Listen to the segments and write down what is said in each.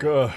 Gah.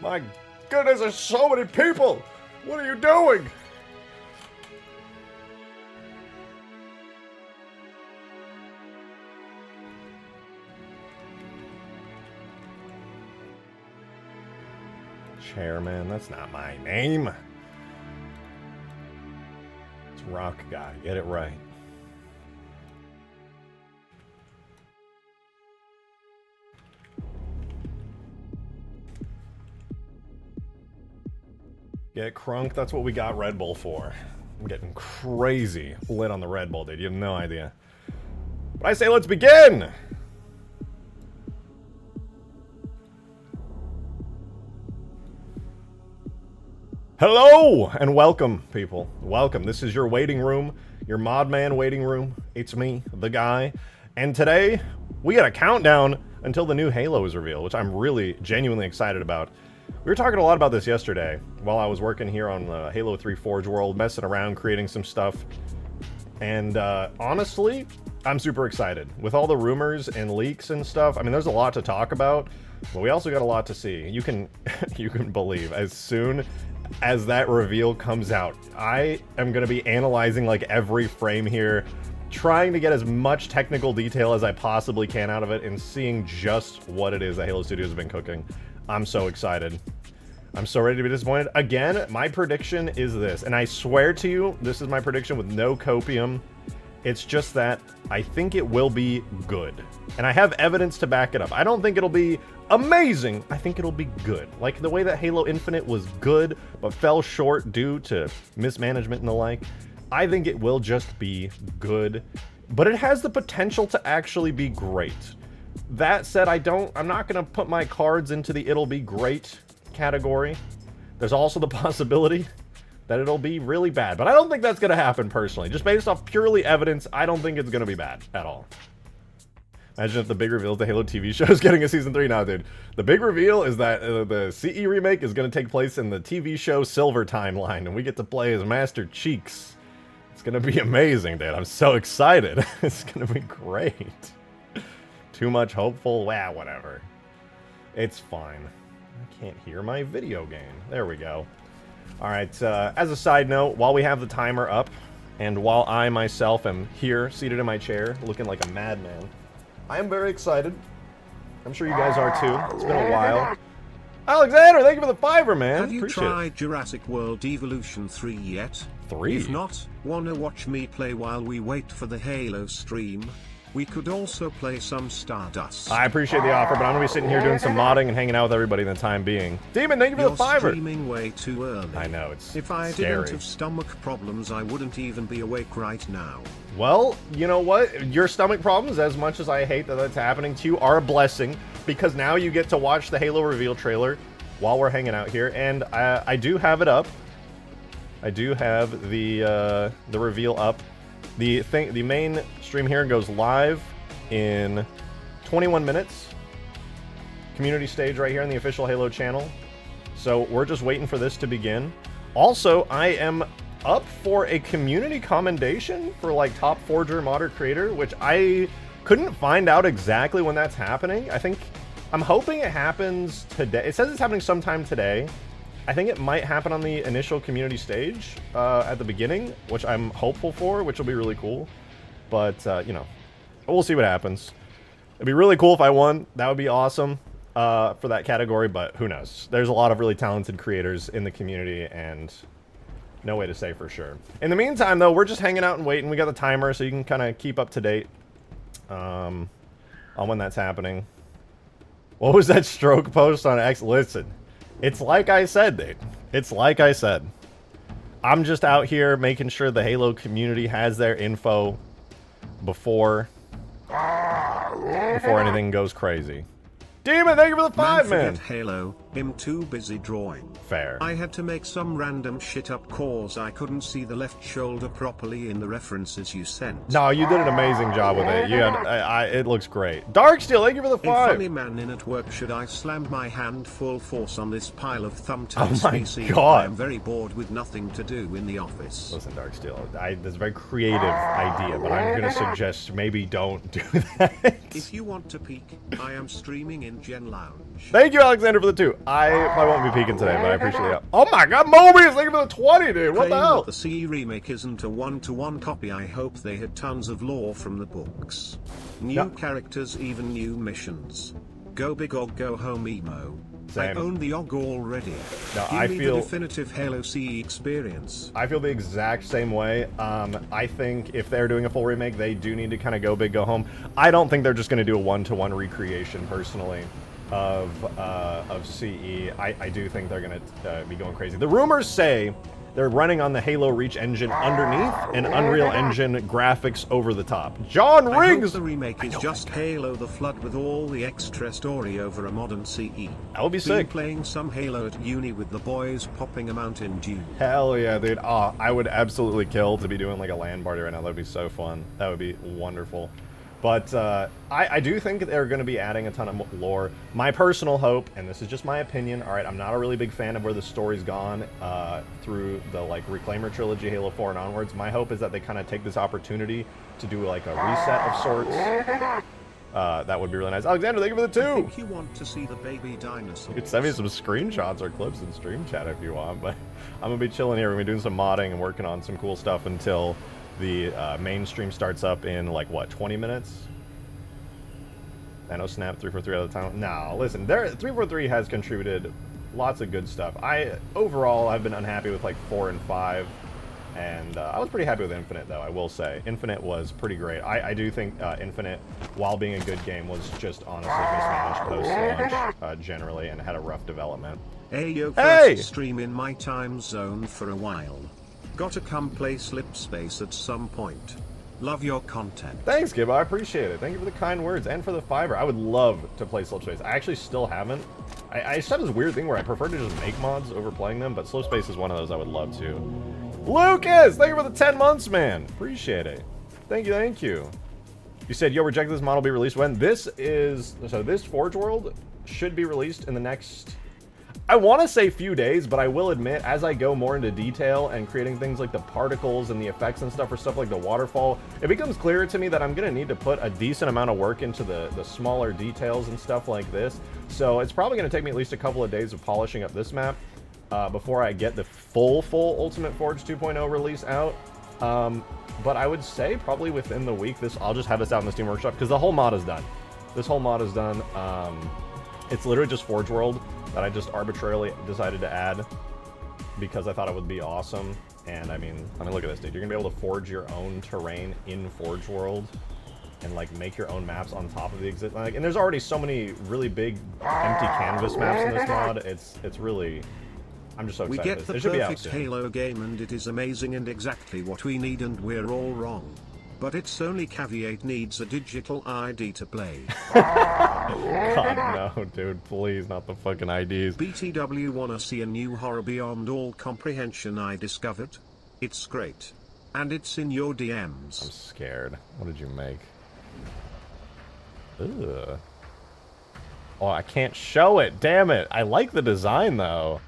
My goodness, there's so many people! What are you doing? Chairman, that's not my name. It's Rock Guy, get it right. Get crunk, that's what we got Red Bull for. I'm getting crazy lit on the Red Bull, dude. You have no idea. But I say let's begin! Hello and welcome, people. Welcome. This is your waiting room, your mod man waiting room. It's me, the guy. And today, we got a countdown until the new Halo is revealed, which I'm really genuinely excited about. We were talking a lot about this yesterday while I was working here on Halo 3 Forge World, messing around, creating some stuff. And honestly, I'm super excited. With all the rumors and leaks and stuff, I mean, there's a lot to talk about, but we also got a lot to see. You can, you can believe, as soon as that reveal comes out, I am going to be analyzing like every frame here, trying to get as much technical detail as I possibly can out of it, and seeing just what it is that Halo Studios have been cooking. I'm so excited. I'm so ready to be disappointed. Again, my prediction is this, and I swear to you, this is my prediction with no copium. It's just that I think it will be good. And I have evidence to back it up. I don't think it'll be amazing. I think it'll be good. Like the way that Halo Infinite was good, but fell short due to mismanagement and the like. I think it will just be good, but it has the potential to actually be great. That said, I'm not gonna put my cards into the it'll be great category. There's also the possibility that it'll be really bad, but I don't think that's gonna happen personally. Just based off purely evidence, I don't think it's gonna be bad at all. Imagine if the big reveal is the Halo TV show is getting a season 3 now, dude. The big reveal is that the CE remake is gonna take place in the TV show Silver timeline, and we get to play as Master Cheeks. It's gonna be amazing, dude. I'm so excited. It's gonna be great. Too much hopeful? Wow, whatever. It's fine. I can't hear my video game. There we go. Alright, as a side note, while we have the timer up, and while I myself am here, seated in my chair, looking like a madman, I am very excited. I'm sure you guys are too. It's been a while. Alexander, thank you for the $5, man. Have you tried Jurassic World Evolution 3 yet? 3? If not, wanna watch me play while we wait for the Halo stream? We could also play some Stardust. I appreciate the offer, but I'm gonna be sitting here doing some modding and hanging out with everybody in the time being. Demon, thank you for the $5. Streaming way too early. I know, it's If I scary. didn't have stomach problems, I wouldn't even be awake right now. Well, you know what? Your stomach problems, as much as I hate that that's happening to you, are a blessing, because now you get to watch the Halo reveal trailer while we're hanging out here, and I do have it up. I do have the reveal up. The main stream here goes live in 21 minutes. Community stage right here on the official Halo channel. So we're just waiting for this to begin. Also, I am up for a community commendation for like top forger modder creator, which I couldn't find out exactly when that's happening. I'm hoping it happens today. It says it's happening sometime today. I think it might happen on the initial community stage at the beginning, which I'm hopeful for, which will be really cool. But, you know, we'll see what happens. It'd be really cool if I won. That would be awesome for that category, but who knows? There's a lot of really talented creators in the community, and no way to say for sure. In the meantime, though, we're just hanging out and waiting. We got the timer, so you can kind of keep up to date on when that's happening. What was that stroke post on X? Listen. It's like I said, dude. It's like I said. I'm just out here making sure the Halo community has their info before anything goes crazy. Demon, thank you for the $5, man. Halo, I'm too busy drawing. Fair. I had to make some random shit up cause I couldn't see the left shoulder properly in the references you sent. No, you did an amazing job with it. You had, it looks great. Darksteel, thank you for the $5. Funny man in at work, should I slam my hand full force on this pile of thumbtacks? Oh my PC? God. I am very bored with nothing to do in the office. Listen, Darksteel, that's a very creative idea, but I'm going to suggest maybe don't do that. If you want to peek, I am streaming in Gen Lounge. Thank you, Alexander, for the 2. I probably won't be peeking today, but I appreciate it. Oh my God, Mobius, thank you for the 20, dude. What the hell? The CE remake isn't a one-to-one copy. I hope they had tons of lore from the books. New characters, even new missions. Go big or go home emo. Same. I own the OG already. No, Give I me feel the definitive Halo CE experience. I feel the exact same way. I think if they're doing a full remake, they do need to kind of go big, go home. I don't think they're just going to do a one-to-one recreation, personally, of CE. I do think they're going to be going crazy. The rumors say they're running on the Halo Reach engine underneath and Unreal Engine graphics over the top. John Riggs! I hope the remake is just Halo the Flood with all the extra story over a modern CE. That would be sick. Playing some Halo at uni with the boys popping a Mountain Dew. Hell yeah, dude. Oh, I would absolutely kill to be doing like a LAN party right now. That would be so fun. That would be wonderful. But I do think they're going to be adding a ton of lore. My personal hope, and this is just my opinion, all right, I'm not a really big fan of where the story's gone through the like Reclaimer trilogy, Halo 4 and onwards. My hope is that they kind of take this opportunity to do like a reset of sorts. That would be really nice. Alexander, thank you for the 2. I think you want to see the baby dinosaurs. You could send me some screenshots or clips in stream chat if you want, but I'm going to be chilling here. We're going to be doing some modding and working on some cool stuff until the mainstream starts up in, like, what, 20 minutes? Nano Snap, 343 out of the time. No, listen, 343 has contributed lots of good stuff. Overall, I've been unhappy with, like, 4 and 5, and I was pretty happy with Infinite, though, I will say. Infinite was pretty great. I do think Infinite, while being a good game, was just honestly mismanaged post-launch, generally, and had a rough development. Yo, first stream in my time zone for a while. Gotta come play Slipspace at some point. Love your content. Thanks, Gibbo. I appreciate it. Thank you for the kind words and for the fiver. I would love to play Slipspace. I actually still haven't. I said this weird thing where I prefer to just make mods over playing them, but Slipspace is one of those I would love to. Lucas! Thank you for the 10 months, man. Appreciate it. Thank you, thank you. You said, yo, reject this model be released when? This Forge World should be released in the next... I want to say few days, but I will admit, as I go more into detail and creating things like the particles and the effects and stuff for stuff like the waterfall, it becomes clearer to me that I'm going to need to put a decent amount of work into the smaller details and stuff like this. So it's probably going to take me at least a couple of days of polishing up this map before I get the full Ultimate Forge 2.0 release out. But I would say probably within the week, I'll just have this out in the Steam Workshop, because the whole mod is done. This whole mod is done. It's literally just Forge World that I just arbitrarily decided to add because I thought it would be awesome. And I mean, look at this, dude. You're gonna be able to forge your own terrain in Forge World and like make your own maps on top of the and there's already so many really big empty canvas maps in this mod. It's really, I'm just so excited. We get the perfect Halo game and it is amazing and exactly what we need, and we're all wrong. But its only caveat needs a digital ID to play. God, no, dude. Please, not the fucking IDs. BTW wanna see a new horror beyond all comprehension I discovered? It's great. And it's in your DMs. I'm scared. What did you make? Ugh. Oh, I can't show it. Damn it. I like the design, though.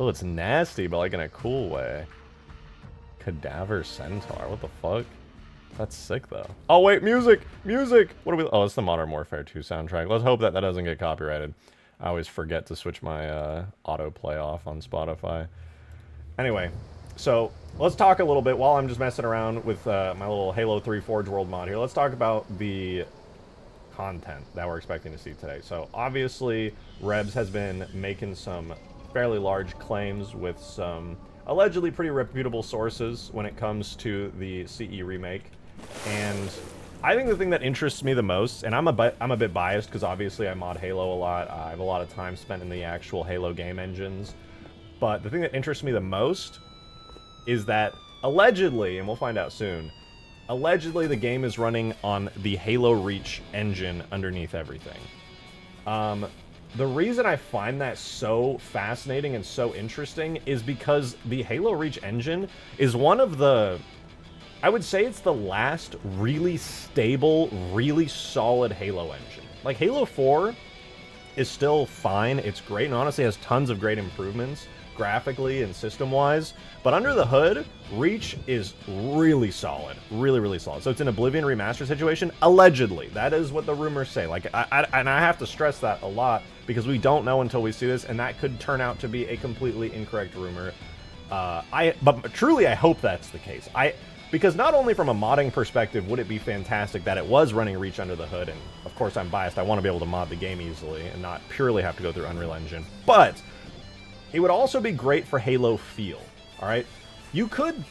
Oh, it's nasty, but like in a cool way. Cadaver Centaur. What the fuck? That's sick, though. Oh, wait, music! Music! What are we... Oh, it's the Modern Warfare 2 soundtrack. Let's hope that doesn't get copyrighted. I always forget to switch my autoplay off on Spotify. Anyway, so let's talk a little bit, while I'm just messing around with my little Halo 3 Forge World mod here, let's talk about the content that we're expecting to see today. So, obviously, Rebs has been making some fairly large claims with some allegedly pretty reputable sources when it comes to the CE remake. And I think the thing that interests me the most, and I'm a bit biased because obviously I mod Halo a lot. I have a lot of time spent in the actual Halo game engines. But the thing that interests me the most is that allegedly, and we'll find out soon, allegedly the game is running on the Halo Reach engine underneath everything. The reason I find that so fascinating and so interesting is because the Halo Reach engine is one of the... I would say it's the last really stable, really solid Halo engine. Like, Halo 4 is still fine, it's great, and honestly has tons of great improvements, graphically and system-wise, but under the hood, Reach is really solid. Really, really solid. So it's an Oblivion remaster situation, allegedly. That is what the rumors say. Like, and I have to stress that a lot, because we don't know until we see this, and that could turn out to be a completely incorrect rumor. But truly, I hope that's the case. Because not only from a modding perspective would it be fantastic that it was running Reach under the hood, and of course I'm biased, I want to be able to mod the game easily and not purely have to go through Unreal Engine, but it would also be great for Halo feel, alright? You could,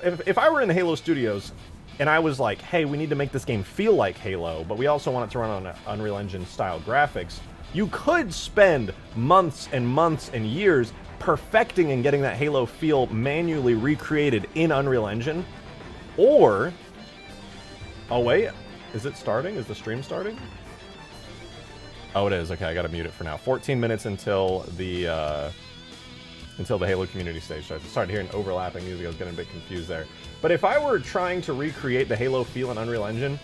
if I were in the Halo Studios and I was like, hey, we need to make this game feel like Halo, but we also want it to run on Unreal Engine style graphics, you could spend months and months and years perfecting and getting that Halo feel manually recreated in Unreal Engine. Or, oh wait, is it starting? Is the stream starting? Oh, it is. Okay, I gotta mute it for now. 14 minutes until the Halo community stage starts. I started hearing overlapping music. I was getting a bit confused there. But if I were trying to recreate the Halo feel in Unreal Engine,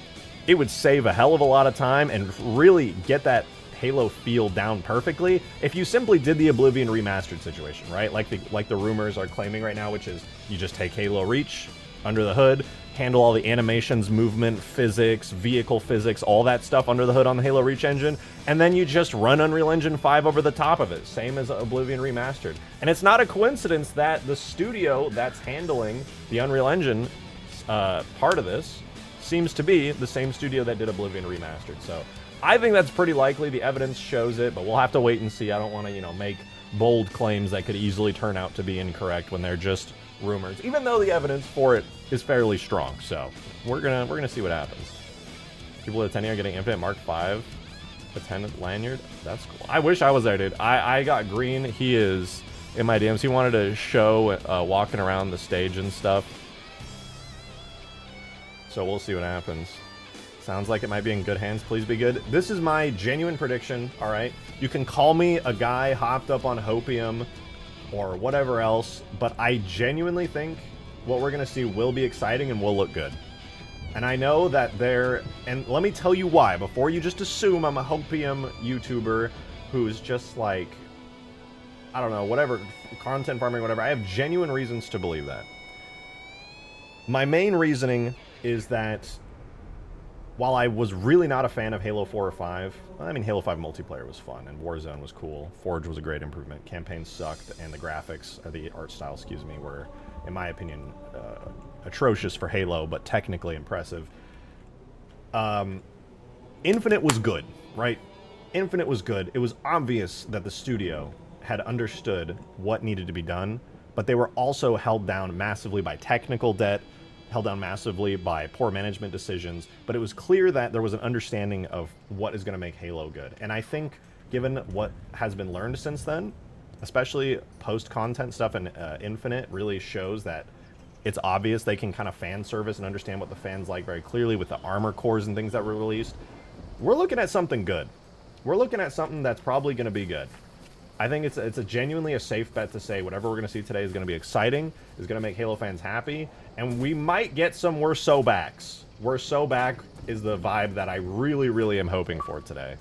it would save a hell of a lot of time and really get that Halo feel down perfectly if you simply did the Oblivion remastered situation, right? Like the rumors are claiming right now, which is you just take Halo Reach under the hood, handle all the animations, movement, physics, vehicle physics, all that stuff under the hood on the Halo Reach engine, and then you just run Unreal Engine 5 over the top of it, same as Oblivion Remastered. And it's not a coincidence that the studio that's handling the Unreal Engine part of this seems to be the same studio that did Oblivion Remastered. So I think that's pretty likely. The evidence shows it, but we'll have to wait and see. I don't want to, make bold claims that could easily turn out to be incorrect when they're just rumors, even though the evidence for it is fairly strong. So we're gonna see what happens. People attending are getting Infinite Mark 5 attendant lanyard. That's cool. I wish I was there, dude. I got Green. He is in my DMs. He wanted to show walking around the stage and stuff. So we'll see what happens. Sounds like it might be in good hands. Please be good. This is my genuine prediction, all right? You can call me a guy hopped up on hopium or whatever else, but I genuinely think what we're going to see will be exciting and will look good. And I know that and let me tell you why, before you just assume I'm a hopium YouTuber who's just like, I don't know, whatever, content farming, whatever. I have genuine reasons to believe that. My main reasoning is that while I was really not a fan of Halo 4 or 5, I mean, Halo 5 multiplayer was fun, and Warzone was cool. Forge was a great improvement. Campaign sucked, and the graphics, the art style, excuse me, were, in my opinion, atrocious for Halo, but technically impressive. Infinite was good, right? Infinite was good. It was obvious that the studio had understood what needed to be done, but they were also held down massively by technical debt, held down massively by poor management decisions, but it was clear that there was an understanding of what is going to make Halo good. And I think, given what has been learned since then, especially post-content stuff in Infinite, really shows that it's obvious they can kind of fan service and understand what the fans like very clearly with the armor cores and things that were released. We're looking at something good. We're looking at something that's probably going to be good. I think it's a genuinely a safe bet to say whatever we're going to see today is going to be exciting, is going to make Halo fans happy, and we might get some We're So Backs. We're So Back is the vibe that I really, really am hoping for today.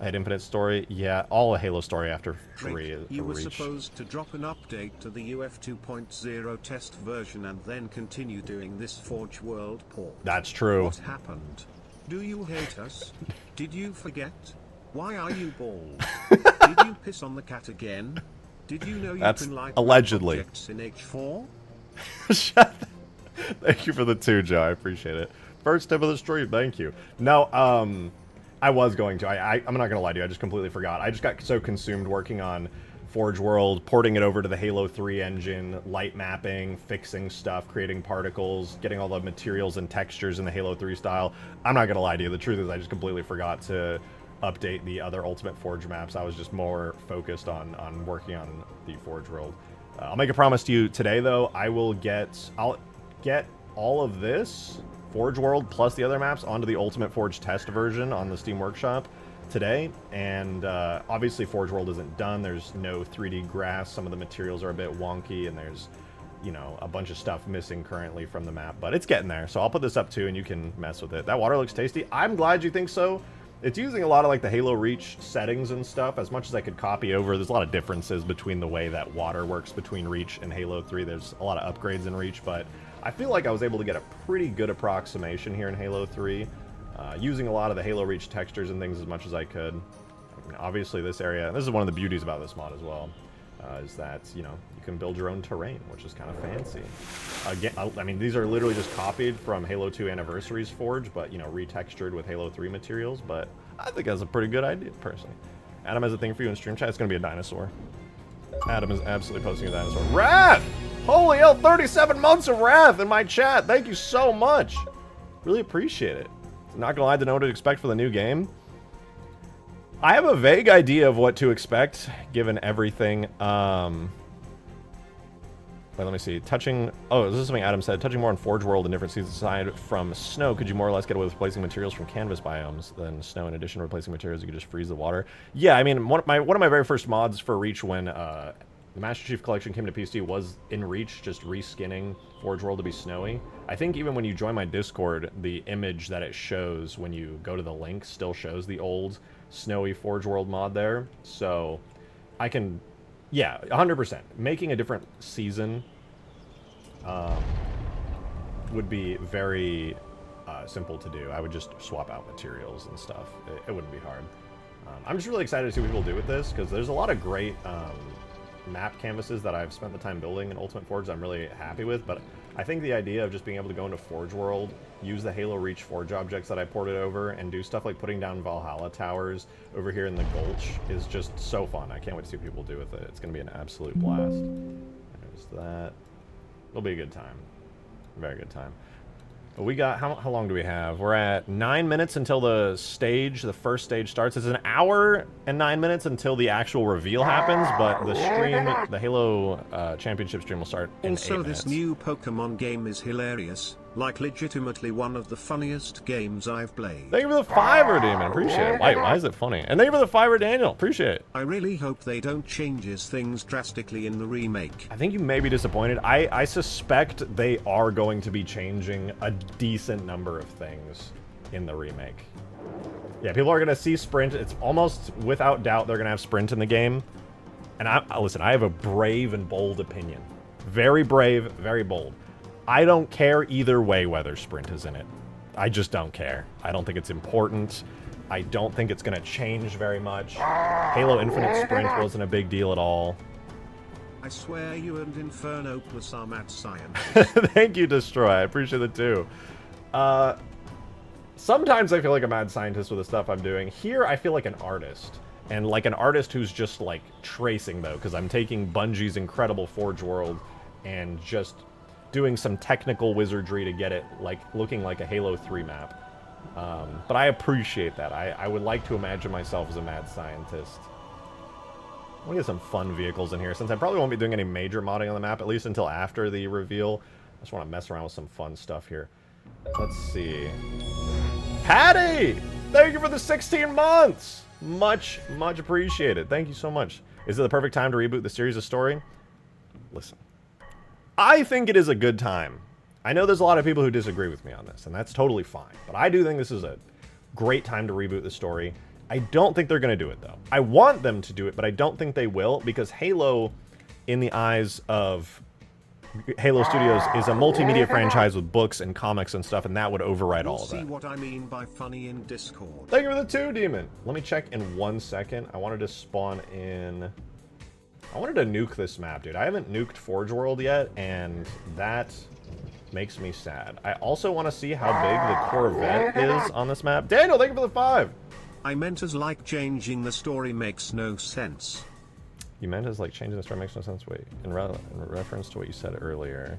I had Infinite Story. Yeah, all a Halo story after 3. You were supposed to drop an update to the UF 2.0 test version and then continue doing this Forge World port. That's true. What happened? Do you hate us? Did you forget? Why are you bald? Did you piss on the cat again? Did you know you can light allegedly objects in H4? Thank you for the 2, Joe. I appreciate it. First tip of the stream. Thank you. No, I was going to. I'm not going to lie to you. I just completely forgot. I just got so consumed working on Forge World, porting it over to the Halo 3 engine, light mapping, fixing stuff, creating particles, getting all the materials and textures in the Halo 3 style. I'm not going to lie to you. The truth is I just completely forgot to update the other Ultimate Forge maps. I was just more focused on working on the Forge World. I'll make a promise to you today, though. I'll get all of this Forge World plus the other maps onto the Ultimate Forge test version on the Steam Workshop today. And obviously Forge World isn't done. There's no 3D grass. Some of the materials are a bit wonky, and there's, a bunch of stuff missing currently from the map, but it's getting there. So I'll put this up too, and you can mess with it. That water looks tasty. I'm glad you think so. It's using a lot of like the Halo Reach settings and stuff. As much as I could copy over, there's a lot of differences between the way that water works between Reach and Halo 3. There's a lot of upgrades in Reach, but I feel like I was able to get a pretty good approximation here in Halo 3, using a lot of the Halo Reach textures and things as much as I could. I mean, obviously this area, this is one of the beauties about this mod as well, is that, you can build your own terrain, which is kind of fancy. Again, I mean, these are literally just copied from Halo 2 Anniversary's Forge, but, retextured with Halo 3 materials, but I think that's a pretty good idea, personally. Adam has a thing for you in stream chat. It's going to be a dinosaur. Adam is absolutely posting a dinosaur. Wrath! Holy hell, 37 months of Wrath in my chat. Thank you so much. Really appreciate it. Not going to lie, to know what to expect for the new game. I have a vague idea of what to expect, given everything. Wait, let me see. Oh, this is something Adam said. Touching more on Forge World and different seasons aside from snow, could you more or less get away with replacing materials from canvas biomes than snow? In addition to replacing materials, you could just freeze the water. Yeah, I mean, one of my very first mods for Reach when the Master Chief Collection came to PC was in Reach, just reskinning Forge World to be snowy. I think even when you join my Discord, the image that it shows when you go to the link still shows the old snowy Forge World mod there. So I can, yeah, 100%. Making a different season would be very simple to do. I would just swap out materials and stuff. It wouldn't be hard. I'm just really excited to see what people do with this, because there's a lot of great map canvases that I've spent the time building in Ultimate Forge that I'm really happy with, but I think the idea of just being able to go into Forge World, use the Halo Reach Forge objects that I ported over, and do stuff like putting down Valhalla towers over here in the Gulch is just so fun. I can't wait to see what people do with it. It's going to be an absolute blast. There's that. It'll be a good time. Very good time. But we got, how long do we have? We're at 9 minutes until the first stage starts. It's an hour and 9 minutes until the actual reveal happens, but the stream, the Halo Championship stream will start in 8 minutes. This new Pokemon game is hilarious, like legitimately one of the funniest games I've played. Thank you for the $5, Demon. Appreciate it. Why is it funny? And thank you for the $5, Daniel. Appreciate it. I really hope they don't changes things drastically in the remake. I think you may be disappointed. I suspect they are going to be changing a decent number of things in the remake. Yeah, people are going to see Sprint. It's almost without doubt they're going to have Sprint in the game. And listen, I have a brave and bold opinion. Very brave, very bold. I don't care either way whether Sprint is in it. I just don't care. I don't think it's important. I don't think it's going to change very much. Halo Infinite Sprint wasn't a big deal at all. I swear you and Inferno Plus are mad science. Thank you, Destroy. I appreciate it too. Sometimes I feel like a mad scientist with the stuff I'm doing. Here, I feel like an artist. And like an artist who's just like tracing, though, because I'm taking Bungie's incredible Forge World and just doing some technical wizardry to get it like looking like a Halo 3 map. But I appreciate that. I would like to imagine myself as a mad scientist. I want to get some fun vehicles in here, since I probably won't be doing any major modding on the map, at least until after the reveal. I just want to mess around with some fun stuff here. Let's see. Patty! Thank you for the 16 months! Much, much appreciated. Thank you so much. Is it the perfect time to reboot the series of story? Listen. I think it is a good time. I know there's a lot of people who disagree with me on this, and that's totally fine. But I do think this is a great time to reboot the story. I don't think they're going to do it, though. I want them to do it, but I don't think they will, because Halo, in the eyes of Halo Studios, is a multimedia franchise with books and comics and stuff, and that would override all of that. See what I mean by funny in Discord. Thank you for the 2, Demon. Let me check in 1 second. I wanted to spawn in... I wanted to nuke this map, dude. I haven't nuked Forge World yet, and that makes me sad. I also want to see how big the Corvette is on this map. Daniel, thank you for the 5. I meant as like changing the story makes no sense. You meant as like changing the story makes no sense? Wait, in reference to what you said earlier.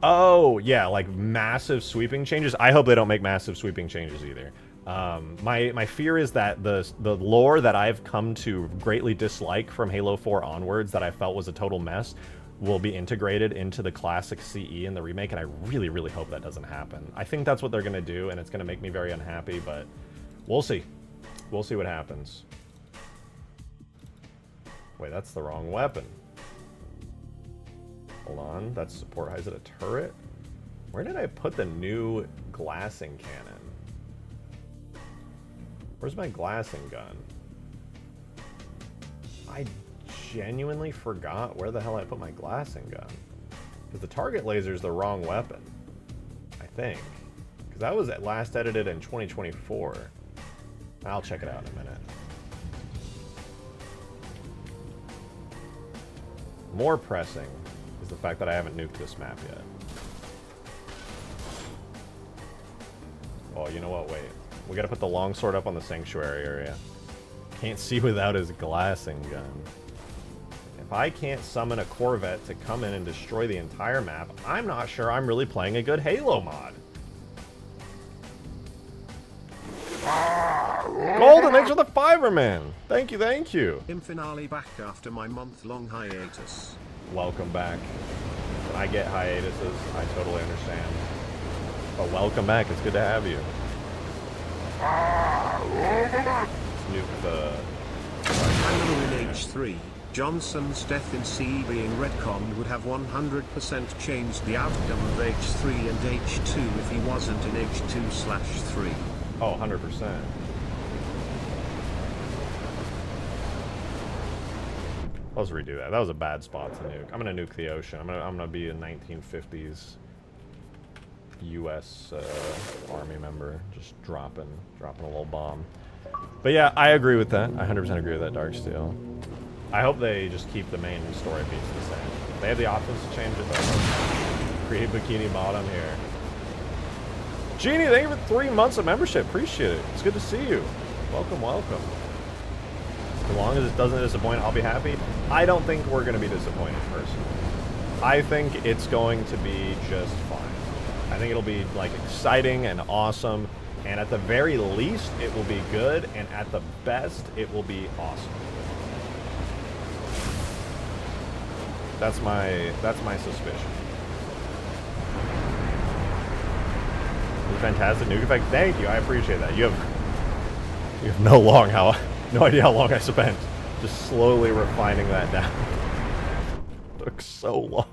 Oh, yeah, like massive sweeping changes. I hope they don't make massive sweeping changes either. My fear is that the lore that I've come to greatly dislike from Halo 4 onwards, that I felt was a total mess, will be integrated into the classic CE in the remake, and I really, really hope that doesn't happen. I think that's what they're going to do, and it's going to make me very unhappy, but we'll see. We'll see what happens. Wait, that's the wrong weapon. Hold on, that's support. Is it a turret? Where did I put the new glassing cannon? Where's my glassing gun? I genuinely forgot where the hell I put my glassing gun. Because the target laser is the wrong weapon, I think. Because that was last edited in 2024. I'll check it out in a minute. More pressing is the fact that I haven't nuked this map yet. Oh, you know what? Wait. We gotta put the longsword up on the sanctuary area. Can't see without his glassing gun. If I can't summon a Corvette to come in and destroy the entire map, I'm not sure I'm really playing a good Halo mod. Golden, thanks for the $5, man. Thank you, thank you. Finale back after my month-long hiatus. Welcome back. When I get hiatuses, I totally understand. But welcome back. It's good to have you. Let's nuke the... Banner in H3, Johnson's death in CE being retconned would have 100% changed the outcome of H3 and H2 if he wasn't in H2/3. Oh, 100%. Let's redo that. That was a bad spot to nuke. I'm gonna nuke the ocean. I'm gonna be a 1950s U.S. Army member, just dropping a little bomb. But yeah, I agree with that. I 100% agree with that, Darksteel. I hope they just keep the main story beats the same. They have the options to change it though. Create bikini bottom here. Genie, thank you for 3 months of membership. Appreciate it. It's good to see you. Welcome, welcome. As long as it doesn't disappoint, I'll be happy. I don't think we're going to be disappointed, personally. I think it's going to be just fine. I think it'll be, like, exciting and awesome. And at the very least, it will be good. And at the best, it will be awesome. That's my suspicion. Fantastic nuke effect. Thank you. I appreciate that. You have no idea how long I spent just slowly refining that down. Took so long,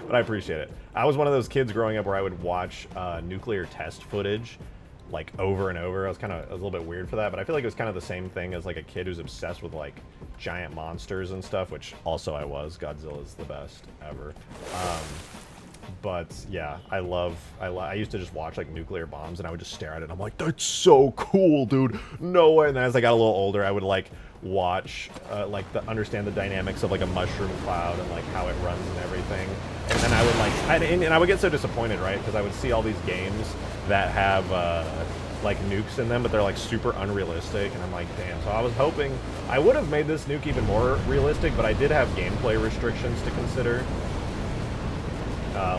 but I appreciate it. I was one of those kids growing up where I would watch nuclear test footage like over and over. I was a little bit weird for that, but I feel like it was kind of the same thing as like a kid who's obsessed with like giant monsters and stuff, which also I was. Godzilla's the best ever. But yeah, I used to just watch like nuclear bombs and I would just stare at it and I'm like, that's so cool, dude. No way. And then as I got a little older, I would like watch understand the dynamics of like a mushroom cloud and like how it runs and everything. And then I would like and I would get so disappointed, right? Because I would see all these games that have like nukes in them, but they're like super unrealistic, and I'm like, damn. So I was hoping I would have made this nuke even more realistic, but I did have gameplay restrictions to consider.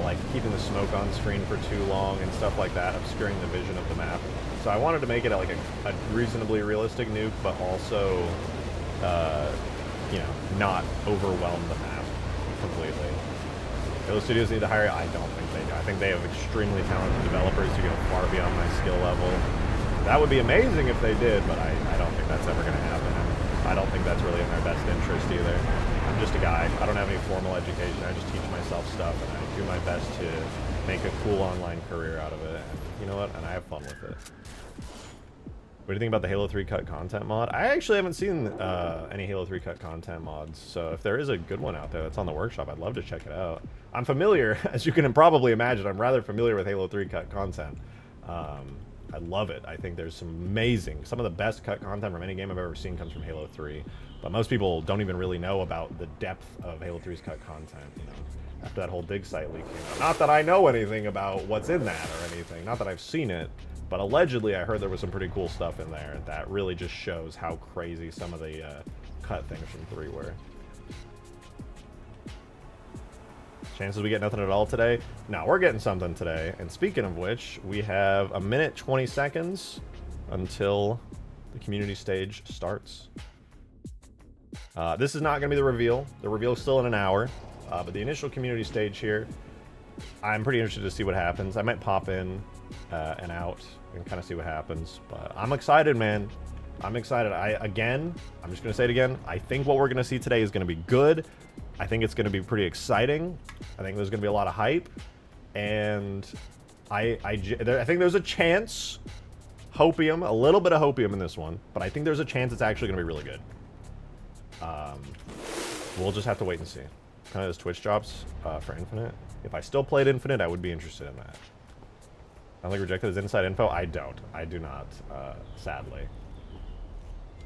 Like keeping the smoke on screen for too long and stuff like that, obscuring the vision of the map. So I wanted to make it like a reasonably realistic nuke, but also, you know, not overwhelm the map completely. Those studios need to hire. I don't think they do. I think they have extremely talented developers who go far beyond my skill level. That would be amazing if they did, but I don't think that's ever going to happen. I don't think that's really in their best interest either. I'm just a guy. I don't have any formal education. I just teach myself stuff, and I do my best to make a cool online career out of it. And you know what? And I have fun with it. What do you think about the Halo 3 cut content mod? I actually haven't seen any Halo 3 cut content mods, so if there is a good one out there that's on the workshop, I'd love to check it out. I'm familiar, as you can probably imagine, I'm rather familiar with Halo 3 cut content. I love it. I think there's some of the best cut content from any game I've ever seen comes from Halo 3. But most people don't even really know about the depth of Halo 3's cut content, you know, after that whole dig site leak came out. Not that I know anything about what's in that or anything, not that I've seen it, but allegedly I heard there was some pretty cool stuff in there that really just shows how crazy some of the cut things from 3 were. Chances we get nothing at all today? No, we're getting something today. And speaking of which, we have a minute 20 seconds until the community stage starts. This is not going to be the reveal. The reveal is still in an hour. But the initial community stage here, I'm pretty interested to see what happens. I might pop in and out and kind of see what happens. But I'm excited, man. I'm excited. I'm just going to say it again. I think what we're going to see today is going to be good. I think it's going to be pretty exciting. I think there's going to be a lot of hype. And I think there's a chance, hopium, a little bit of hopium in this one. But I think there's a chance it's actually going to be really good. We'll just have to wait and see. Kind of those Twitch drops for Infinite. If I still played Infinite, I would be interested in that. I don't think rejected as inside info. I don't. I do not, sadly.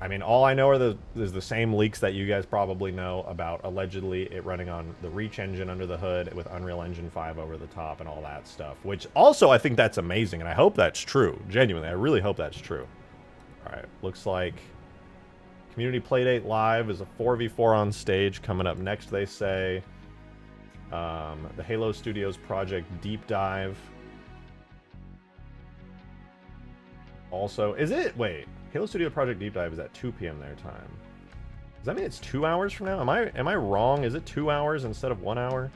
I mean, all I know is the same leaks that you guys probably know about allegedly it running on the Reach engine under the hood with Unreal Engine 5 over the top and all that stuff. Which also I think that's amazing, and I hope that's true. Genuinely, I really hope that's true. All right, looks like Community Playdate Live is a 4v4 on stage coming up next, they say. The Halo Studios Project Deep Dive. Also, is it? Wait, Halo Studio Project Deep Dive is at 2 p.m. their time. Does that mean it's 2 hours from now? Am I wrong? Is it 2 hours instead of 1 hour?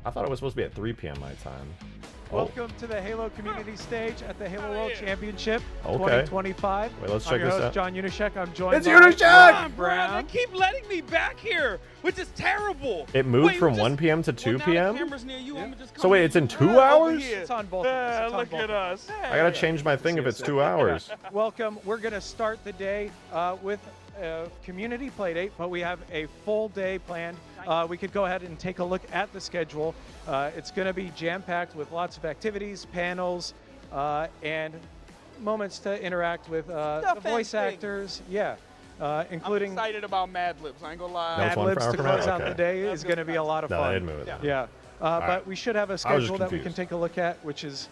I thought it was supposed to be at 3 p.m. my time. Welcome to the Halo community stage at the Halo World Championship Okay. 2025. Wait, let's I'm check your this host, out. John Unishek. I'm joined It's by Unishek! Ryan Bro, they Brown. keep letting me back here, which is terrible. It moved Wait, from just- 1 p.m. to 2 well, now the p.m.? camera's near you. I'ma just So come wait, in. it's in 2 Over hours? here. It's on both of us. It's on Look both at of us. us. I gotta change my thing if it's 2 hours. Welcome. We're going to start the day with a community playdate, but we have a full day planned. We could go ahead and take a look at the schedule. It's going to be jam-packed with lots of activities, panels, and moments to interact with the Stuff and voice things. actors. Yeah, I'm including excited about Mad Libs. I ain't gonna lie. That was Mad one Libs for to from that? close out Okay. the day That's is good going to be a lot of No, fun. they didn't move it. then. Yeah, but right. we should have a just schedule that we can confused. take a look at, which is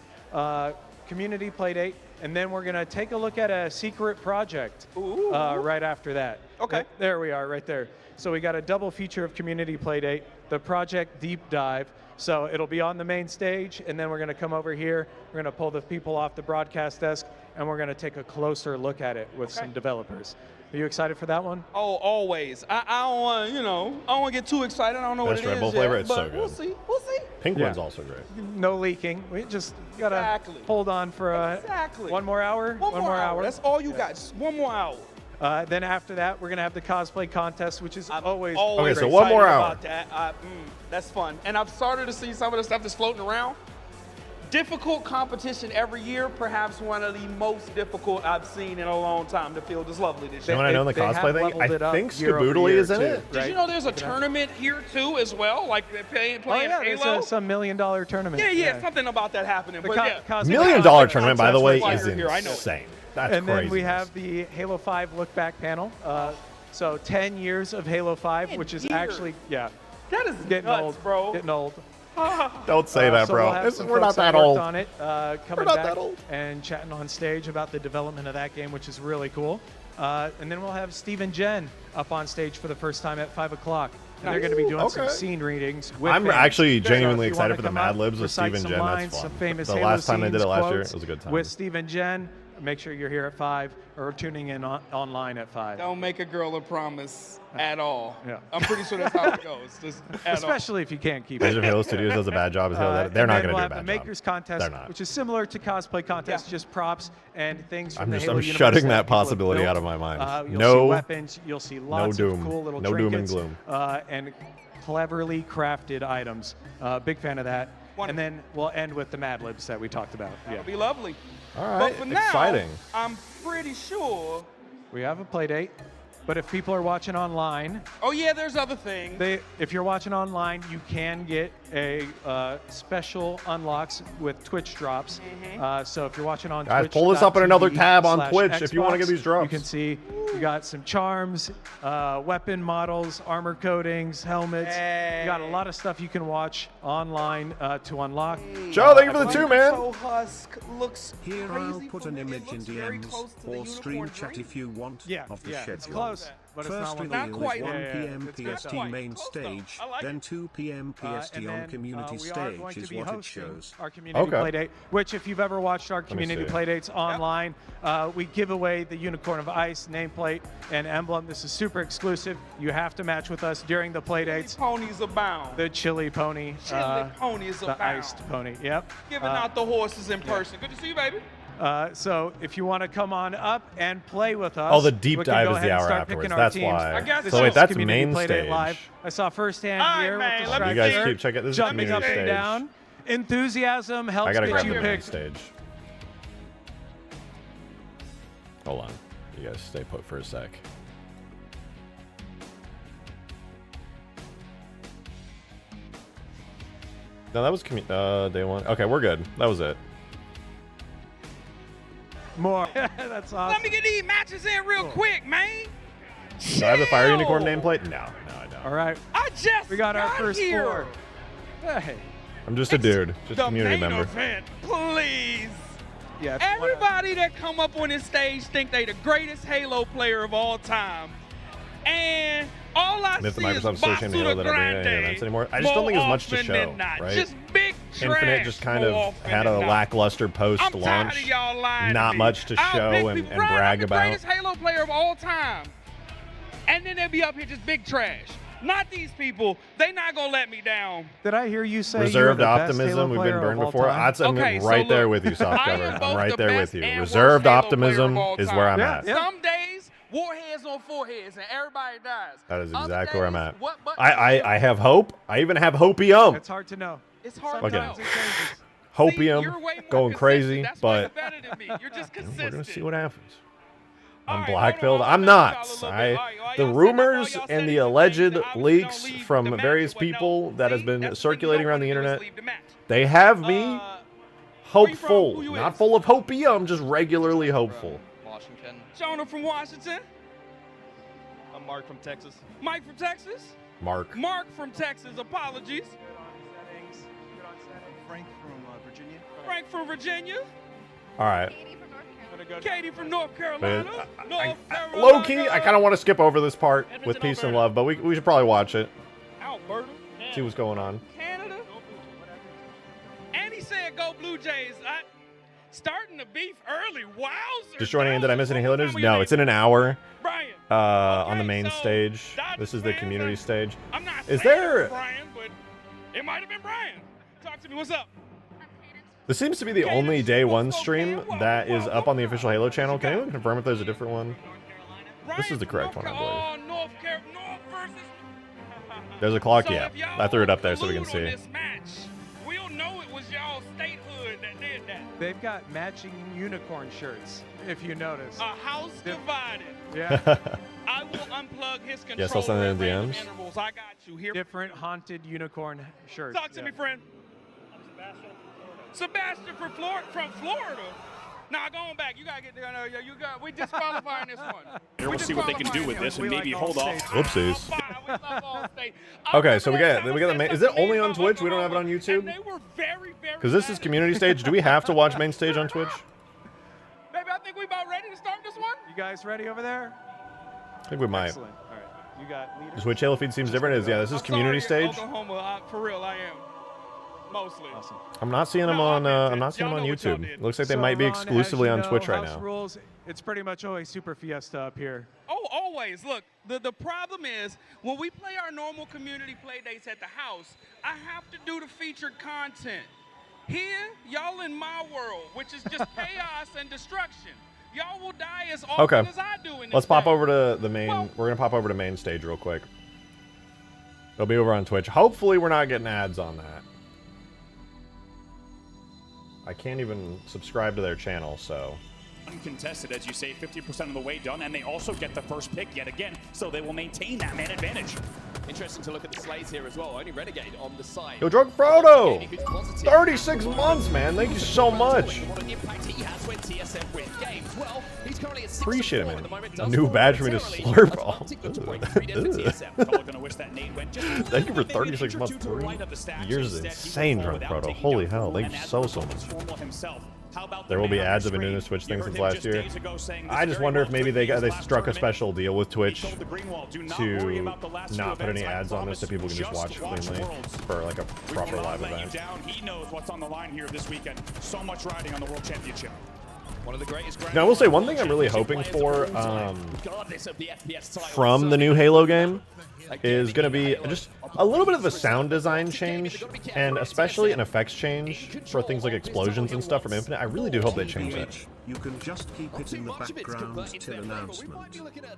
community playdate, and then we're going to take a look at a secret project Ooh. right after that. Okay. There we are, right there. So we got a double feature of community playdate, the project deep dive. So it'll be on the main stage, and then we're going to come over here. We're going to pull the people off the broadcast desk, and we're going to take a closer look at it with some developers. Are you excited for that one? Oh, always. I don't want, I don't want to get too excited. I don't know Best what it Red Bull is flavor, yet, it's but so we'll good. see. We'll see. Pink Yeah. one's also great. No leaking. We just got to Exactly. hold on for Exactly. one more hour. One more hour. That's all you got. Just one more hour. Then after that, we're going to have the cosplay contest, which is I'm always Okay, so excited one more hour. about that. That's fun. And I've started to see some of the stuff that's floating around. Difficult competition every year, perhaps one of the most difficult I've seen in a long time. The field is lovely this You know year. what I know in the They have cosplay thing? leveled it I up think year over Skaboodly year, is in too, it. Did right? you know there's a tournament here too as well? Like they're playing Oh, yeah, there's Halo? some $1 million tournament. Yeah, something about that happening. The but yeah. cosplay $1 million tournament, by the contest way, why is you're here, I know it. insane. That's And crazy. then we have the Halo 5 look back panel. So 10 years of Halo 5, 10 which is years? actually, yeah, That is getting nuts, old, bro. getting old. Don't say that, So bro. we'll have some We're not folks that worked old. on it, coming not back that old. and chatting on stage about the development of that game, which is really cool. And then we'll have Steve and Jen up on stage for the first time at 5 o'clock. And they're going to be doing some Okay. scene readings with I'm fans. actually So genuinely if you wanna excited for the come Mad up, Libs with recite Steve and some Jen. lines, That's some fun. famous The Halo last time they did it scenes, last year, quotes it was a good time. with Steve and Jen. Make sure you're here at 5 or tuning in online at 5. Don't make a girl a promise at all. Yeah. I'm pretty sure that's how it goes. Just at Especially if you can't keep Imagine it. if Halo Studios does a bad job as Halo. They're And not then going to we'll do a have bad the job. Makers Contest, They're not. which is similar to Cosplay Contest, Yeah. just props and things from I'm the just- Halo I'm universe shutting that people have possibility built. out of my mind. You'll No- see weapons, you'll see lots doom. of cool little No doom and trinkets, gloom. and cleverly crafted items. Big fan of that. Wonderful. And then we'll end with the Mad Libs that we talked about. Yeah. It'll be lovely. All right, But for now, exciting. I'm pretty sure. We have a play date, but if people are watching online, Oh yeah, there's other things. if you're watching online, you can get a special unlocks with Twitch drops. So if you're watching on Guys, Twitch, pull this up in another tab on Twitch if you wanna Xbox, get these drops. You can see you got some charms, weapon models, armor coatings, helmets. You got a lot of stuff you can watch online to unlock. Joe, thank you for the 2, man. Toe Husk looks Here crazy I'll put from an it. It image in looks very DMs close to the or stream unicorn chat dream. if you want Yeah, of the yeah, schedule. it's close, but it's First not one. Not reveal quite. is 1 Yeah, p.m. it's good. PST Quite. main Close, though. stage, I like then it. 2 p.m. PST And on then, community we are going stage to is be what it hosting shows. our community Okay. playdate, which if you've ever watched our community see. playdates online, we give away the Unicorn of Ice nameplate and emblem. This is super exclusive. You have to match with us during the playdates. Ponies abound. The chili pony. Chili ponies the abound. iced pony. Yep. Giving out the horses in person. Good to see you, baby. So if you want to come on up and play with us, Oh, the deep we can dive go is the ahead and hour start afterwards. picking our That's teams. why. I guess This so. So wait, is that's Community main Playdate stage. Live. I saw firsthand All right, here man, with the let me You structure. guys see. keep checking. This is Jumping community up stage. and down. Enthusiasm helps I gotta get grab you the main picked. stage. Hold on. You guys stay put for a sec. No, that was day 1. Okay, we're good. That was it. More. That's awesome. Let me get these matches in real quick, man. Do I have the Fire Chill. Unicorn nameplate? No, I don't. All right. I just We got our first here. 4. Hey. I'm just a dude. Just a The community main member. event, please. Yeah. if you wanna- Everybody that come up on this stage think they the greatest Halo player of all time. And all I And if see the is Microsoft Association Basuda Halo, they don't bring any Grande events anymore. I just don't think there's much to more show, often than not. right? Just big trash. Infinite just kind more of often had than a not. lackluster I'm tired post-launch. of y'all lying Not to me. much to show Big and people, and Ryan, brag I'm the about. greatest Halo player of all time. And then they'll be up here just big trash. Not these people. They not gonna let me down. Did I hear you say Reserved you're the best optimism. Halo We've player been burned of all before. time? I'm Okay, so right there look, with you, soft I am cover. I'm both right the there best with you. and worst Reserved Halo player optimism of all is time. where I'm Yeah, at. yeah. Some days, warheads on foreheads, and everybody dies. That is Other exactly where I'm days, at. what button I have hope. I even have hopium. It's hard to know. It's hard Okay. to know. Sometimes it changes. See, you're Hopium way more going consistent. crazy, That's why you're but better than me. You're just we're consistent. gonna see what happens. All I'm right, black-pilled. hold on, I'm I'll not. let y'all a little bit. All right, The y'all rumors said and the it's alleged obviously don't leaks leave the from match, various but no. people that has See? been That's what circulating you around don't the wanna do is internet, leave the match. they have me Where you from? hopeful, Who you not is? full of hopium, just regularly hopeful. Washington. Jonah from Washington. I'm Mark from Texas. Mike from Texas. Mark. Mark from Texas. Apologies. Frank from Virginia. Frank from Virginia. All right. Katie from North Carolina. North Carolina. Low key, I kind of want to skip over this part with Edmonton, peace and Alberta. love, but we should probably watch it, Alberta. see what's going on. Canada. And he said go Blue Jays. Starting the beef early. Wowzers. Just joining in. Did I miss any Halo What news? time No, we it's in an hour Brian. on the Okay, main so stage. Dodgers This is the fans, community stage. I'm not Is saying there- it's Brian, but it might have been Brian. Talk to me. What's up? This seems to be the only day one stream that is up on the official Halo channel. Can anyone confirm if there's a different one? This is the correct one, I believe. North versus. There's a clock, So yeah. if y'all I threw it up there so we can collude on see. this match, we'll know it was y'all statehood that did that. They've got matching unicorn shirts, if you notice. A house divided. Yeah. I will unplug his controller. Yes, I'll send it in at random DMs. intervals. I got you here. Different haunted unicorn shirts. Talk to me, friend. Sebastian from Florida. Nah, going back. You gotta get there. We disqualifying this one. We'll see what they can do with this and maybe hold off. Whoopsies. We love all state. Okay, so we got the main. Is it only on Twitch? We don't have it on YouTube? And they were very, very Because this is mad. community stage. Do we have to watch main stage on Twitch? Baby, I think we about ready to start this one. You guys ready over there? I think we might. Excellent. All right. You got leaders? The Twitch Halo feed seems different. Yeah, this is I'm community sorry, stage. Oklahoma, for real, I am. Mostly. Awesome. I'm not seeing them No, on. I meant I'm it. not seeing them Y'all on know what y'all YouTube. did. Looks like they So, might be Ron, exclusively as on you Twitch know, right house now. rules, it's pretty much always super fiesta up here. Oh, always. Look, the problem is when we play our normal community play dates at the house, I have to do the featured content. Here, y'all in my world, which is just chaos and destruction. Y'all will die as often Okay. as I do in this Let's pop game. over to the main. Well- We're gonna pop over to main stage real quick. It'll be over on Twitch. Hopefully, we're not getting ads on that. I can't even subscribe to their channel, so. Uncontested, as you say, 50% of the way done, and they also get the first pick yet again, so they will maintain that man advantage. Interesting to look at the slates here as well. Only Renegade on the side. Yo, Drug Frodo! Who's positive. 36 months, man. Thank you so much. What an impact he has when TSM win games. Well, he's currently at 6 Appreciate it, and 4 man. at the moment. A Does new fall badge for me to momentarily. slurp off. Atlantic looks quite free then for TSM. Probably gonna wish that nade went just a Thank you for little bit, maybe 36 an inch or months. two to the right of the stack. Years is Instead, he insane, will fall Drunk without Proto. taking Holy down hell, full, thank and you as so the much. Transformer himself. How about There the will be man on ads the of a new screen? Switch You thing heard since him last just year. days ago saying I this just very wonder well if maybe could they be his they last struck a tournament. special deal with Twitch He told the Green Wall, "Do not to worry about the last two not put any events. I ads on this so promise people can just watch cleanly Worlds. for like a We proper will not live let you event. down. He knows what's on the line here this weekend. So much riding on the World Championship. One of the greatest Now, I will say one thing I'm really hoping for regardless of the FPS title. from the new Halo game is going to be just a little bit of a sound design change and especially an effects change for things like explosions and stuff from Infinite. I really do hope they change that. You can just keep it in the background till announcement.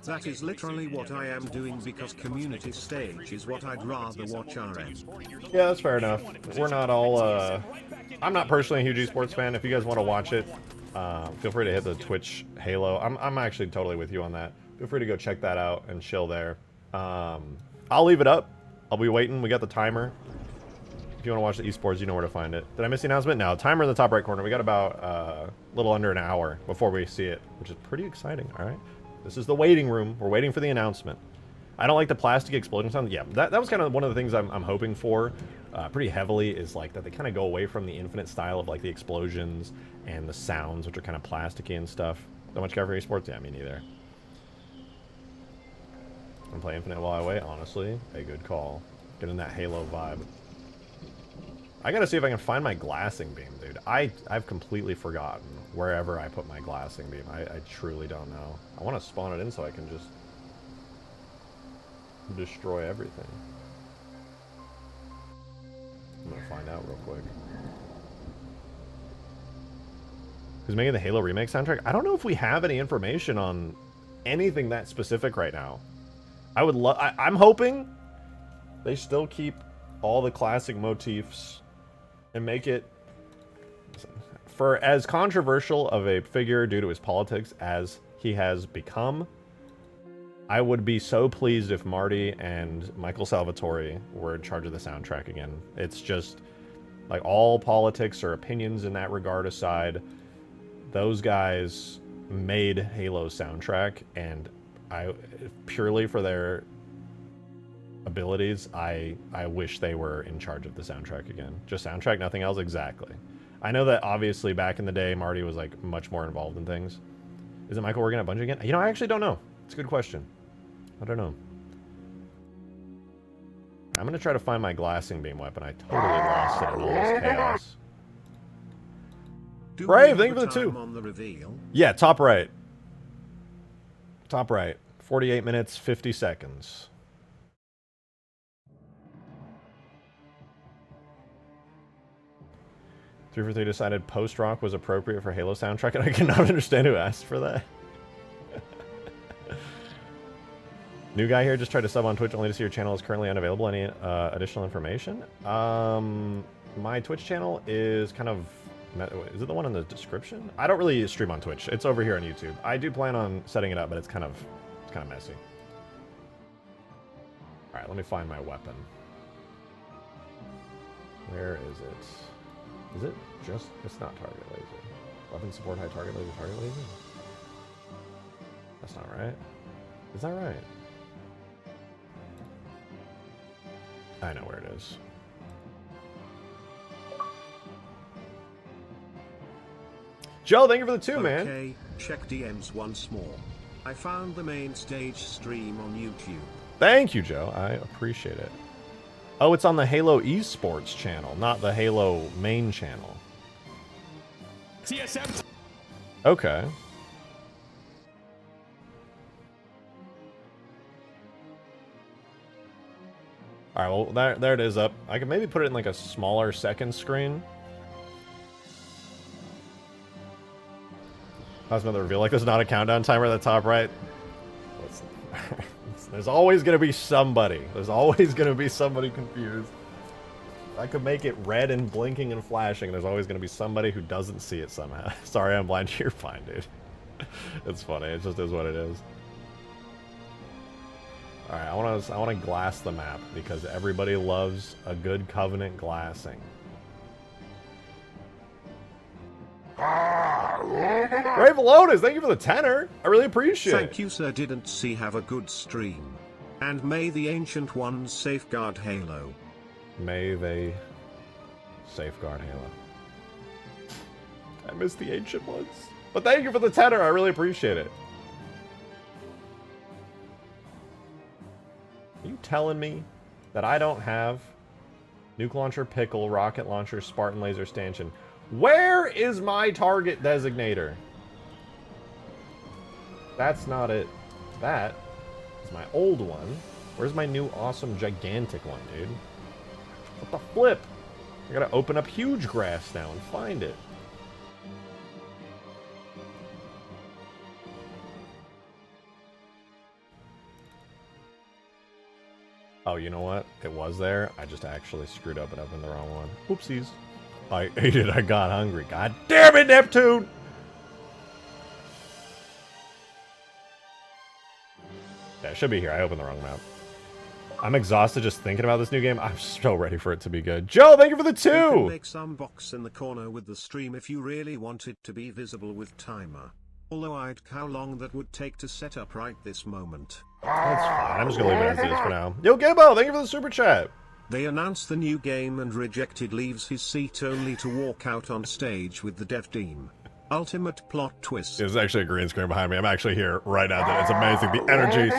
That is literally what I am doing because community stage is what I'd rather watch RM. Yeah, that's fair enough. We're not all, I'm not personally a huge esports fan. If you guys want to watch it, feel free to hit the Twitch Halo. I'm actually totally with you on that. Feel free to go check that out and chill there. I'll leave it up. I'll be waiting. We got the timer. If you want to watch the esports, you know where to find it. Did I miss the announcement? No, timer in the top right corner. We got about a little under an hour before we see it, which is pretty exciting. All right. This is the waiting room. We're waiting for the announcement. I don't like the plastic explosion sound. Yeah, that was kind of one of the things I'm hoping for pretty heavily is like that they kind of go away from the Infinite style of like the explosions and the sounds, which are kind of plasticky and stuff. Not much care for esports? Yeah, me neither. I'm play Infinite while I wait, honestly. A good call. Getting that Halo vibe. I gotta see if I can find my glassing beam, dude. I've completely forgotten wherever I put my glassing beam. I truly don't know. I want to spawn it in so I can just destroy everything. I'm gonna find out real quick. Who's making the Halo remake soundtrack? I don't know if we have any information on anything that specific right now. I would love. I'm hoping they still keep all the classic motifs and make it, for as controversial of a figure due to his politics as he has become, I would be so pleased if Marty and Michael Salvatore were in charge of the soundtrack again. It's just, like, all politics or opinions in that regard aside, those guys made Halo's soundtrack, and purely for their abilities, I wish they were in charge of the soundtrack again. Just soundtrack, nothing else. Exactly. I know that obviously back in the day, Marty was like much more involved in things. Is it Michael working at Bungie again? You know, I actually don't know. It's a good question. I don't know. I'm gonna try to find my glassing beam weapon. I totally lost it in all this chaos. Brave, thank you for the 2. On the reveal? Yeah, top right. Top right. 48 minutes, 50 seconds. Three for 3 decided post-rock was appropriate for Halo soundtrack, and I cannot understand who asked for that. New guy here, just tried to sub on Twitch only to see your channel is currently unavailable. Any additional information? My Twitch channel is kind of... Is it the one in the description? I don't really stream on Twitch. It's over here on YouTube. I do plan on setting it up, but it's kind of messy. Alright, let me find my weapon. Where is it? Is it just... It's not target laser. Weapon support high target laser, That's not right. Is that right? I know where it is. Joe, thank you for the 2, man. Okay, check DMs once more. I found the main stage stream on YouTube. Thank you, Joe. I appreciate it. Oh, it's on the Halo esports channel, not the Halo main channel. TSM. Okay. Alright, well, there it is up. I could maybe put it in like a smaller second screen. How's another reveal? Like, there's not a countdown timer at the top right. There's always going to be somebody. There's always going to be somebody confused. I could make it red and blinking and flashing. There's always going to be somebody who doesn't see it somehow. Sorry, I'm blind. You're fine, dude. It's funny. It just is what it is. All right, I want to glass the map because everybody loves a good Covenant glassing. Brave Lotus, thank you for the 10er. I really appreciate it. Thank you, sir. Didn't see have a good stream. And may the Ancient Ones safeguard Halo. May they safeguard Halo. I miss the Ancient Ones. But thank you for the 10er. I really appreciate it. Are you telling me that I don't have nuke launcher, pickle, rocket launcher, Spartan laser stanchion? Where is my target designator? That's not it. That is my old one. Where's my new awesome gigantic one, dude? What the flip? I gotta open up huge grass now and find it. Oh, you know what? It was there. I just actually screwed up and opened the wrong one. Oopsies. I ate it. I got hungry. God damn it, Neptune! Yeah, it should be here. I opened the wrong map. I'm exhausted just thinking about this new game. I'm so ready for it to be good. Joe, thank you for the 2! You can make some box in the corner with the stream if you really want it to be visible with timer. Although I'd how long that would take to set up right this moment. That's fine. I'm just gonna leave it as it is for now. Yo, Gibbo, thank you for the super chat. They announced the new game and Rejected leaves his seat only to walk out on stage with the dev team. Ultimate plot twist. There's actually a green screen behind me. I'm actually here right now. It's amazing. The energy,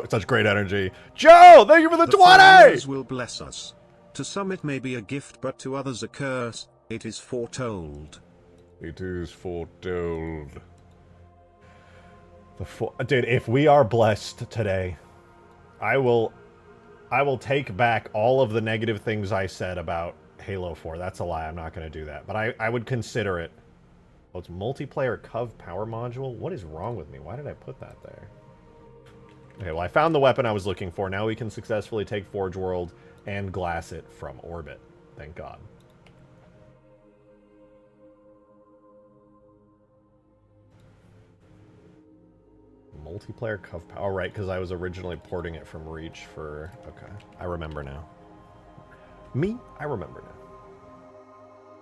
such great energy. Joe, thank you for the 20! The will bless us. To some it may be a gift, but to others a curse. It is foretold. It is foretold. Dude, if we are blessed today, I will I will take back all of the negative things I said about Halo 4. That's a lie. I'm not going to do that. But I would consider it. Oh, it's multiplayer Cov power module? What is wrong with me? Why did I put that there? Okay, well, I found the weapon I was looking for. Now we can successfully take Forge World and glass it from orbit. Thank God. Multiplayer Cov power. Oh, right, because I was originally porting it from Reach for... Okay, I remember now. I remember now.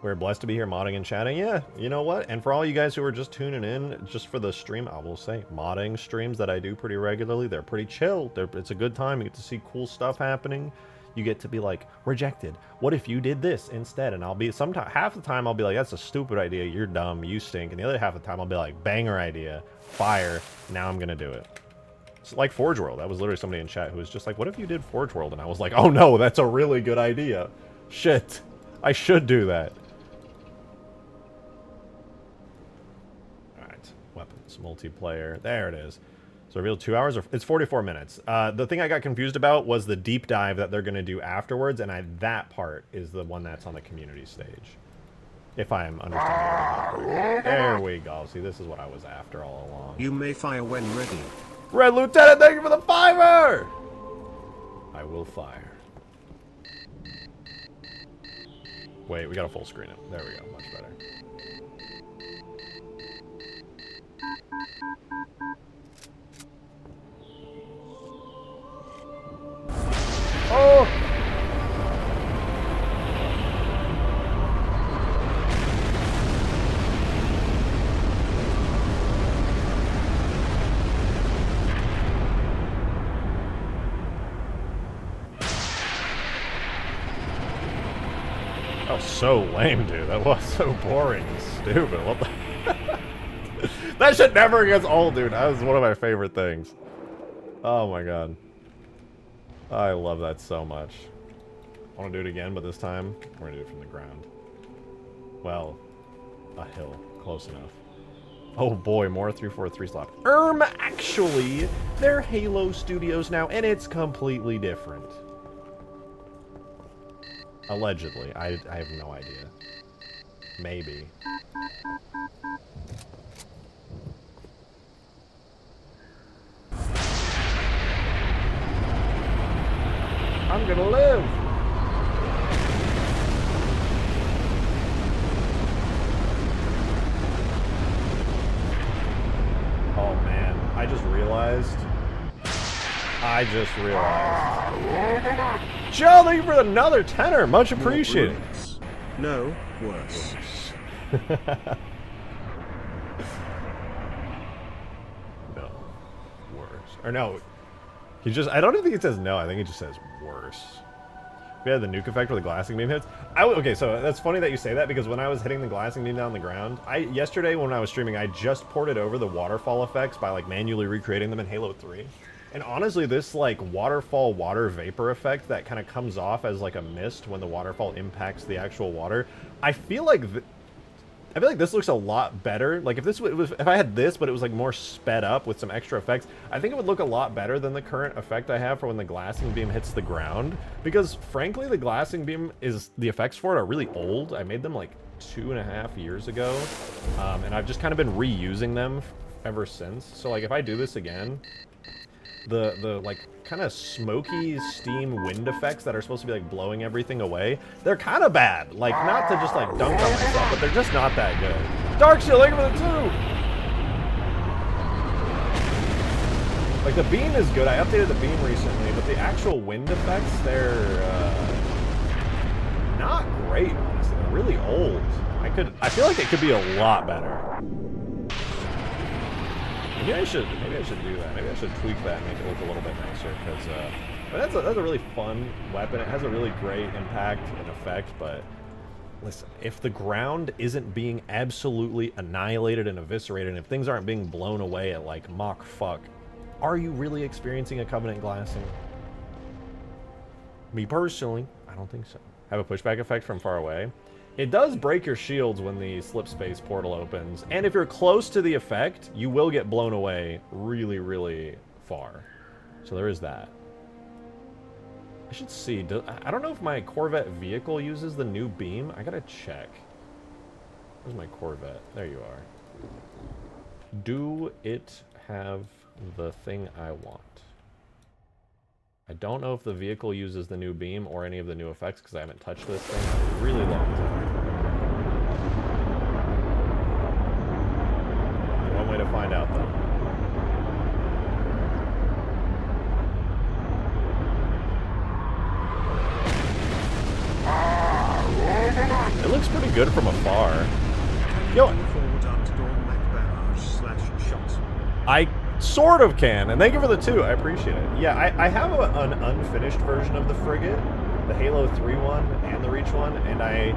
We're blessed to be here modding and chatting. Yeah, you know what? And for all you guys who are just tuning in, just for the stream, I will say, modding streams that I do pretty regularly, they're pretty chill. It's a good time. You get to see cool stuff happening. You get to be like, rejected. What if you did this instead? And I'll be, half the time I'll be like, that's a stupid idea. You're dumb. You stink. And the other half of the time I'll be like, banger idea. Fire. Now I'm going to do it. It's like Forge World. That was literally somebody in chat who was just like, what if you did Forge World? And I was like, oh no, that's a really good idea. Shit. I should do that. Weapons, multiplayer. There it is. So reveal 2 hours, or it's 44 minutes. The thing I got confused about was the deep dive that they're going to do afterwards, and that part is the one that's on the community stage. If I am understanding. There we go. See, this is what I was after all along. You may fire when ready. Red Lieutenant, thank you for the $5! I will fire. Wait, we got to full screen it. There we go. Much better. Oh! That was so lame, dude. That was so boring and stupid. What the... That shit never gets old, dude. That was one of my favorite things. Oh my god. I love that so much. I want to do it again, but this time, we're going to do it from the ground. Well, a hill. Close enough. Oh boy, more 343 slot. Actually, they're Halo Studios now, and it's completely different. Allegedly. I have no idea. Maybe. I'm gonna live! Oh man, I just realized. Joe, thank you for another tenner. Much appreciated. No, worse. No, worse. Or no, he just, I don't even think it says no, I think it just says worse. We had the nuke effect where the glassing beam hits. Okay, so that's funny that you say that, because when I was hitting the glassing beam down the ground, yesterday when I was streaming, I just ported over the waterfall effects by like manually recreating them in Halo 3. And honestly, this like waterfall water vapor effect that kind of comes off as like a mist when the waterfall impacts the actual water, I feel like this looks a lot better. Like if I had this, but it was like more sped up with some extra effects, I think it would look a lot better than the current effect I have for when the glassing beam hits the ground. Because frankly, the glassing beam the effects for it are really old. I made them like 2.5 years ago, and I've just kind of been reusing them ever since. So like if I do this again, the like kind of smoky steam wind effects that are supposed to be like blowing everything away, they're kind of bad. Like, not to just like dunk on myself, but they're just not that good. Darkshield, thank you for the 2! Like, the beam is good. I updated the beam recently, but the actual wind effects, they're not great, honestly. They're really old. I feel like it could be a lot better. Maybe I should do that. Maybe I should tweak that and make it look a little bit nicer, because that's a really fun weapon. It has a really great impact and effect, but listen, if the ground isn't being absolutely annihilated and eviscerated, and if things aren't being blown away at like Mach fuck, are you really experiencing a Covenant glassing? Me personally, I don't think so. Have a pushback effect from far away. It does break your shields when the slip space portal opens, and if you're close to the effect, you will get blown away really, really far. So there is that. I should see. I don't know if my Corvette vehicle uses the new beam. I gotta check. Where's my Corvette? There you are. Do it have the thing I want? I don't know if the vehicle uses the new beam or any of the new effects because I haven't touched this thing in a really long time. One way to find out, though. It looks pretty good from afar. Yo, I sort of can, and thank you for the 2. I appreciate it. Yeah, I have an unfinished version of the frigate, the Halo 3 one and the Reach one, and I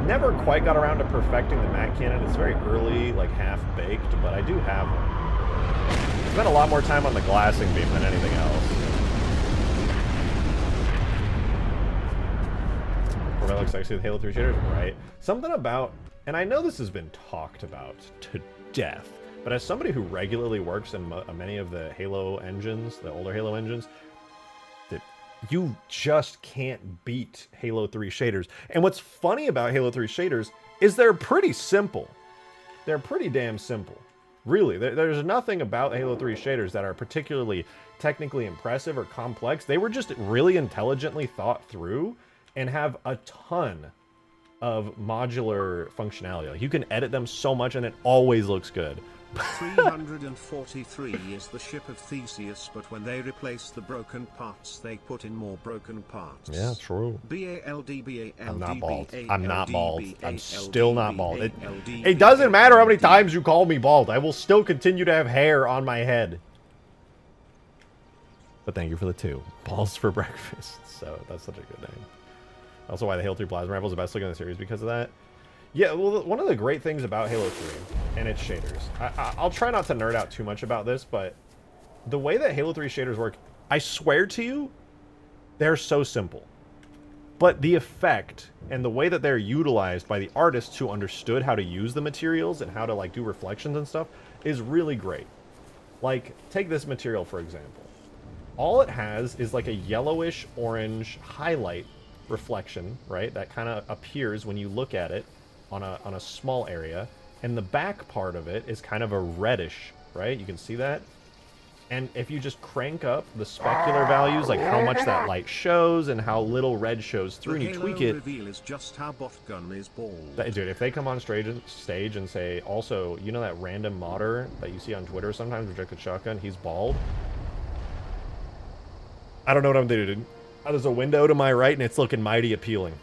never quite got around to perfecting the Mac cannon. It's very early, like half-baked, but I do have one. I spent a lot more time on the glassing beam than anything else. That looks sexy with Halo 3 shaders, right? Something about, and I know this has been talked about to death, but as somebody who regularly works in many of the Halo engines, the older Halo engines, that you just can't beat Halo 3 shaders. And what's funny about Halo 3 shaders is they're pretty simple. They're pretty damn simple. Really, there's nothing about Halo 3 shaders that are particularly technically impressive or complex. They were just really intelligently thought through and have a ton of modular functionality. Like, you can edit them so much and it always looks good. 343 is the ship of Theseus, but when they replace the broken parts, they put in more broken parts. Yeah, true. B-A-L-D-B-A-L-D-B-A-L-D-B-A-L-D-B-A-L-D. I'm not bald. I'm not bald. I'm still not bald. It doesn't matter how many times you call me bald. I will still continue to have hair on my head. But thank you for the 2. Balls for breakfast. So that's such a good name. Also why the Halo 3 Plasma Rifle is the best looking in the series because of that. Yeah, well, one of the great things about Halo 3 and its shaders, I'll try not to nerd out too much about this, but the way that Halo 3 shaders work, I swear to you, they're so simple. But the effect and the way that they're utilized by the artists who understood how to use the materials and how to like do reflections and stuff is really great. Like, take this material for example. All it has is like a yellowish orange highlight reflection, right? That kind of appears when you look at it on a small area, and the back part of it is kind of a reddish, right? You can see that. And if you just crank up the specular values, like how much that light shows and how little red shows through, and you tweak it. Reveal is just how Botgun is bald. Dude, if they come on stage and say, also, you know that random modder that you see on Twitter sometimes, Rejected Shotgun, he's bald? I don't know what I'm doing. There's a window to my right, and it's looking mighty appealing.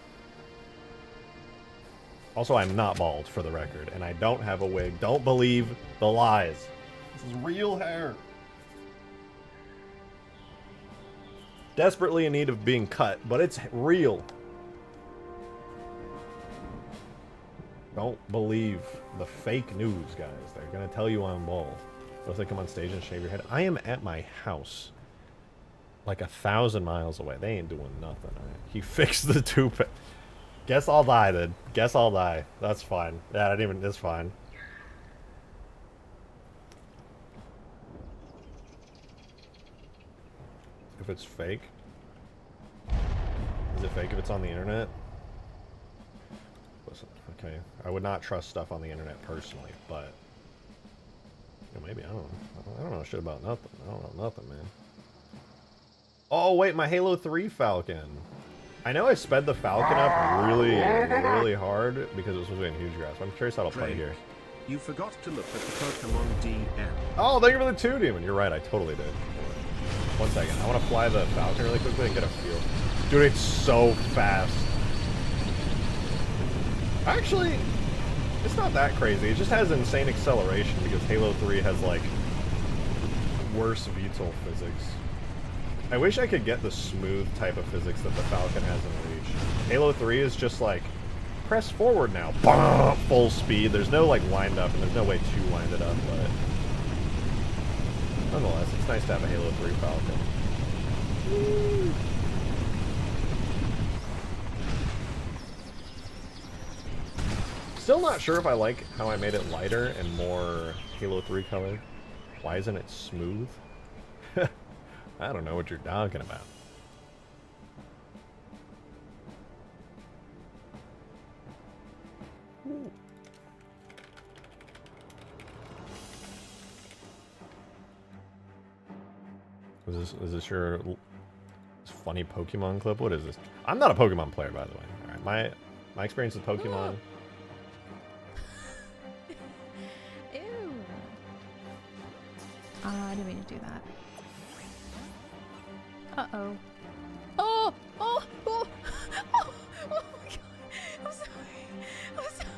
Also, I'm not bald, for the record, and I don't have a wig. Don't believe the lies. This is real hair. Desperately in need of being cut, but it's real. Don't believe the fake news, guys. They're gonna tell you I'm bald. What if they come on stage and shave your head? I am at my house. Like 1,000 miles away. They ain't doing nothing. Right? He fixed the toupee. Guess I'll die then. Guess I'll die. That's fine. Yeah, it's fine. If it's fake? Is it fake if it's on the internet? Listen, okay. I would not trust stuff on the internet personally, but... You know, maybe, I don't know shit about nothing. I don't know nothing, man. Oh, wait, my Halo 3 Falcon. I know I sped the Falcon up really hard because it was supposed to be in huge grass. I'm curious how it'll play here. You forgot to look at the Pokemon DM. Oh, thank you for the 2, Demon. You're right, I totally did. 1 second. I want to fly the Falcon really quickly and get a feel. Dude, it's so fast. Actually, it's not that crazy. It just has insane acceleration because Halo 3 has, like, worse VTOL physics. I wish I could get the smooth type of physics that the Falcon has in Reach. Halo 3 is just like, press forward now, bah, full speed. There's no like wind up, and there's no way to wind it up, but nonetheless, it's nice to have a Halo 3 Falcon. Woo. Still not sure if I like how I made it lighter and more Halo 3 color. Why isn't it smooth? I don't know what you're talking about. Is this your funny Pokemon clip? What is this? I'm not a Pokemon player, by the way. All right, my experience with Pokemon. Ew. I didn't mean to do that. Uh-oh. Oh! Oh! Oh! Oh! Oh my god! I'm sorry. I'm sorry.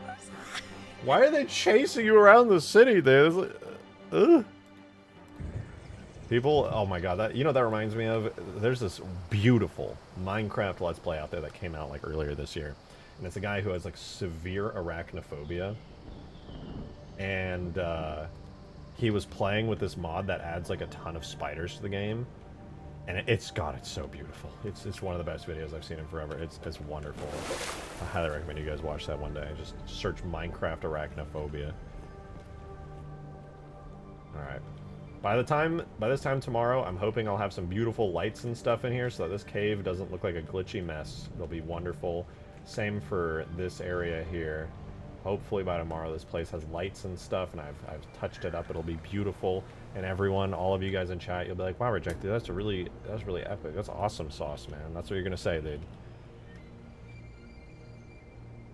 I'm sorry. Why are they chasing you around the city, dude? It's like, ugh. People, oh my god, that, you know, that reminds me of, there's this beautiful Minecraft Let's Play out there that came out like earlier this year, and it's a guy who has like severe arachnophobia, and he was playing with this mod that adds like a ton of spiders to the game, and it's so beautiful. It's one of the best videos I've seen in forever. It's wonderful. I highly recommend you guys watch that one day. Just search Minecraft arachnophobia. All right. By this time tomorrow, I'm hoping I'll have some beautiful lights and stuff in here so that this cave doesn't look like a glitchy mess. It'll be wonderful. Same for this area here. Hopefully by tomorrow this place has lights and stuff, and I've touched it up. It'll be beautiful. And everyone, all of you guys in chat, you'll be like, wow, Rejected, that's really epic. That's awesome sauce, man. That's what you're gonna say, dude.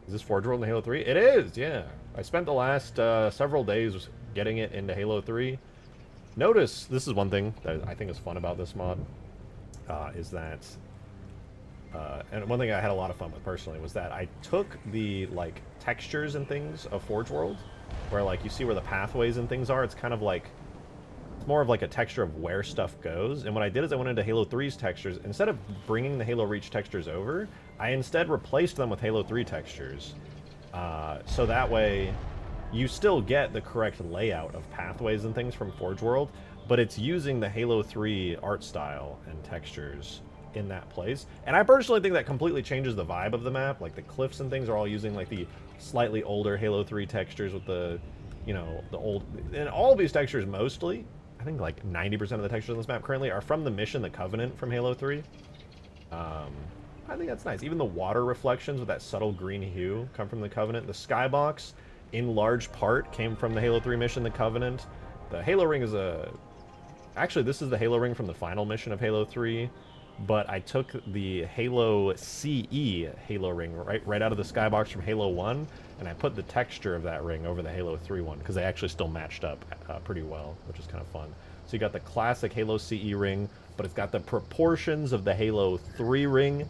Is this Forge World in Halo 3? It is, yeah. I spent the last several days getting it into Halo 3. Notice, this is one thing that I think is fun about this mod, is that, and one thing I had a lot of fun with personally was that I took the, like, textures and things of Forge World, where, like, you see where the pathways and things are, it's kind of like, it's more of like a texture of where stuff goes, and what I did is I went into Halo 3's textures. Instead of bringing the Halo Reach textures over, I instead replaced them with Halo 3 textures, so that way you still get the correct layout of pathways and things from Forge World, but it's using the Halo 3 art style and textures in that place. And I personally think that completely changes the vibe of the map. Like, the cliffs and things are all using, like, the slightly older Halo 3 textures with the, you know, the old... And all of these textures mostly, I think, like, 90% of the textures on this map currently are from the mission The Covenant from Halo 3. I think that's nice. Even the water reflections with that subtle green hue come from The Covenant. The skybox, in large part, came from the Halo 3 mission, The Covenant. The Halo ring is a... Actually, this is the Halo ring from the final mission of Halo 3, but I took the Halo CE Halo ring right out of the skybox from Halo 1, and I put the texture of that ring over the Halo 3 one, because they actually still matched up pretty well, which is kind of fun. So you got the classic Halo CE ring, but it's got the proportions of the Halo 3 ring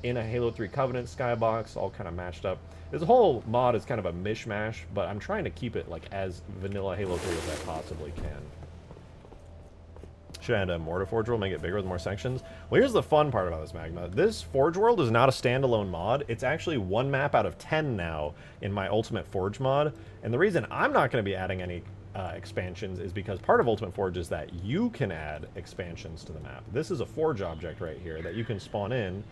in a Halo 3 Covenant skybox, all kind of matched up. This whole mod is kind of a mishmash, but I'm trying to keep it like as vanilla Halo 3 as I possibly can. Should I add more to Forge World, make it bigger with more sections? Well, here's the fun part about this, Magma. This Forge World is not a standalone mod. It's actually one map out of 10 now in my Ultimate Forge mod. And the reason I'm not going to be adding any expansions is because part of Ultimate Forge is that you can add expansions to the map. This is a Forge object right here that you can spawn in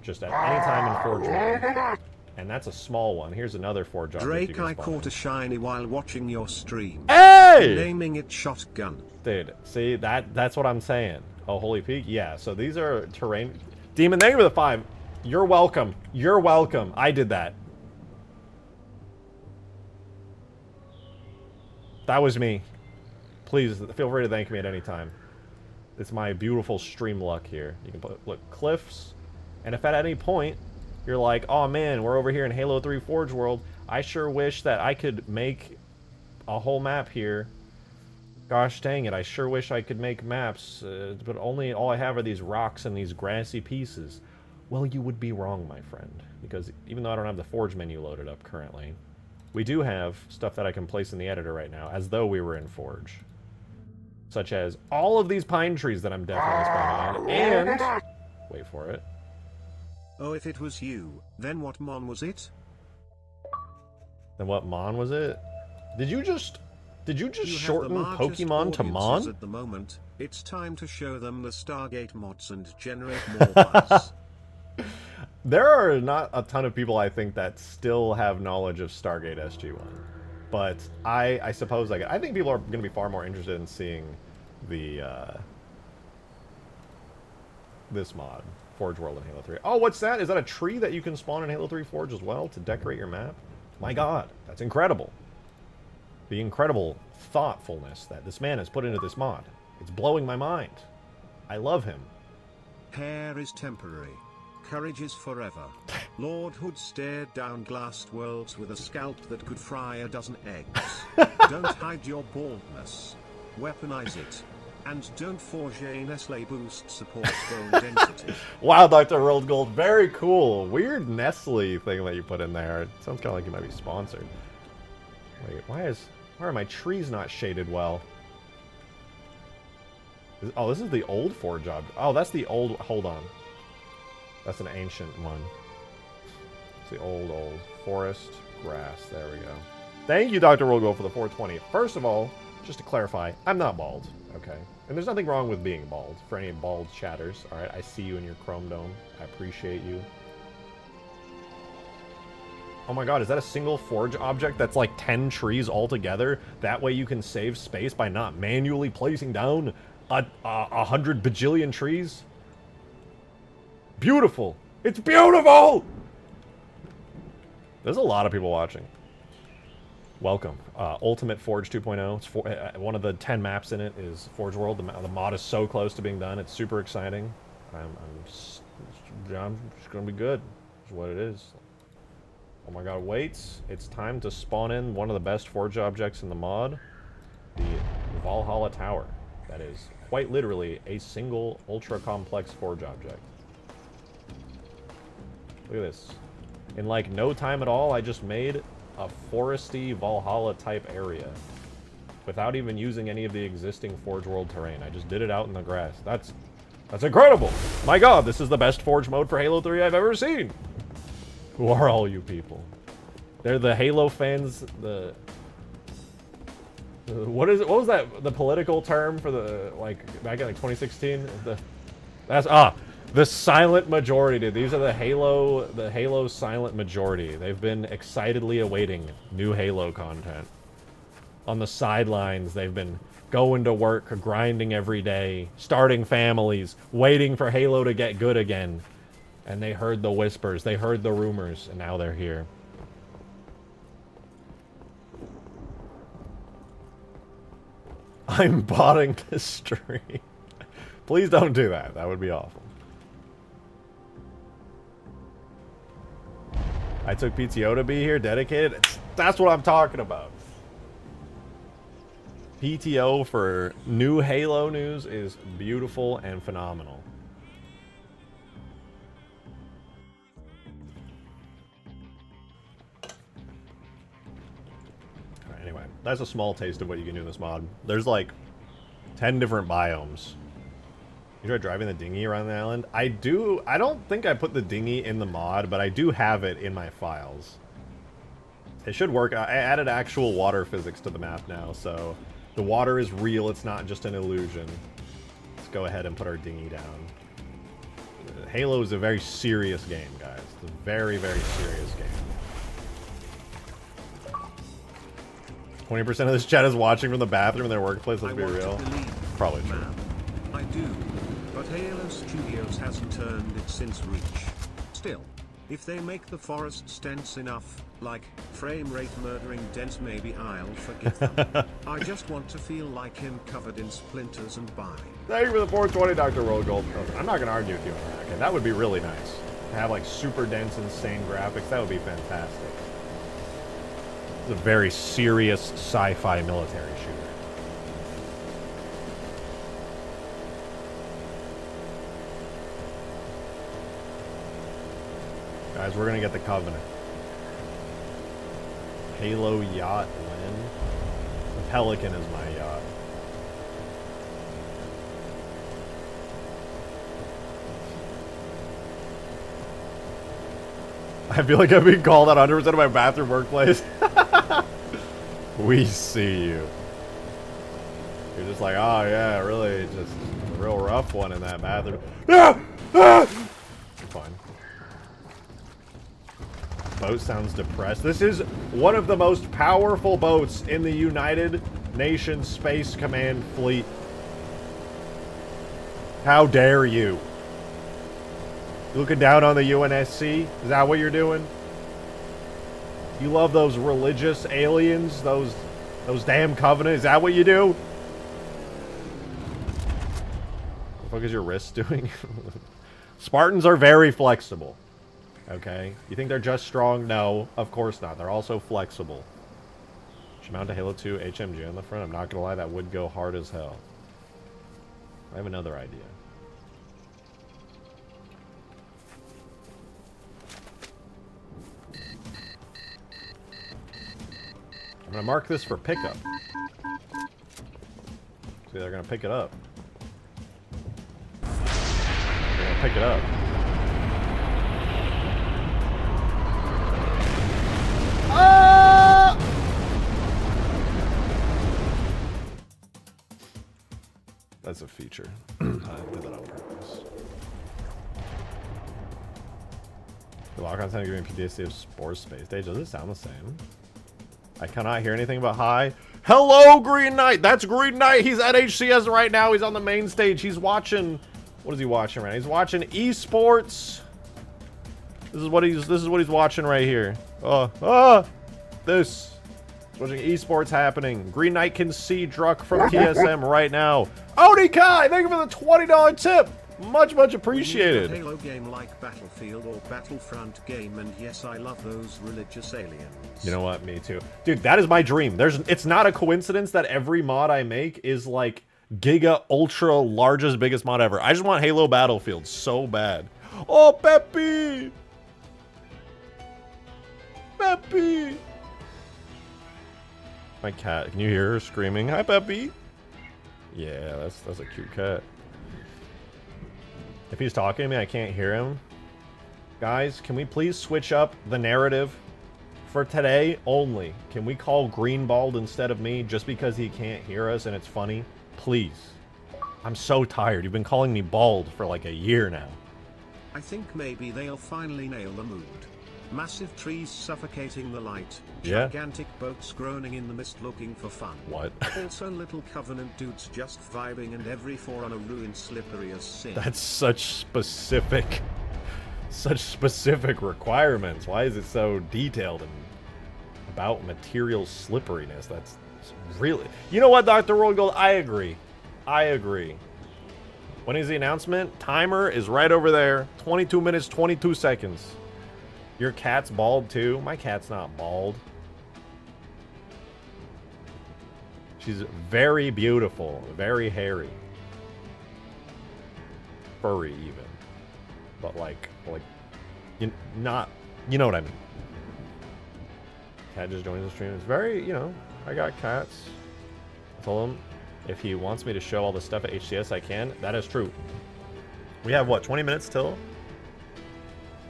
just at any time in Forge World. And that's a small one. Here's another Forge object. Drake, I caught a shiny while watching your stream. Hey! Naming it Shotgun. Dude, see, that's what I'm saying. Oh, Holy Peak? Yeah, so these are terrain... Demon, thank you for the 5. You're welcome. You're welcome. I did that. That was me. Please, feel free to thank me at any time. It's my beautiful stream luck here. You can put, look, cliffs. And if at any point you're like, oh man, we're over here in Halo 3 Forge World, I sure wish that I could make a whole map here. Gosh dang it, I sure wish I could make maps, but only all I have are these rocks and these grassy pieces. Well, you would be wrong, my friend, because even though I don't have the Forge menu loaded up currently, we do have stuff that I can place in the editor right now, as though we were in Forge. Such as all of these pine trees that I'm definitely spawning on, and... Wait for it. Oh, if it was you, then what mon was it? Then what mon was it? Did you just shorten Pokemon to mon? At the moment, it's time to show them the Stargate mods and generate more buzz. There are not a ton of people, I think, that still have knowledge of Stargate SG-1. But I suppose I think people are going to be far more interested in seeing the this mod. Forge World in Halo 3. Oh, what's that? Is that a tree that you can spawn in Halo 3 Forge as well to decorate your map? My god, that's incredible. The incredible thoughtfulness that this man has put into this mod. It's blowing my mind. I love him. Hair is temporary. Courage is forever. Lord Hood stared down glassed worlds with a scalp that could fry a dozen eggs. Don't hide your baldness. Weaponize it. And don't forge a Nestle boost supports bone density. Wow, Dr. World Gold, very cool. Weird Nestle thing that you put in there. It sounds kind of like you might be sponsored. Wait, why are my trees not shaded well? Oh, this is the old Forge job. Oh, that's the old, hold on. That's an ancient one. It's the old forest grass. There we go. Thank you, Dr. World Gold, for the 420. First of all, just to clarify, I'm not bald, okay? And there's nothing wrong with being bald, for any bald chatters, alright? I see you in your chrome dome. I appreciate you. Oh my god, is that a single forge object that's like 10 trees all together? That way you can save space by not manually placing down 100 bajillion trees? Beautiful! It's beautiful! There's a lot of people watching. Welcome. Ultimate Forge 2.0. It's one of the 10 maps in it is Forge World. The mod is so close to being done. It's super exciting. It's going to be good. It's what it is. Oh my god, wait. It's time to spawn in one of the best Forge objects in the mod. The Valhalla Tower. That is quite literally a single ultra-complex Forge object. Look at this. In like no time at all, I just made a foresty Valhalla type area without even using any of the existing Forge World terrain. I just did it out in the grass. That's incredible. My god, this is the best Forge mode for Halo 3 I've ever seen. Who are all you people? They're the Halo fans, what is it? What was that? The political term for the, like, back in like 2016? The silent majority, dude. These are the Halo silent majority. They've been excitedly awaiting new Halo content. On the sidelines, they've been going to work, grinding every day, starting families, waiting for Halo to get good again. And they heard the whispers, they heard the rumors, and now they're here. I'm botting this stream. Please don't do that. That would be awful. I took PTO to be here, dedicated. That's what I'm talking about. PTO for new Halo news is beautiful and phenomenal. Alright, anyway, that's a small taste of what you can do in this mod. There's like 10 different biomes. You try driving the dinghy around the island? I don't think I put the dinghy in the mod, but I do have it in my files. It should work. I added actual water physics to the map now, so the water is real, it's not just an illusion. Let's go ahead and put our dinghy down. Halo is a very serious game, guys. It's a very, very serious game. 20% of this chat is watching from the bathroom in their workplace, let's be real. Probably true. I do. But Halo Studios hasn't earned it since Reach. Still, if they make the forests dense enough, like frame rate murdering dense, maybe I'll forgive them. I just want to feel like him covered in splinters and buy. Thank you for the 420, Dr. Roll Gold. I'm not going to argue with you on that. Okay, that would be really nice. To have like super dense, insane graphics, that would be fantastic. It's a very serious sci-fi military shooter. Guys, we're gonna get the Covenant. Halo yacht win. The Pelican is my yacht. I feel like I'm being called out 100% of my bathroom workplace. We see you. You're just like, oh yeah, really, just a real rough one in that bathroom. Ah! Ah! Fine. Boat sounds depressed. This is one of the most powerful boats in the United Nations Space Command fleet. How dare you? You looking down on the UNSC? Is that what you're doing? You love those religious aliens? Those damn Covenant? Is that what you do? What the fuck is your wrist doing? Spartans are very flexible. Okay? You think they're just strong? No, of course not. They're also flexible. Should mount a Halo 2 HMG on the front. I'm not gonna lie, that would go hard as hell. I have another idea. I'm gonna mark this for pickup. See, they're gonna pick it up. They're gonna pick it up. Ah! That's a feature. I did that on purpose. The lock on time giving PTSD of Spore Space Stage. Does it sound the same? I cannot hear anything but hi. Hello, Green Knight. That's Green Knight. He's at HCS right now. He's on the main stage. He's watching. What is he watching right now? He's watching esports. This is what he's watching right here. This. He's watching esports happening. Green Knight can see Druck from TSM right now. Oni Kai, thank you for the $20 tip. Much appreciated. We need a Halo game like Battlefield or Battlefront game, and yes, I love those religious aliens. You know what? Me too. Dude, that is my dream. It's not a coincidence that every mod I make is like giga ultra largest biggest mod ever. I just want Halo Battlefield so bad. Oh, Peppy! Peppy! My cat. Can you hear her screaming? Hi, Peppy. Yeah, that's a cute cat. If he's talking to me, I can't hear him. Guys, can we please switch up the narrative for today only? Can we call Greenbald instead of me just because he can't hear us and it's funny? Please. I'm so tired. You've been calling me bald for like a year now. I think maybe they'll finally nail the mood. Massive trees suffocating the light. Yeah. Gigantic boats groaning in the mist looking for fun. What? Also little Covenant dudes just vibing and every Forerunner ruin slippery as sin. That's such specific requirements. Why is it so detailed and about material slipperiness? That's really... You know what, Dr. World Gold? I agree. When is the announcement? Timer is right over there. 22 minutes, 22 seconds. Your cat's bald too? My cat's not bald. She's very beautiful, very hairy. Furry even. But like you know what I mean. Cat just joined the stream. It's very, you know, I got cats. I told him if he wants me to show all the stuff at HCS I can. That is true. We have what, 20 minutes till?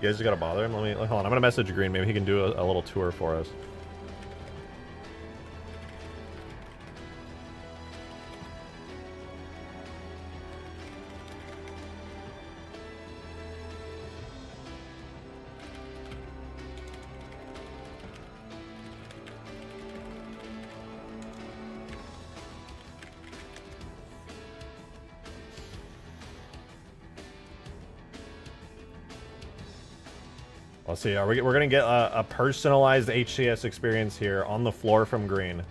You guys just gotta bother him. Hold on. I'm gonna message Green. Maybe he can do a little tour for us. Let's see. We're gonna get a personalized HCS experience here on the floor from Green. All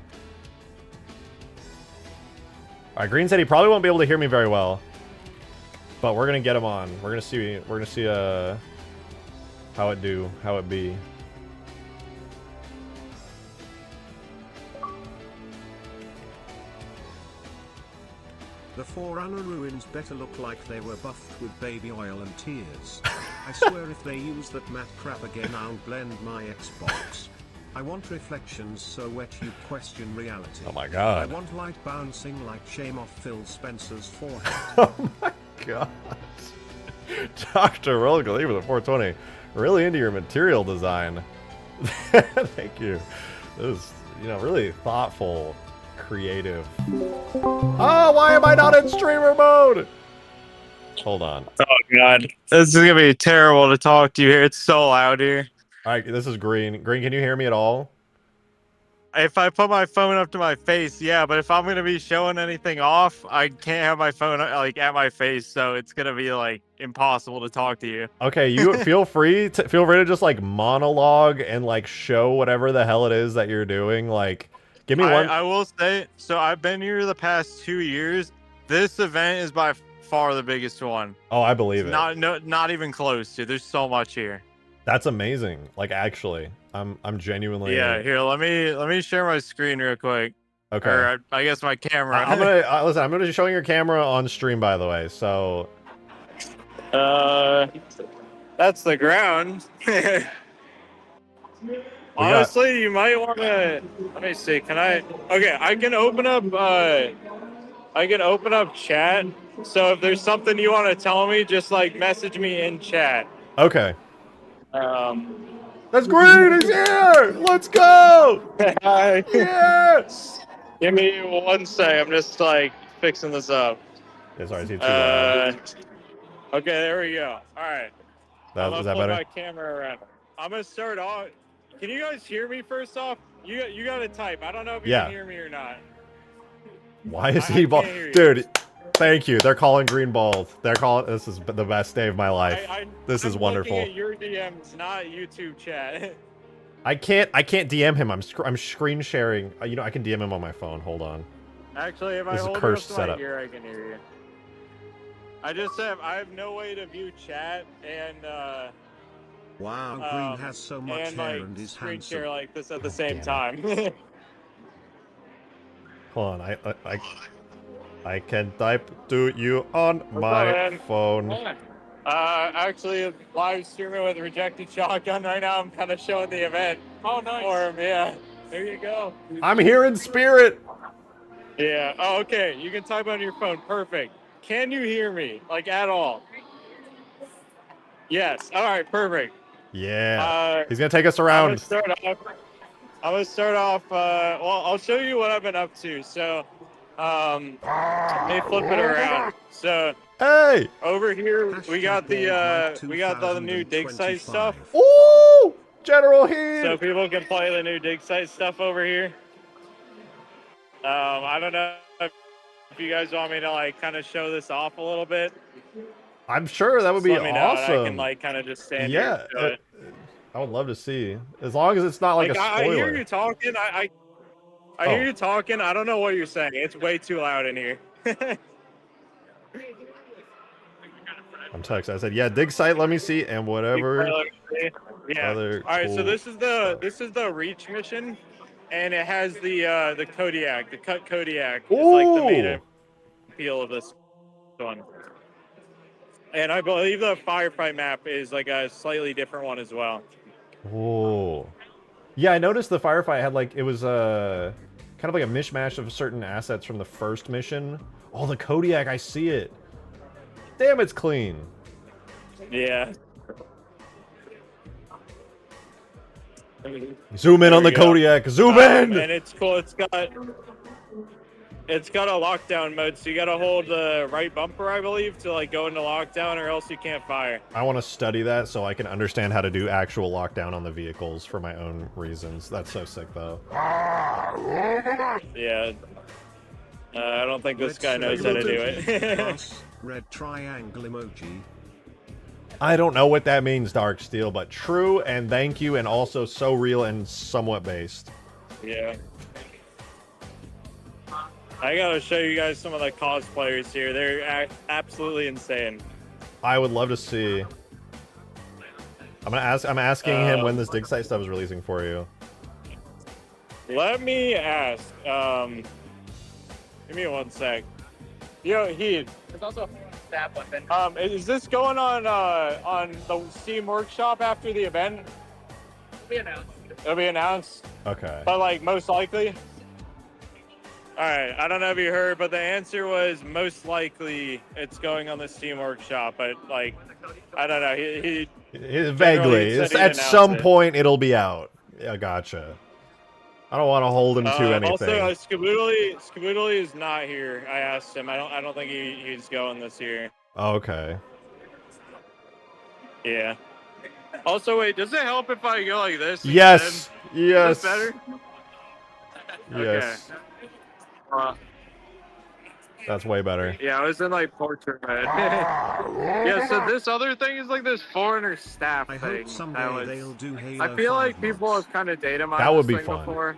right, Green said he probably won't be able to hear me very well, but we're gonna get him on. We're gonna see how it be. The Forerunner ruins better look like they were buffed with baby oil and tears. I swear if they use that matte crap again I'll blend my Xbox. I want reflections so wet you question reality. Oh my god. I want light bouncing like shame off Phil Spencer's forehead. Oh my god. Dr. Rolgo, thank you for the 420. Really into your material design. Thank you. This is, you know, really thoughtful, creative. Oh, why am I not in streamer mode? Hold on. Oh god, this is gonna be terrible to talk to you here. It's so loud here. All right, this is Green. Green, can you hear me at all? if I put my phone up to my face, yeah, but if I'm gonna be showing anything off, I can't have my phone like at my face, so it's gonna be like impossible to talk to you. Okay, you feel free to just like monologue and like show whatever the hell it is that you're doing. Like, give me one. I will say, so I've been here the past 2 years. This event is by far the biggest one. Oh, I believe it. Not even close to. There's so much here. That's amazing. Like, actually, I'm genuinely. Yeah, here, let me share my screen real quick. Okay. Or I guess my camera. I'm gonna listen. I'm gonna be showing your camera on stream, by the way. So. That's the ground. Honestly, you might want to. Let me see. Can I? Okay, I can open up. I can open up chat. So if there's something you want to tell me, just like message me in chat. Okay. That's great. He's here. Let's go. Hi. Yes. Give me one sec. I'm just like fixing this up. Yeah, sorry, it's too loud. Okay, there we go. All right. Is that better? My camera around. I'm gonna start off. Can you guys hear me first off? You gotta type. I don't know if you can hear me or not. Why is he ball? Dude, thank you. They're calling green balls. They're calling. This is the best day of my life. This is wonderful. I'm looking at your DMs, not YouTube chat. I can't DM him. I'm screen sharing. You know, I can DM him on my phone. Hold on. Actually, if I hold it up to my ear, I can hear you. I have no way to view chat and wow, Green has so much and hair like and is screen handsome. share like this at the same time. Hold on, I can type to you on my phone. Actually, live streaming with Rejected Shotgun right now. I'm kind of showing the event. Oh, nice. For him, yeah. There you go. I'm here in spirit. Yeah. Oh, okay. You can type on your phone. Perfect. Can you hear me? Like, at all? Yes. All right. Perfect. Yeah. He's going to take us around. I'm gonna start off. Well, I'll show you what I've been up to. So, let me flip it around. So, hey, over here we got the new dig site stuff. Ooh, General Heat. So people can play the new dig site stuff over here. I don't know if you guys want me to like kind of show this off a little bit. I'm sure that would be Let me know, awesome. and I can like kind of just stand here and show it. I would love to see, as long as it's not like a spoiler. I hear you talking. I hear you talking. I don't know what you're saying. It's way too loud in here. I'm texting. I said, "Yeah, dig site. Let me see." And whatever. Yeah. All right. So this is the reach mission, and it has the Kodiak, the cut Kodiak. Is like the main appeal of this one. And I believe the firefight map is like a slightly different one as well. Whoa. Yeah, I noticed the firefight had like, it was kind of like a mishmash of certain assets from the first mission. Oh, the Kodiak, I see it. Damn, it's clean. Yeah. Zoom in on the Kodiak. Zoom in! And it's cool. It's got a lockdown mode, so you gotta hold the right bumper, I believe, to like go into lockdown, or else you can't fire. I want to study that so I can understand how to do actual lockdown on the vehicles for my own reasons. That's so sick, though. Yeah. I don't think this guy knows how to do it. Red triangle emoji. I don't know what that means, Dark Steel, but true and thank you, and also so real and somewhat based. Yeah. I gotta show you guys some of the cosplayers here. They're absolutely insane. I would love to see. I'm asking him when this dig site stuff is releasing for you. Let me ask. Give me one sec. Yo, Heath. There's also a stab weapon. Is this going on the Steam Workshop after the event? It'll be announced. It'll be announced. Okay. But like most likely. All right, I don't know if you heard, but the answer was most likely it's going on the Steam Workshop. But like, I don't know. He vaguely. At some point, it'll be out. Yeah, gotcha. I don't want to hold him to anything. Also, Skaboodly is not here. I asked him. I don't think he's going this year. Okay. Yeah. Also, wait, does it help if I go like this? Yes. Yes. Is this better? Yes. That's way better. Yeah, I was in like portrait mode. Yeah, so this other thing is like this foreigner staff I thing. hope someday they'll do Halo I feel 5 like people mods. have kind of data mined That would this be thing fun. before.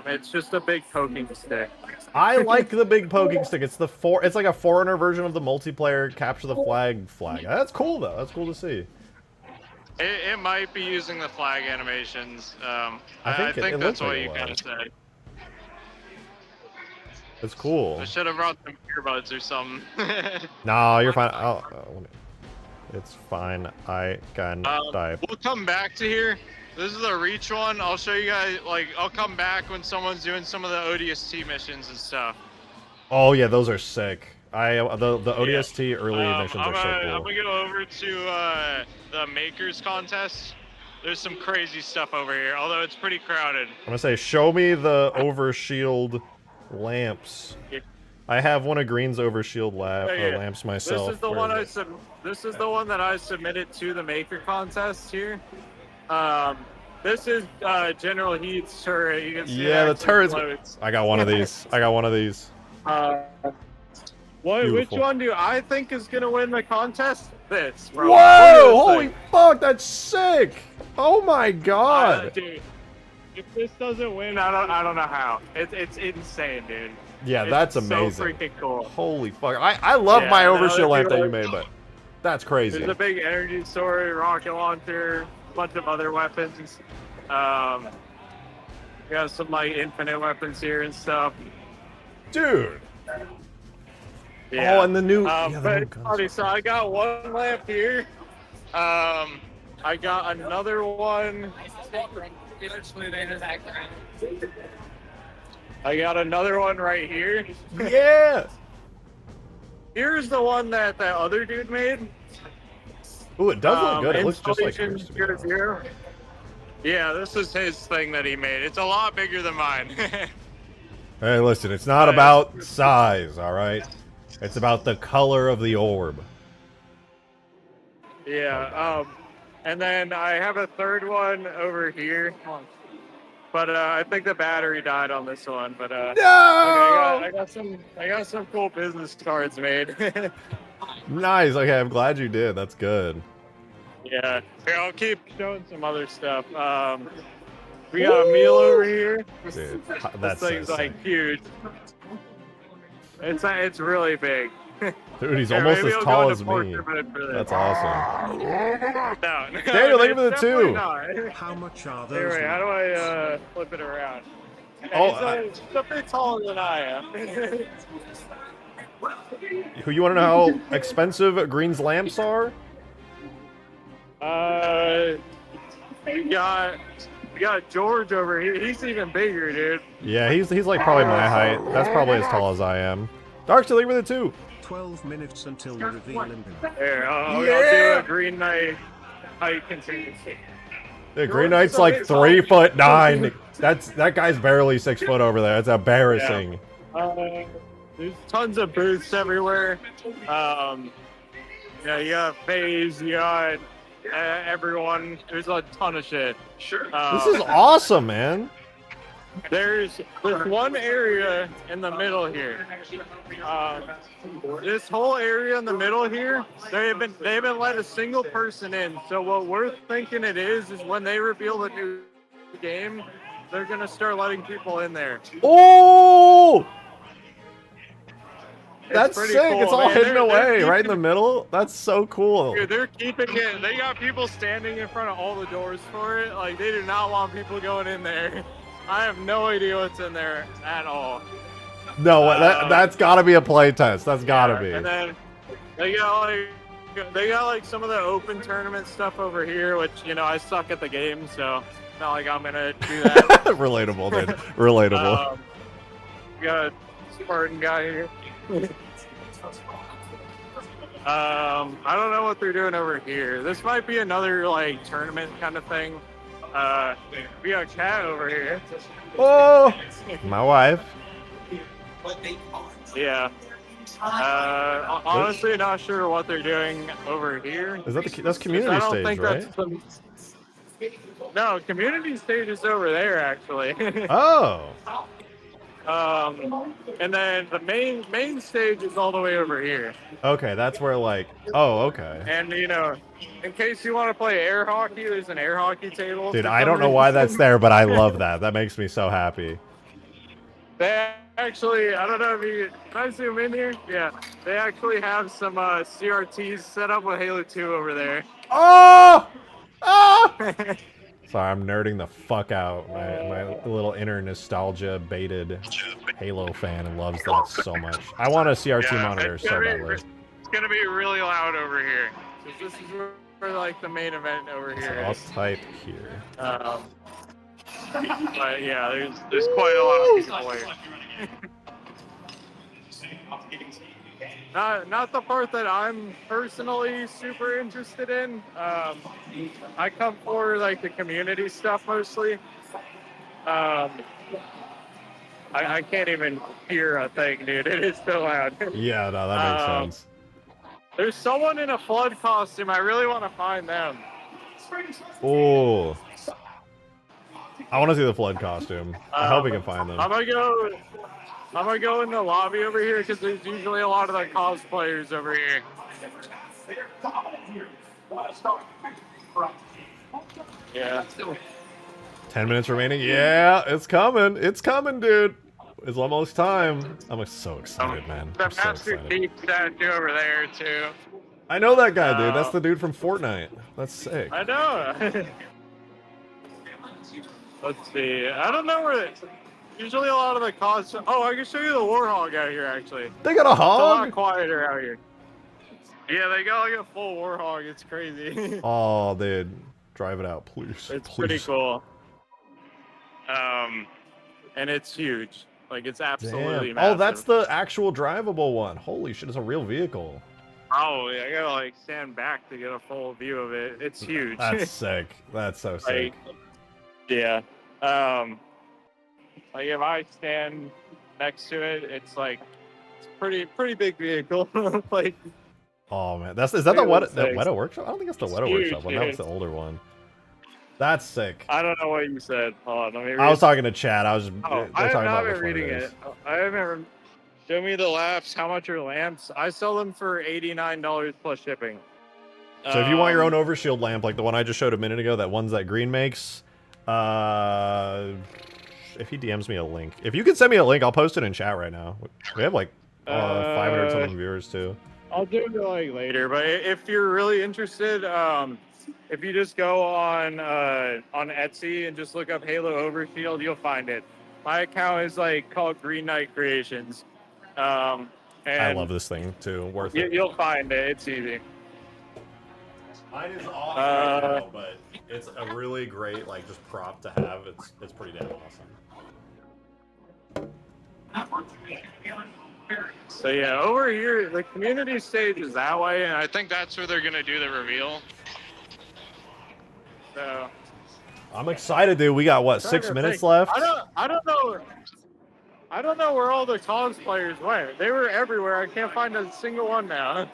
It's just a big poking stick. I like the big poking stick. It's it's like a foreigner version of the multiplayer capture the flag. That's cool though. That's cool to see. It might be using the flag animations. I think that's looks what like you it kind was. of said. It's cool. I should have brought some earbuds or something. No, you're fine. It's fine. I can type. We'll come back to here. This is the reach one. I'll show you guys. Like, I'll come back when someone's doing some of the ODST missions and stuff. Oh yeah, those are sick. The ODST early missions are so cool. I'm gonna go over to the Makers contest. There's some crazy stuff over here, although it's pretty crowded. I'm gonna say, show me the overshield lamps. Yeah. I have one of Green's overshield lamps myself. This is the one This is the one that I submitted to the Maker contest here. This is General Heat's turret. You can see the turrets. Floats. I got one of these. I got one of these. Which one do I think is gonna win the contest? This, bro. Whoa! Holy fuck! That's sick! Oh my god! Dude, if this doesn't win, I don't know how. It's insane, dude. Yeah, that's amazing. So freaking cool. Holy fuck! I love my overshield lamp that you made, but that's crazy. There's a big energy story, rocket launcher, a bunch of other weapons. We got some like infinite weapons here and stuff. Dude. Yeah. Oh, and the new. So I got one lamp here. I got another one. I got another one right here. Yeah. Here's the one that that other dude made. Ooh, it does look good. It looks just like yours, to be honest. Yeah, this is his thing that he made. It's a lot bigger than mine. Hey, listen, it's not about size, all right? It's about the color of the orb. Yeah, and then I have a third one over here. But I think the battery died on this one. But no! Okay, I got some cool business cards made. Nice. Okay, I'm glad you did. That's good. Yeah. Here, I'll keep showing some other stuff. We got a meal over here. Dude, This that's thing's so like sick. huge. It's really big. Dude, he's Here, almost maybe as I'll tall go as into me. portrait mode for this. That's awesome. No. Daniel, thank you for the Definitely 2. not. How much are Here, those? wait, how do I flip it around? Oh, He's a bit taller than I am. Who you want to know how expensive Green's lamps are? We got George over here. He's even bigger, dude. Yeah, he's like probably my height. That's probably as tall as I am. Dark, thank you for the 2. 12 minutes until the reveal in Here, I'll do a Green Knight height contingency. The Green Knight's like 3'9". That guy's barely 6 foot over there. That's embarrassing. Yeah. There's tons of booths everywhere. Yeah, you got FaZe, you got everyone. There's a ton of shit. Sure. This is awesome, man. There's one area in the middle here. This whole area in the middle here, they haven't let a single person in. So what we're thinking it is when they reveal the new game, they're gonna start letting people in there. Oh! That's pretty sick. cool, It's all man. hidden They're away keeping- right in the middle. That's so cool. Dude, they're keeping it. They got people standing in front of all the doors for it. Like, they do not want people going in there. I have no idea what's in there at all. No, that's got to be a play test. That's got to be. And then they got like some of the open tournament stuff over here, which, you know, I suck at the game, so it's not like I'm gonna do that. Relatable, dude. Relatable. We got a Spartan guy here. I don't know what they're doing over here. This might be another like tournament kind of thing. We got Cat over here. Oh, my wife. Yeah. Honestly, not sure what they're doing over here. Is that that's community stage, right? No, community stage is over there actually. Oh. And then the main stage is all the way over here. Okay, that's where like. Oh, okay. And you know, in case you want to play air hockey, there's an air hockey table. Dude, for I some don't know why reason. that's there, but I love that. That makes me so happy. They actually, I don't know if you can I zoom in here? Yeah, they actually have some CRTs set up with Halo 2 over there. Oh! Oh! Sorry, I'm nerding the fuck out. My little inner nostalgia baited Halo fan loves that so much. I want a CRT monitor so badly. It's gonna be really loud over here. This is where like the main event over here. So I'll type here. But yeah, there's quite a lot of people here. Not the part that I'm personally super interested in. I come for like the community stuff mostly. I can't even hear a thing, dude. It is so loud. Yeah, no, that makes sense. There's someone in a flood costume. I really want to find them. Oh. I want to see the flood costume. I hope we can find them. I'm gonna go in the lobby over here because there's usually a lot of the cosplayers over here. Yeah. 10 minutes remaining. Yeah, it's coming. It's coming, dude. It's almost time. I'm so excited, man. The I'm so Master excited. Chief statue over there too. I know that guy, dude. That's the dude from Fortnite. That's sick. I know. Let's see. I don't know where. Usually a lot of the costumes. Oh, I can show you the Warhog out here actually. They got a It's a lot hog? quieter out here. Yeah, they got like a full Warhog. It's crazy. Oh, dude. Drive it out, please. It's please. pretty cool. And it's huge. Like it's absolutely Damn. massive. Oh, that's the actual drivable one. Holy shit, it's a real vehicle. Oh, yeah, I gotta like stand back to get a full view of it. It's huge. That's sick. That's so sick. Like, yeah. Like if I stand next to it, it's like it's pretty big vehicle. Like. Oh man, is that the Weta Workshop? I don't think it's the Weta Workshop one. That was the older one. That's sick. I don't know what you said. Hold on, let me read. I was talking to Chad. I was just I they're talking about haven't which been one reading it is. it. I haven't. Show me the lamps. How much are lamps? I sell them for $89 plus shipping. So if you want your own overshield lamp, like the one I just showed a minute ago, that one's that Green makes, if he DMs me a link, if you can send me a link, I'll post it in chat right now. We have like 500 something viewers too. I'll do it like later, but if you're really interested, if you just go on Etsy and just look up Halo Overshield, you'll find it. My account is like called Green Knight Creations. And I love this thing too. Worth it. You'll find it. It's easy. Mine is off right now, but it's a really great like just prop to have. It's pretty damn awesome. So yeah, over here, the community stage is that way, and I think that's where they're gonna do the reveal. So I'm excited, dude. We got what, 6 minutes left? I don't know where all the cosplayers went. They were everywhere. I can't find a single one now.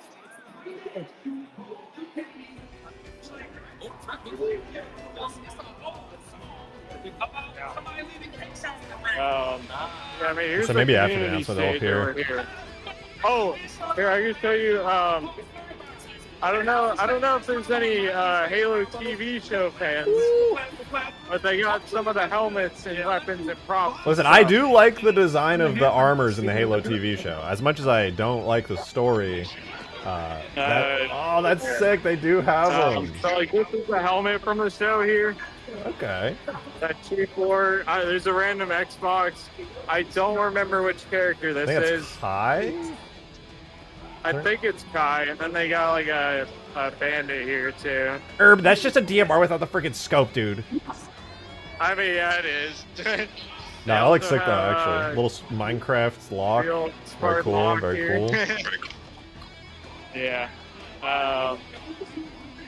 Yeah, I mean, here's So the maybe after the community announcement, they'll stage appear. over here. Oh, here I can show you. I don't know if there's any Halo TV show fans, but they got some of the helmets and weapons and props. Listen, I do like the design of the armors in the Halo TV show. As much as I don't like the story. That's sick. They do have them. So like this is the helmet from the show here. Okay. That T4. There's a random Xbox. I don't remember which character this is. Kai? I think it's Kai, and then they got like a bandit here too. Herb, that's just a DMR without the freaking scope, dude. I mean, yeah, it is. No, I like sick though, actually. Little Minecraft lock. Very cool, very cool. Yeah.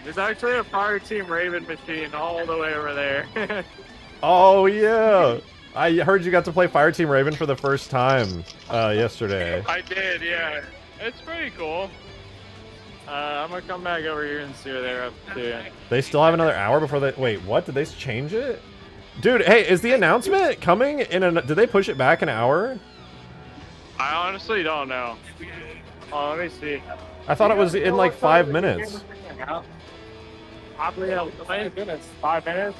There's actually a Fireteam Raven machine all the way over there. Oh, yeah. I heard you got to play Fireteam Raven for the first time yesterday. I did, yeah. It's pretty cool. I'm gonna come back over here and see what they're up to. They still have another hour before they... Wait, what? Did they change it? Dude, hey, is the announcement coming in a... Did they push it back an hour? I honestly don't know. Oh, let me see. I thought it was in like 5 minutes. Probably 5 minutes. 5 minutes?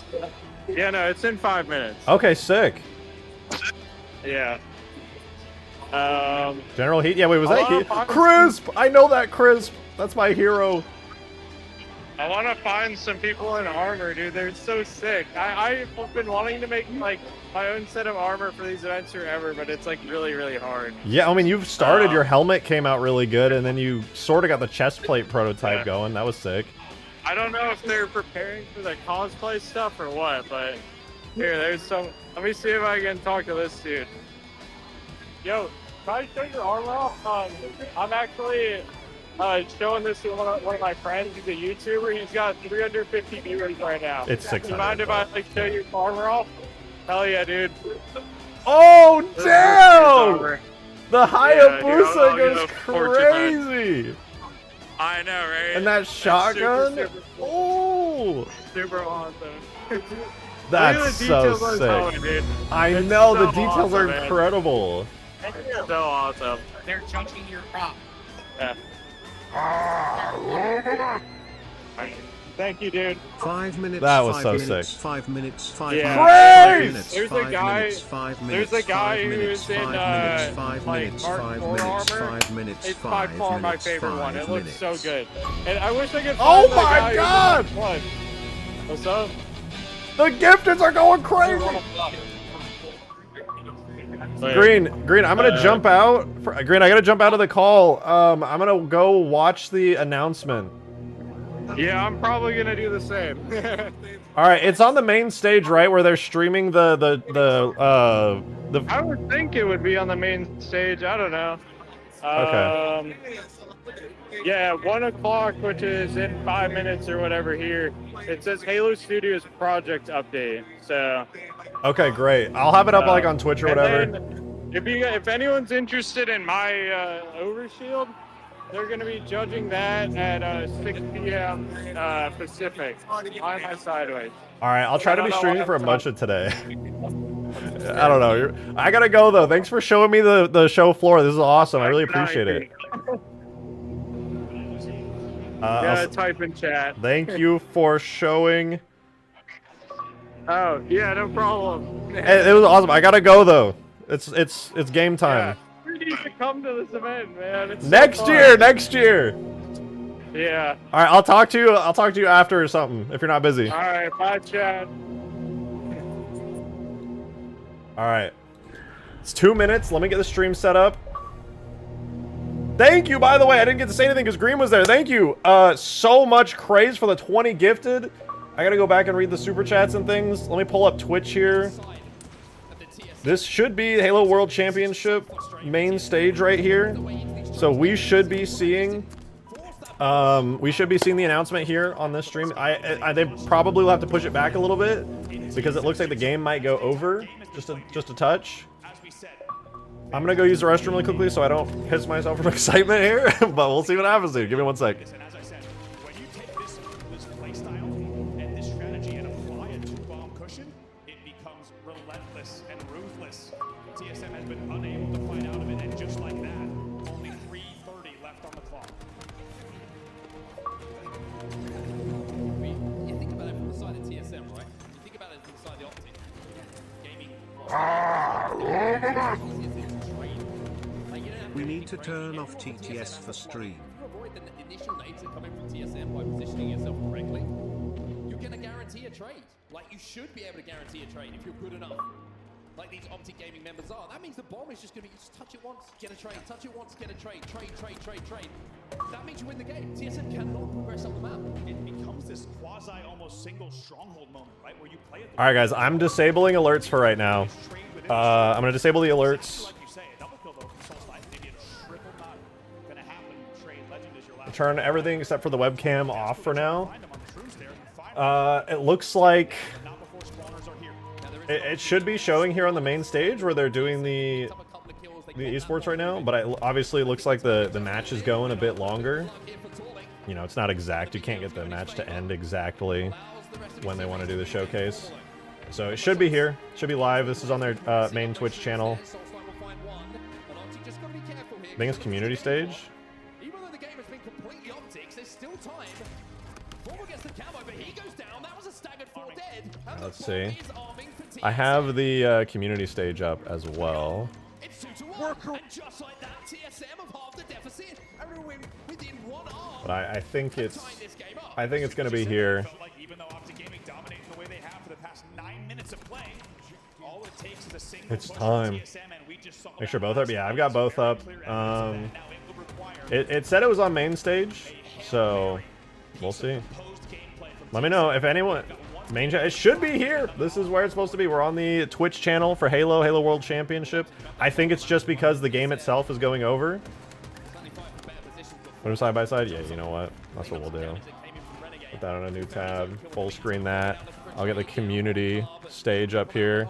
Yeah, no, it's in 5 minutes. Okay, sick. Yeah. General Heat? Yeah, wait, was that Heat? Crisp! I know that Crisp! That's my hero. I want to find some people in armor, dude. They're so sick. I've been wanting to make, like, my own set of armor for these events forever, but it's, like, really, really hard. Yeah, I mean, you've started. Your helmet came out really good, and then you sort of got the chest plate prototype going. That was sick. I don't know if they're preparing for the cosplay stuff or what, but here, there's some. Let me see if I can talk to this dude. Yo, can I show your armor off? I'm actually showing this to one of my friends. He's a YouTuber. He's got 350 viewers right now. It's 600. Do you mind if I like show your armor off? Hell yeah, dude. Oh, damn! The Hayabusa dude, goes crazy! I know, right? And that shotgun? Super Oh! Super awesome. That's so sick. I know, the details are incredible. So awesome. They're chunking your prop. Yeah. Thank you, dude. 5 minutes. That was 5 so minutes, sick. 5 minutes. 5 Yeah. minutes. There's a guy. There's a guy who's in like Mark 4 armor. It's by far my favorite one. It looks so good. And I wish I could. Oh find the my guy God! who's in Mark 1. What's up? The gifteds are going crazy! Green, I'm gonna jump out. Green, I gotta jump out of the call. I'm gonna go watch the announcement. Yeah, I'm probably gonna do the same. All right, it's on the main stage, right, where they're streaming the. I would think it would be on the main stage. I don't know. Okay. Yeah, 1 o'clock, which is in 5 minutes or whatever here. It says Halo Studios project update. So. Okay, great. I'll have it up like on Twitch or whatever. If anyone's interested in my overshield, they're going to be judging that at 6 p.m. Pacific on my sideways. All right, I'll try to be streaming for a bunch of today. I don't know. I gotta go though. Thanks for showing me the show floor. This is awesome. I really appreciate it. Type in chat. Thank you for showing. Oh yeah, no problem. It was awesome. I gotta go though. It's game time. Yeah. You need to come to this event, man. It's next year. Yeah. All right, I'll talk to you. I'll talk to you after or something if you're not busy. All right, bye, chat. All right. It's 2 minutes. Let me get the stream set up. Thank you, by the way. I didn't get to say anything because Green was there. Thank you. So much praise for the 20 gifted. I gotta go back and read the super chats and things. Let me pull up Twitch here. This should be Halo World Championship main stage right here. So we should be seeing the announcement here on this stream. They probably will have to push it back a little bit because it looks like the game might go over just a touch. I'm gonna go use the restroom really quickly so I don't piss myself from excitement here, but we'll see what happens, dude. Give me 1 sec. As I said, when you take this playstyle and this strategy and apply a 2-bomb cushion, it becomes relentless and ruthless. TSM has been unable to fight out of it, and just like that, only 3:30 left on the clock. You think about it from the side of TSM, right? You think about it from the side of the optic. Gaming. We need to turn off TTS for stream. To avoid the initial data coming from TSM by positioning yourself correctly, you're going to guarantee a trade. Like, you should be able to guarantee a trade if you're good enough. Like these Optic Gaming members are. That means the bomb is just going to be just touch it once, get a trade, touch it once, get a trade, trade. That means you win the game. TSM cannot progress up the map. It becomes this quasi almost single stronghold moment, right? Where you play it. All right, guys, I'm disabling alerts for right now. I'm gonna disable the alerts. Turn everything except for the webcam off for now. It looks like it should be showing here on the main stage where they're doing the esports right now, but obviously it looks like the match is going a bit longer. you know, it's not exact. You can't get the match to end exactly when they want to do the showcase. So it should be here. Should be live. This is on their main Twitch channel. I think it's community stage. Even though the game has been completely optics, there's still time. Forward gets the camo, but he goes down. That was a staggered 4 dead. Let's see. I have the community stage up as well. It's 2-1. And just like that, TSM have halved the deficit. And we're within 1 arm. But I think it's going to be here. Even though Optic Gaming dominating the way they have for the past 9 minutes of play, all it takes is a single It's time. Make sure both up. Yeah, I've got both up. It said it was on main stage, so we'll see. Let me know if anyone. It should be here. This is where it's supposed to be. We're on the Twitch channel for Halo World Championship. I think it's just because the game itself is going over. Put them side by side. Yeah, you know what? That's what we'll do. Put that on a new tab. Full screen that. I'll get the community stage up here.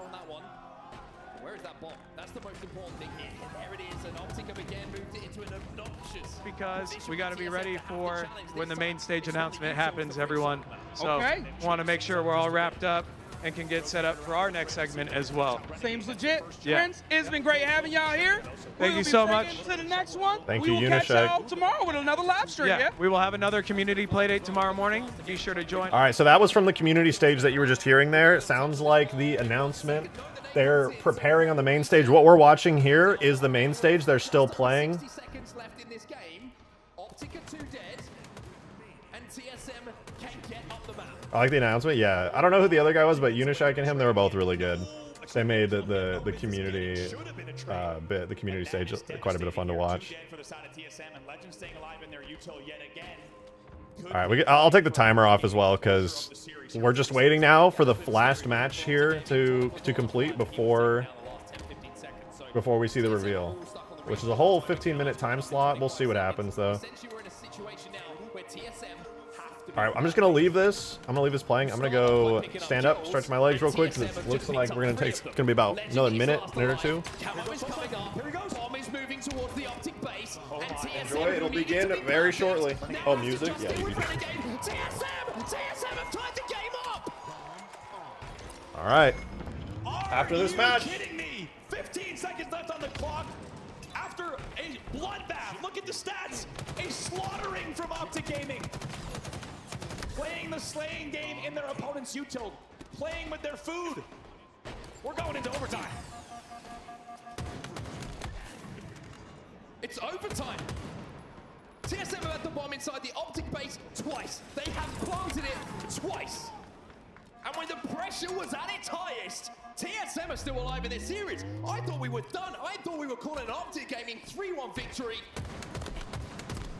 Where is that bomb? That's the most important thing here. And there it is. And Optic have again moved it into an obnoxious. Because we got to be ready for when the main stage announcement happens, everyone. So want to make sure we're all wrapped up and can get set up for our next segment as well. Seems legit. Yeah. Friends, it's been great having y'all here. Thank you so much. To the next one. Thank we you, will catch Unisec. y'all tomorrow with another live stream. Yeah. We will have another community playdate tomorrow morning. Be sure to join. All right, so that was from the community stage that you were just hearing there. It sounds like the announcement. They're preparing on the main stage. What we're watching here is the main stage. They're still playing. 60 seconds left in this game. Optic are 2 dead. And TSM can get up the map. I like the announcement. Yeah, I don't know who the other guy was, but Unisec and him, they were both really good. They made the community bit, the community stage, quite a bit of fun to watch. All right, I'll take the timer off as well because we're just waiting now for the last match here to complete before we see the reveal, which is a whole 15-minute time slot. We'll see what happens though. All right, I'm just gonna leave this. I'm gonna leave this playing. I'm gonna go stand up, stretch my legs real quick because it looks like it's gonna be about another minute or two. Enjoy. It'll begin very shortly. Oh, music. Yeah. All right. After this match. 15 seconds left on the clock. After a bloodbath, look at the stats. A slaughtering from Optic Gaming. Playing the slaying game in their opponent's util. Playing with their food. We're going into overtime. It's overtime. TSM have had the bomb inside the Optic base twice. They have planted it twice. And when the pressure was at its highest, TSM are still alive in this series. I thought we were done. I thought we were calling an Optic Gaming 3-1 victory.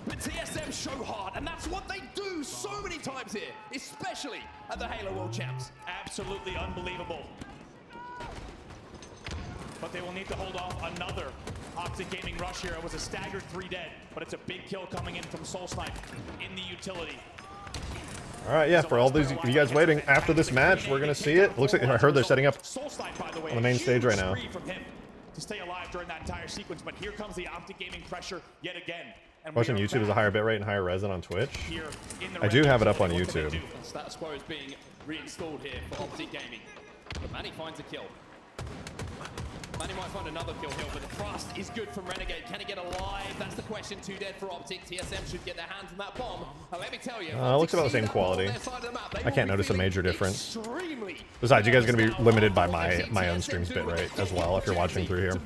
But TSM show hard, and that's what they do so many times here, especially at the Halo World Champs. Absolutely unbelievable. But they will need to hold off another Optic Gaming rush here. It was a staggered 3 dead, but it's a big kill coming in from Soul Snipe in the utility. All right, yeah, for all these you guys waiting, after this match, we're going to see it. Looks like I heard they're setting up on the main stage right now. To stay alive during that entire sequence, but here comes the Optic Gaming pressure yet again. And watching YouTube is a higher bitrate and higher res than on Twitch. I do have it up on YouTube. Status quo is being reinstalled here for Optic Gaming. But Manny finds a kill. Manny might find another kill here, but the thrust is good from Renegade. Can he get alive? That's the question. 2 dead for Optic. TSM should get their hands on that bomb. And let me tell you, it looks about the same quality. I can't notice a major difference. Besides, you guys are going to be limited by my own stream's bitrate as well if you're watching through here.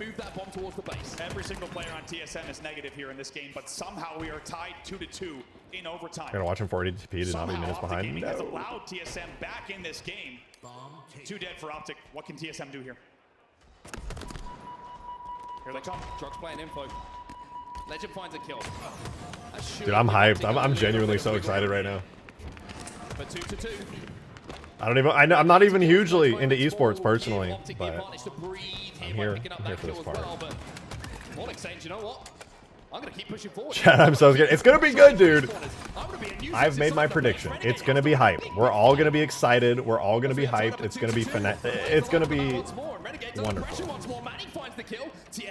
Every single player on TSM is negative here in this game, but somehow we are tied 2-2 in overtime. You're going to watch him 480p to not be minutes behind? No. Has allowed TSM back in this game. 2 dead for Optic. What can TSM do here? Here they come. Drox playing info. Legend finds a kill. Dude, I'm hyped. I'm genuinely so excited right now. But 2-2. I'm not even hugely into esports personally, but I'm here for this part. Well, exchange, you know what? I'm gonna keep pushing forward. Chad, I'm so scared. It's gonna be good, dude. I've made my prediction. It's gonna be hype. We're all gonna be excited. We're all gonna be hyped. It's gonna be it's gonna be wonderful.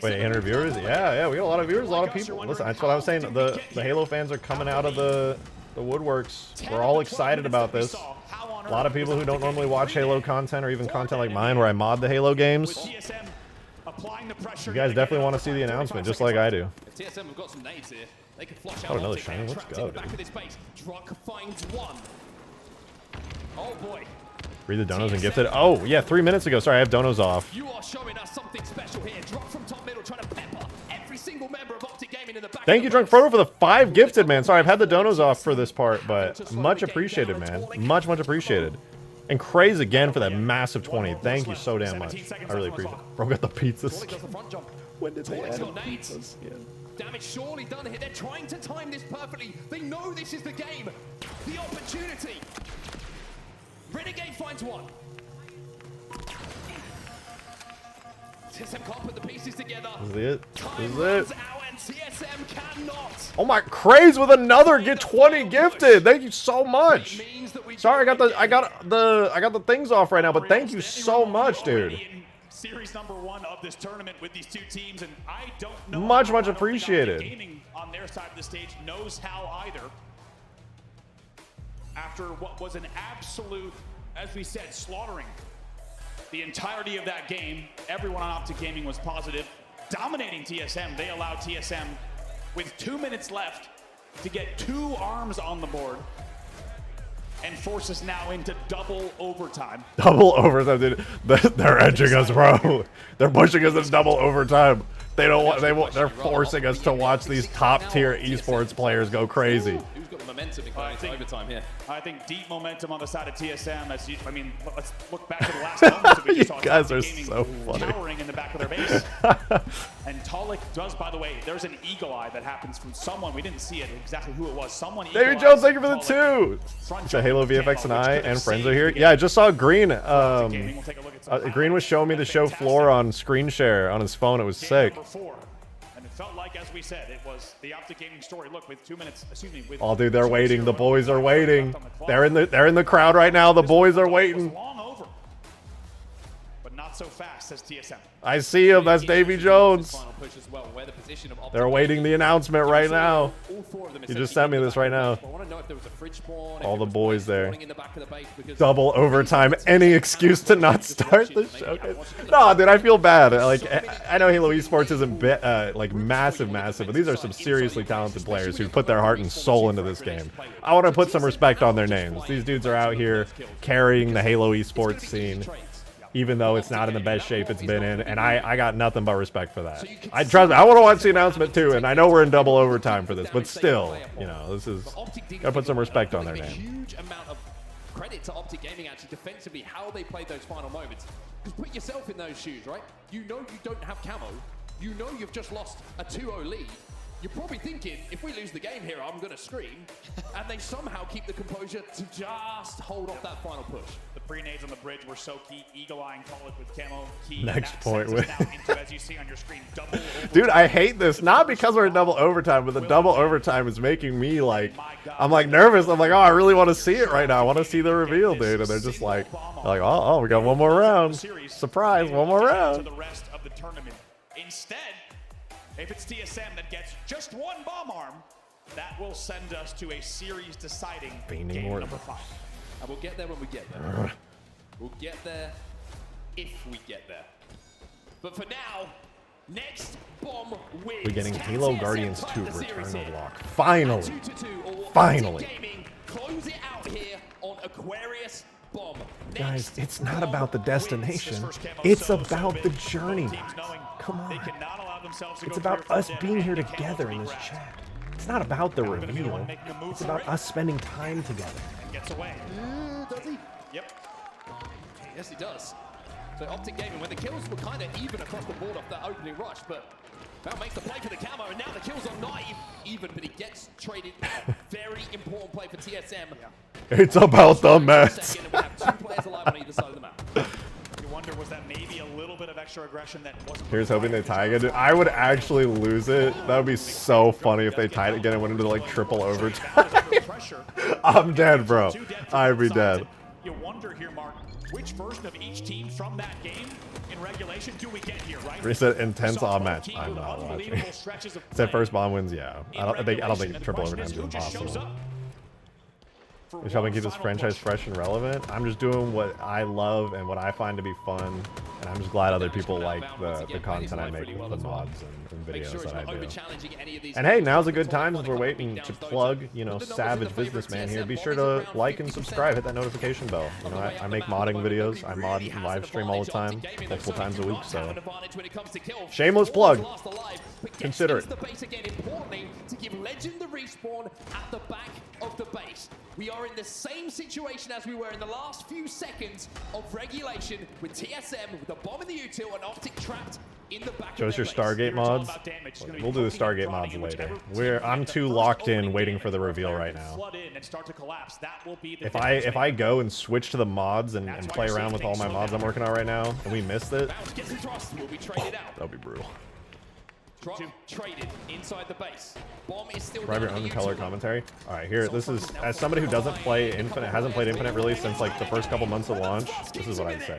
Wait, 800 viewers? Yeah, we got a lot of viewers, a lot of people. Listen, that's what I was saying. The Halo fans are coming out of the the woodworks. We're all excited about this. A lot of people who don't normally watch Halo content or even content like mine where I mod the Halo games. You guys definitely want to see the announcement, just like I do. TSM have got some nades here. They can flush Oh, another shiny. Let's go, dude. Drunk finds one. Oh boy. Read the donos and gifted. Oh, yeah, 3 minutes ago. Sorry, I have donos off. You are showing us something special here. Drunk from top middle, trying to pepper every single member of Optic Gaming in the back. Thank you, Drunk Frodo, for the 5 gifted, man. Sorry, I've had the donos off for this part, but much appreciated, man. Much appreciated. And Craze again for that massive 20. Thank you so damn much. I really appreciate it. Bro, got the pizzas. When did they add pizzas? Yeah. Damage surely done here. They're trying to time this perfectly. They know this is the game. The opportunity. Renegade finds one. TSM can't put the pieces together. This is it. This is it. TSM cannot. Oh my, Craze with another get 20 gifted. Thank you so much. Sorry, I got the things off right now, but thank you so much, dude. Series number 1 of this tournament with these 2 teams, and I don't know. Much appreciated. Gaming on their side of the stage knows how either. After what was an absolute, as we said, slaughtering the entirety of that game, everyone on Optic Gaming was positive, dominating TSM. They allowed TSM with 2 minutes left to get 2 arms on the board and force us now into double overtime. Double overtime, dude. They're edging us, bro. They're pushing us into double overtime. They don't want. They're forcing us to watch these top tier esports players go crazy. Who's got the momentum in going to overtime here? I think deep momentum on the side of TSM. As you, I mean, let's look back to the last moments of it. You guys are so funny. Towering in the back of their base. And Talik does, by the way, there's an eagle eye that happens from someone. We didn't see it exactly who it was. Someone. David Jones, thank you for the 2. So Halo VFX and I and friends are here. Yeah, I just saw Green. Green was showing me the show floor on screen share on his phone. It was sick. And it felt like, as we said, it was the Optic Gaming story. Look, with 2 minutes, excuse me. With oh, dude, they're waiting. The boys are waiting. They're in the crowd right now. The boys are waiting. Long over, but not so fast as TSM. I see him. That's Davy Jones. They're awaiting the announcement right now. You just sent me this right now. All the boys there. Double overtime. Any excuse to not start the showcase? No, dude, I feel bad. Like, I know Halo Esports isn't like massive, but these are some seriously talented players who put their heart and soul into this game. I want to put some respect on their names. These dudes are out here carrying the Halo Esports scene, even though it's not in the best shape it's been in, and I got nothing but respect for that. Trust me, I want to watch the announcement too, and I know we're in double overtime for this, but still, you know, this is, gotta put some respect on their name. Huge amount of credit to Optic Gaming actually defensively, how they played those final moments. Because put yourself in those shoes, right? You know you don't have camo. You know you've just lost a 2-0 lead. You're probably thinking, if we lose the game here, I'm going to scream. And they somehow keep the composure to just hold off that final push. The pre-nades on the bridge were so key. Eagle-eyeing Talik with camo. Key. Next point with... as you see on your screen, double dude, I hate this. Not because we're in double overtime, but the double overtime is making me like... I'm like nervous. I'm like, oh, I really want to see it right now. I want to see the reveal, dude. And they're just like, oh, we got one more round. Surprise, one more round. To the rest of the tournament. Instead, if it's TSM that gets just one bomb arm, that will send us to a series deciding game number 5. And we'll get there when we get there. We'll get there if we get there. But for now, next bomb wins. We're getting Halo Guardians 2 Return to Block. Finally. Finally. Close it out here on Aquarius Bomb. Guys, it's not about the destination. It's about the journey. Come on. It's about us being here together in this chat. It's not about the reveal. It's about us spending time together. Gets away. Does he? Yep. Yes, he does. So Optic Gaming, when the kills were kind of even across the board off that opening rush, but Val makes the play for the camo, and now the kills are not even, but he gets traded out. Very important play for TSM. It's about the Mets. We have 2 players alive on either side of the map. You wonder, was that maybe a little bit of extra aggression that wasn't... Here's hoping they tie again. I would actually lose it. That would be so funny if they tied it again and went into like triple overtime. I'm dead, bro. I'd be dead. You wonder here, Mark, which version of each team from that game in regulation do we get here, right? Reset intense all match. I'm not watching. Said first bomb wins, yeah. I don't think triple overtime is impossible. Just helping keep this franchise fresh and relevant. I'm just doing what I love and what I find to be fun, and I'm just glad other people like the content I make with the mods and videos that I do. And hey, now's a good time since we're waiting to plug, you know, Savage Businessman here. Be sure to like and subscribe, hit that notification bell. You know, I make modding videos. I mod and live stream all the time, multiple times a week, so shameless plug. Consider it. To give Legend the respawn at the back of the base. We are in the same situation as we were in the last few seconds of regulation with TSM, with the bomb in the util and Optic trapped in the back. Show us your Stargate mods. We'll do the Stargate mods later. I'm too locked in waiting for the reveal right now. If I go and switch to the mods and play around with all my mods I'm working on right now and we missed it, that'll be brutal. Drop traded inside the base. Bomb is still Grab your own color commentary. All right, here. This is, as somebody who doesn't play Infinite, hasn't played Infinite really since like the first couple months of launch. This is what I'd say.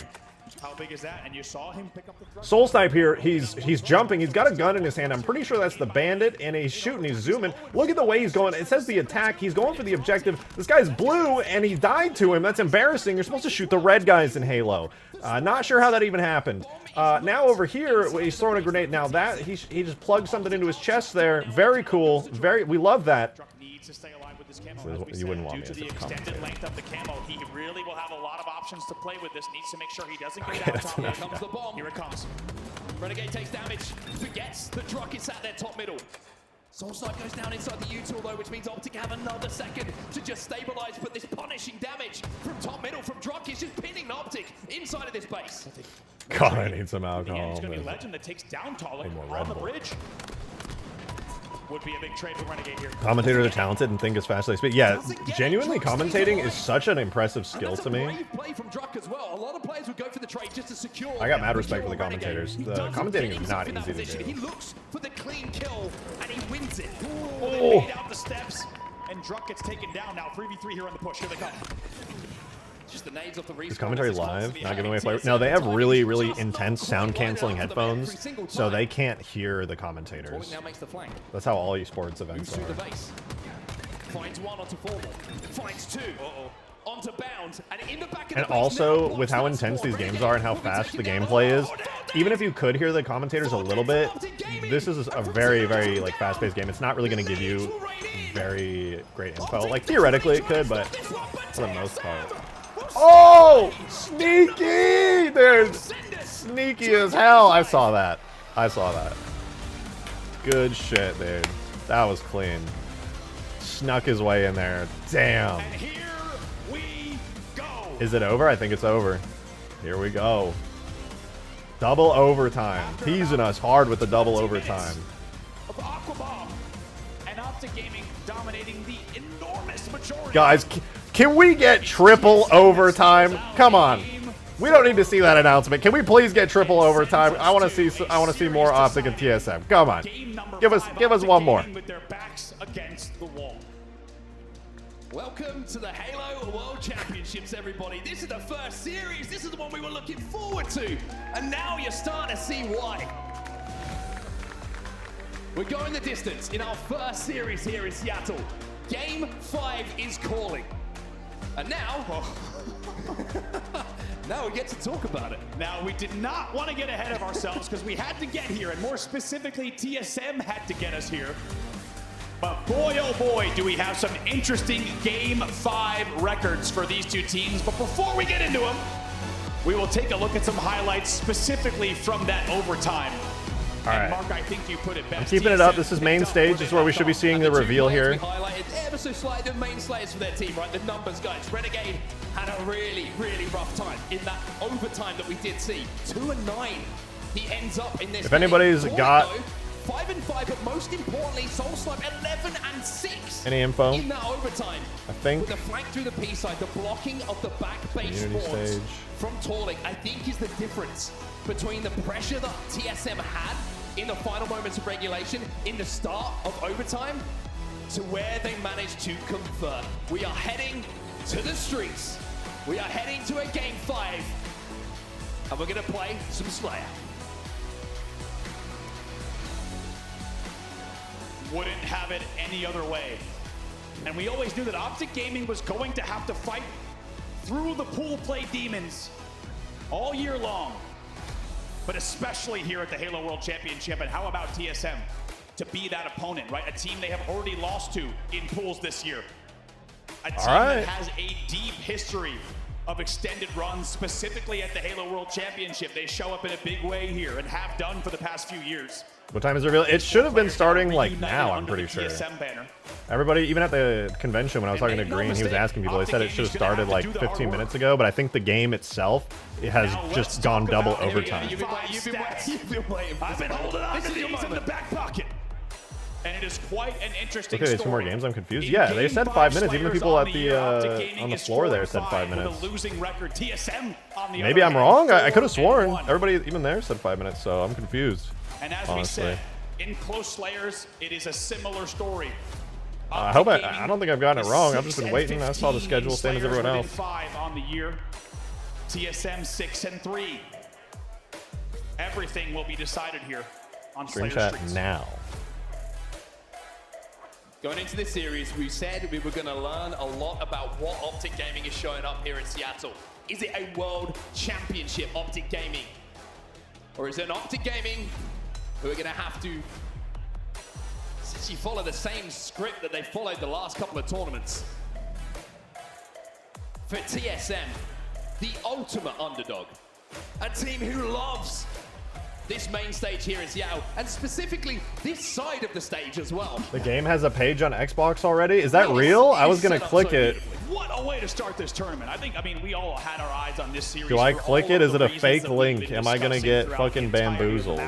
How big is that? And you saw him pick up the thrust. Soul Snipe here. He's jumping. He's got a gun in his hand. I'm pretty sure that's the bandit, and he's shooting. He's zooming. Look at the way he's going. It says the attack. He's going for the objective. This guy's blue, and he died to him. That's embarrassing. You're supposed to shoot the red guys in Halo. Not sure how that even happened. Now over here, he's throwing a grenade. Now that he just plugged something into his chest there. Very cool. We love that. Needs to stay alive with this So camo. you wouldn't want me Due as to a the extended length of the camo, he really will have a lot of options to play with this. Needs to make sure he doesn't get out top. Here comes the bomb. Here it comes. Renegade takes damage. Forgets the Druck is sat there top middle. Soulside goes down inside the util though, which means Optic have another second to just stabilize, but this punishing damage from top middle from Druck is just pinning Optic inside of this base. God, I need some alcohol. It's going to be Legend that takes down Tolic on the bridge. Would be a big trade for Renegade here. Commentators are talented and think as fast as they speak. Yeah, genuinely commentating is such an impressive skill to me. Play from Druck as well. A lot of players would go for the trade just to secure. I got mad respect for the commentators. The commentating is not easy to do. He looks for the clean kill and he wins it. They made out the steps, and Druck gets taken down. Now 3v3 here on the push. Here they come. Just the nades of the Is commentary live? Not giving away flavor? No, they have really, really intense sound canceling headphones, so they can't hear the commentators. That's how all esports events are. Finds one onto formal. Finds two. Onto bound. And in the back of And also, with how intense these games are and how fast the gameplay is, even if you could hear the commentators a little bit, this is a very, very like fast-paced game. It's not really going to give you very great info. Like theoretically it could, but for the most part. Oh, sneaky, dude! Sneaky as hell. I saw that. I saw that. Good shit, dude. That was clean. Snuck his way in there. Damn. And here we go. Is it over? I think it's over. Here we go. Double overtime. Teasing us hard with the double overtime. Of Aquabomb and Optic Gaming dominating the enormous majority. Guys, can we get triple overtime? Come on. We don't need to see that announcement. Can we please get triple overtime? I want to see more Optic and TSM. Come on. Give us one more. With their backs against the wall. Welcome to the Halo World Championships, everybody. This is the first series. This is the one we were looking forward to. And now you're starting to see why. We're going the distance in our first series here in Seattle. Game 5 is calling. And now, now we get to talk about it. Now, we did not want to get ahead of ourselves because we had to get here, and more specifically, TSM had to get us here. But boy, oh boy, do we have some interesting Game 5 records for these two teams. But before we get into them, we will take a look at some highlights specifically from that overtime. All right. And Mark, I think you put it best. I'm keeping it up. This is main stage. This is where we should be seeing the reveal here. Highlighted ever so slightly the main slayers for their team, right? The numbers, guys. Renegade had a really, really rough time in that overtime that we did see. 2-9. He ends up in this. If anybody's got 5-5, but most importantly, Soulsnipe 11-6. Any info? In that overtime. I think. With the flank through the P side, the blocking of the back base spawns stage from Torlik, I think is the difference between the pressure that TSM had in the final moments of regulation, in the start of overtime, to where they managed to convert. We are heading to the streets. We are heading to a Game 5, and we're gonna play some Slayer. Wouldn't have it any other way. And we always knew that Optic Gaming was going to have to fight through the pool play demons all year long, but especially here at the Halo World Championship. And how about TSM to be that opponent, right? A team they have already lost to in pools this year. A team that has a deep history of extended runs, specifically at the Halo World Championship. They show up in a big way here and have done for the past few years. What time is it revealed? It should have been starting like now, I'm pretty sure. Everybody, even at the convention when I was talking to Green, he was asking people, they said it should have started like 15 minutes ago, but I think the game itself, it has just gone double overtime. You've been waiting. I've been holding on to these in the back pocket. And it is quite an interesting story. Okay, 2 more games. I'm confused. Yeah, they said 5 minutes. Even the people at the on the floor there said 5 minutes. Maybe I'm wrong. I could have sworn everybody even there said 5 minutes. So I'm confused. And as we said, in Close Slayers, it is a similar story. I hope I don't think I've gotten it wrong. I've just been waiting. I saw the schedule, same as everyone else. 5 on the year. TSM 6-3. Everything will be decided here on Slayer Streets. Now. Going into this series, we said we were going to learn a lot about what Optic Gaming is showing up here in Seattle. Is it a World Championship Optic Gaming? Or is it an Optic Gaming who are going to have to essentially follow the same script that they followed the last couple of tournaments? For TSM, the ultimate underdog, a team who loves this main stage here in Seattle, and specifically this side of the stage as well. The game has a page on Xbox already? Is that real? I was gonna click it. What a way to start this tournament. I mean, we all had our eyes on this series. Do I click it? Is it a fake link? Am I gonna get fucking bamboozled?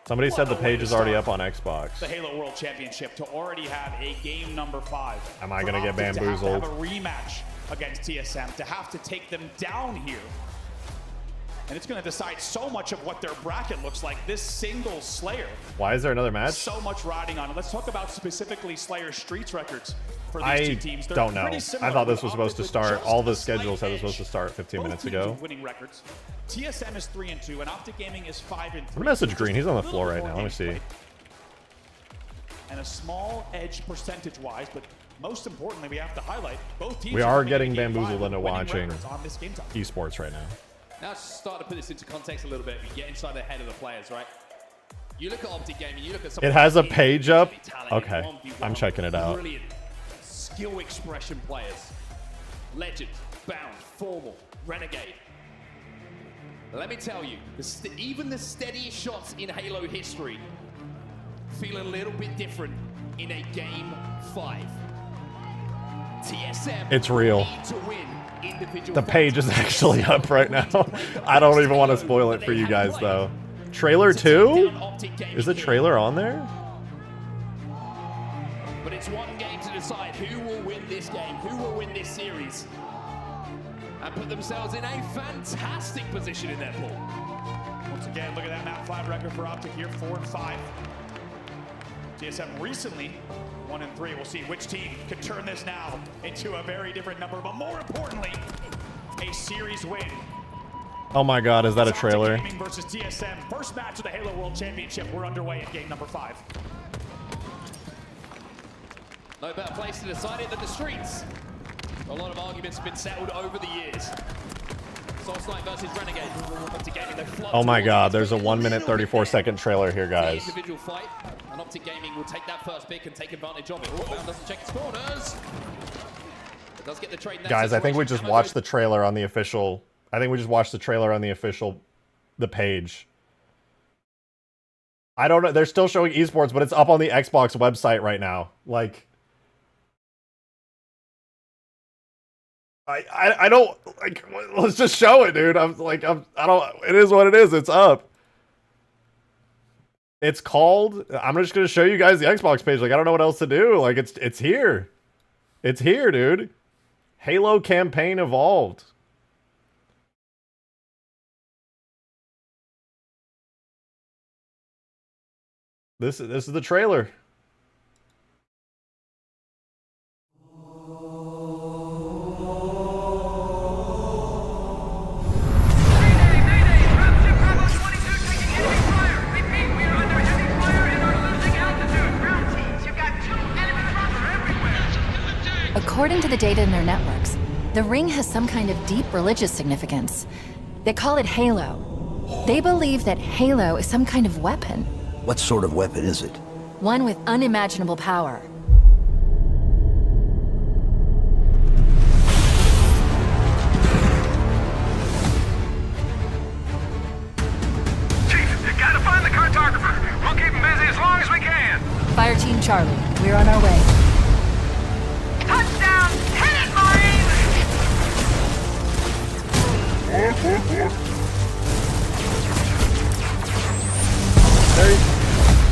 Somebody said the page is already up on Xbox. The Halo World Championship to already have a game number 5. Am I gonna get bamboozled? To have a rematch against TSM, to have to take them down here. And it's going to decide so much of what their bracket looks like. This single Slayer. Why is there another match? So much riding on it. Let's talk about specifically Slayer Streets records for these two teams. I don't know. I thought this was supposed to start. All the schedules said it was supposed to start 15 minutes ago. Winning records. TSM is 3-2, and Optic Gaming is 5-3. I'm gonna message Green. He's on the floor right now. Let me see. And a small edge percentage-wise, but most importantly, we have to highlight both teams. We are getting bamboozled into watching esports right now. Now, to start to put this into context a little bit, we get inside the head of the players, right? You look at Optic Gaming, you look at some. It has a page up. Okay, I'm checking it out. Brilliant skill expression players. Legend, Bound, Formal, Renegade. Let me tell you, even the steadiest shots in Halo history feel a little bit different in a Game 5. TSM. It's real. Need to win. The page is actually up right now. I don't even want to spoil it for you guys, though. Trailer 2? Is the trailer on there? But it's one game to decide who will win this game, who will win this series, and put themselves in a fantastic position in their pool. Once again, look at that map 5 record for Optic here, 4-5. TSM recently 1-3. We'll see which team can turn this now into a very different number, but more importantly, a series win. Oh my God, is that a trailer? Gaming versus TSM. First match of the Halo World Championship. We're underway at game number 5. No better place to decide it than the streets. A lot of arguments have been settled over the years. Soulsnipe versus Renegade. Oh my God, there's a 1-minute 34-second trailer here, guys. Individual fight, and Optic Gaming will take that first pick and take advantage of it. Bound doesn't check its corners. It does get the trade. Guys, I think we just watched the trailer on the official. I think we just watched the trailer on the official, the page. I don't know. They're still showing esports, but it's up on the Xbox website right now. Like, I don't like. Let's just show it, dude. I don't. It is what it is. It's up. It's called. I'm just gonna show you guys the Xbox page. Like, I don't know what else to do. Like, it's here. It's here, dude. Halo campaign evolved. This is the trailer. According to the data in their networks, the ring has some kind of deep religious significance. They call it Halo. They believe that Halo is some kind of weapon. What sort of weapon is it? One with unimaginable power. Chief, you gotta find the cartographer. We'll keep him busy as long as we can. Fire Team Charlie, we're on our way. Touchdown! Hit it, Marines!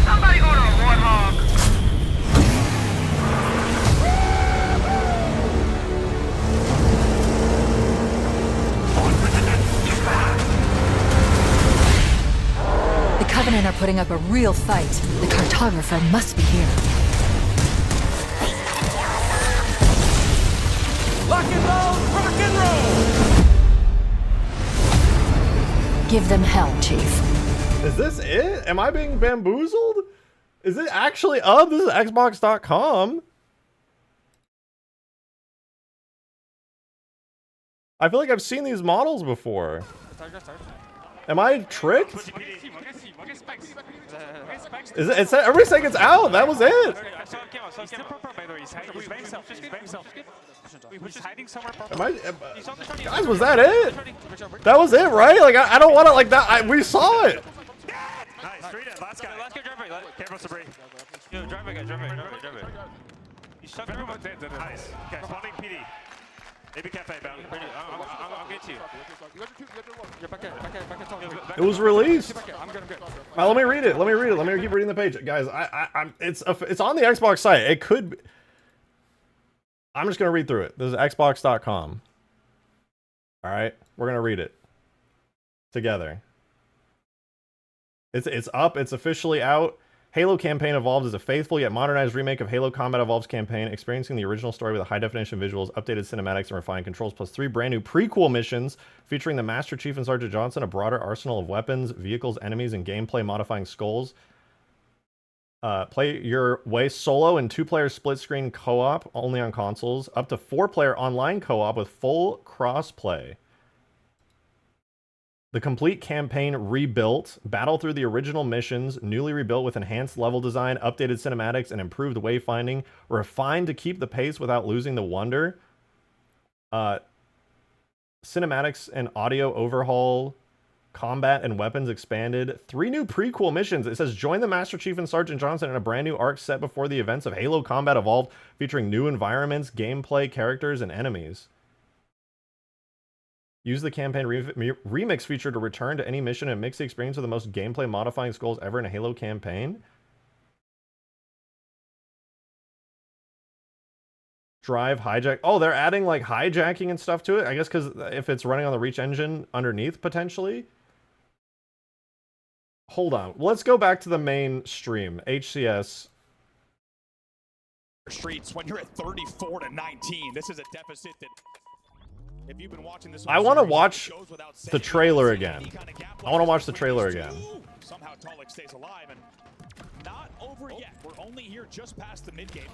Somebody go to a warthog! The Covenant are putting up a real fight. The cartographer must be here. Lock and roll! Rock and roll! Give them hell, Chief. Is this it? Am I being bamboozled? Is it actually up? This is Xbox.com. I feel like I've seen these models before. Am I tricked? Is it? It's, everybody's saying it's out. That was it. Guys, was that it? That was it, right? Like I don't want to like that. We saw it. Nice, read it. Last guy. Last guy, drive it. Careful, Sabri. Yo, drive it, drive it. Nice. Okay, spawning PD. Maybe cafe bound. I'll get you. It was released. Let me read it. Let me read it. Let me keep reading the page, guys. It's on the Xbox site. It could be. I'm just gonna read through it. This is Xbox.com. All right, we're gonna read it together. It's up. It's officially out. Halo Campaign Evolved is a faithful yet modernized remake of Halo Combat Evolved's campaign, experiencing the original story with high-definition visuals, updated cinematics, and refined controls, plus 3 brand new prequel missions featuring the Master Chief and Sergeant Johnson, a broader arsenal of weapons, vehicles, enemies, and gameplay-modifying skulls. Play your way solo and 2-player split-screen co-op, only on consoles, up to 4-player online co-op with full cross-play. The complete campaign rebuilt, battle through the original missions, newly rebuilt with enhanced level design, updated cinematics, and improved wayfinding, refined to keep the pace without losing the wonder. Cinematics and audio overhaul, combat and weapons expanded. 3 new prequel missions. It says, join the Master Chief and Sergeant Johnson in a brand new arc set before the events of Halo Combat Evolved, featuring new environments, gameplay, characters, and enemies. Use the campaign remix feature to return to any mission and mix the experience with the most gameplay modifying skulls ever in a Halo campaign. Drive, hijack. Oh, they're adding like hijacking and stuff to it. I guess because if it's running on the Reach engine underneath, potentially. Hold on. Let's go back to the main stream. HCS. Streets when you're at 34-19. This is a deficit that. If you've been watching this, I want to watch the trailer again. I want to watch the trailer again. Somehow Tolik stays alive and not over yet. We're only here just past the mid game.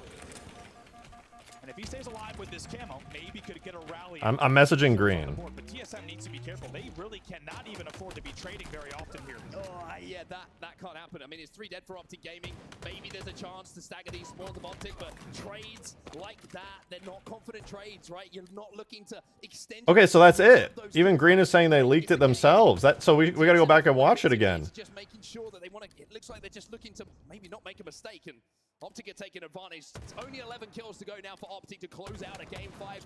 And if he stays alive with this camo, maybe could get a rally. I'm messaging Green. But TSM needs to be careful. They really cannot even afford to be trading very often here. Oh, yeah, that can't happen. I mean, it's 3 dead for Optic Gaming. Maybe there's a chance to stagger these spawns of Optic, but trades like that, they're not confident trades, right? You're not looking to extend. Okay, so that's it. Even Green is saying they leaked it themselves. So we got to go back and watch it again. Just making sure that they want to. It looks like they're just looking to maybe not make a mistake, and Optic are taking advantage. It's only 11 kills to go now for Optic to close out a game 5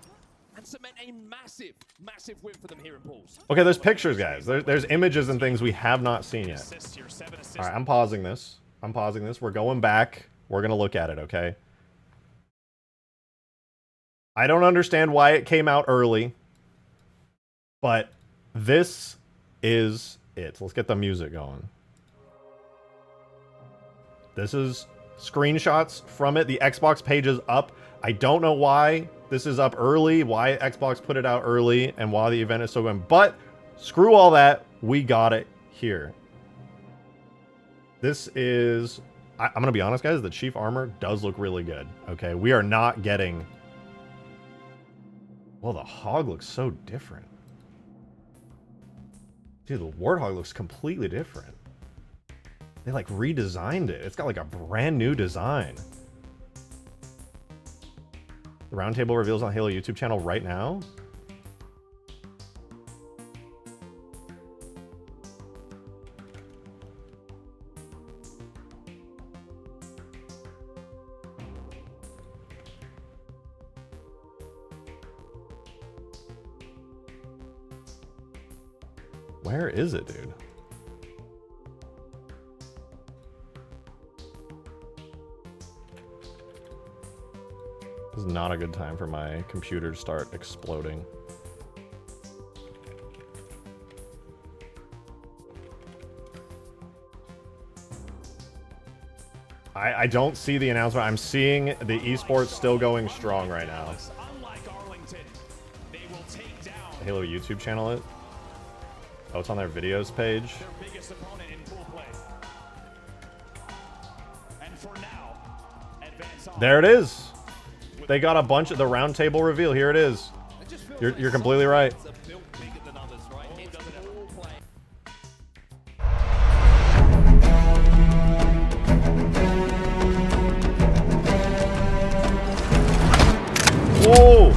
and cement a massive, massive win for them here in Pools. Okay, there's pictures, guys. There's images and things we have not seen yet. All right, I'm pausing this. We're going back. We're going to look at it, okay? I don't understand why it came out early, but this is it. Let's get the music going. This is screenshots from it. The Xbox page is up. I don't know why this is up early, why Xbox put it out early, and why the event is so going. But screw all that. We got it here. This is... I'm going to be honest, guys. The Chief armor does look really good. Okay, we are not getting Well, the hog looks so different. Dude, the warthog looks completely different. They like redesigned it. It's got like a brand new design. The roundtable reveals on Halo YouTube channel right now. Where is it, dude? This is not a good time for my computer to start exploding. I don't see the announcement. I'm seeing the esports still going strong right now. The Halo YouTube channel it. Oh, it's on their videos page. There it is. They got a bunch of the round table reveal. Here it is. You're completely right. Whoa!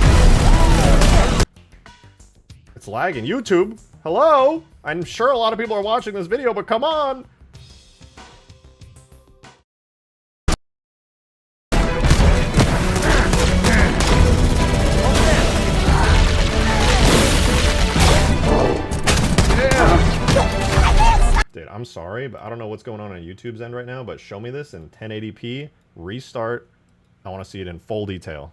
It's lagging. YouTube, hello? I'm sure a lot of people are watching this video, but come on! Dude, I'm sorry, but I don't know what's going on YouTube's end right now, but show me this in 1080p, restart. I want to see it in full detail.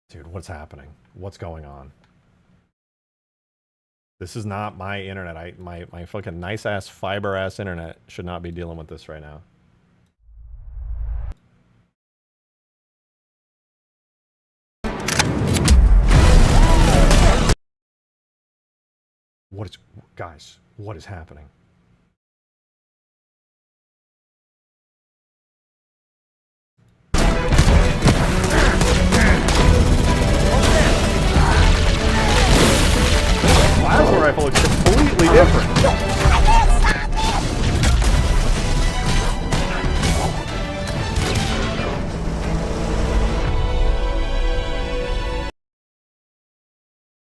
Dude, what's happening? What's going on? This is not my internet. My fucking nice-ass, fiber-ass internet should not be dealing with this right now. Guys, what is happening? Plasma rifle looks completely different.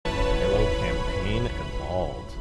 Halo Campaign Evolved.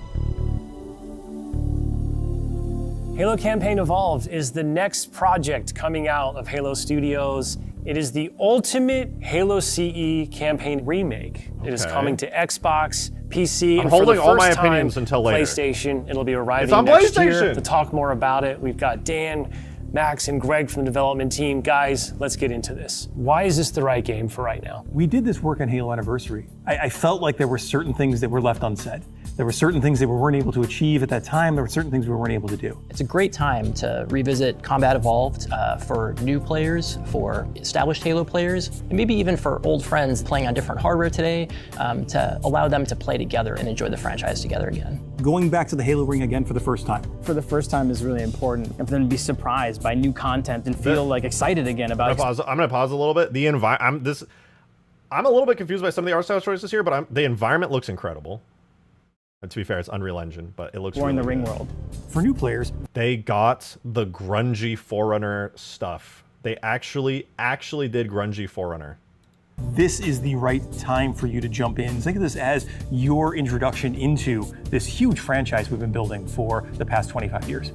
Halo Campaign Evolved is the next project coming out of Halo Studios. It is the ultimate Halo CE campaign remake. It is coming to Xbox, PC, and for the first time, PlayStation. It'll be arriving next year. To talk more about it, we've got Dan, Max, and Greg from the development team. Guys, let's get into this. Why is this the right game for right now? We did this work on Halo Anniversary. I felt like there were certain things that were left unsaid. There were certain things that we weren't able to achieve at that time. There were certain things we weren't able to do. It's a great time to revisit Combat Evolved for new players, for established Halo players, and maybe even for old friends playing on different hardware today, to allow them to play together and enjoy the franchise together again. Going back to the Halo ring again for the first time. For the first time is really important, and for them to be surprised by new content and feel like excited again about it. I'm gonna pause a little bit. I'm a little bit confused by some of the art style choices here, but the environment looks incredible. And to be fair, it's Unreal Engine, but it looks more really in the ring good. world. For new players, they got the grungy Forerunner stuff. They actually did grungy Forerunner. This is the right time for you to jump in. Think of this as your introduction into this huge franchise we've been building for the past 25 years.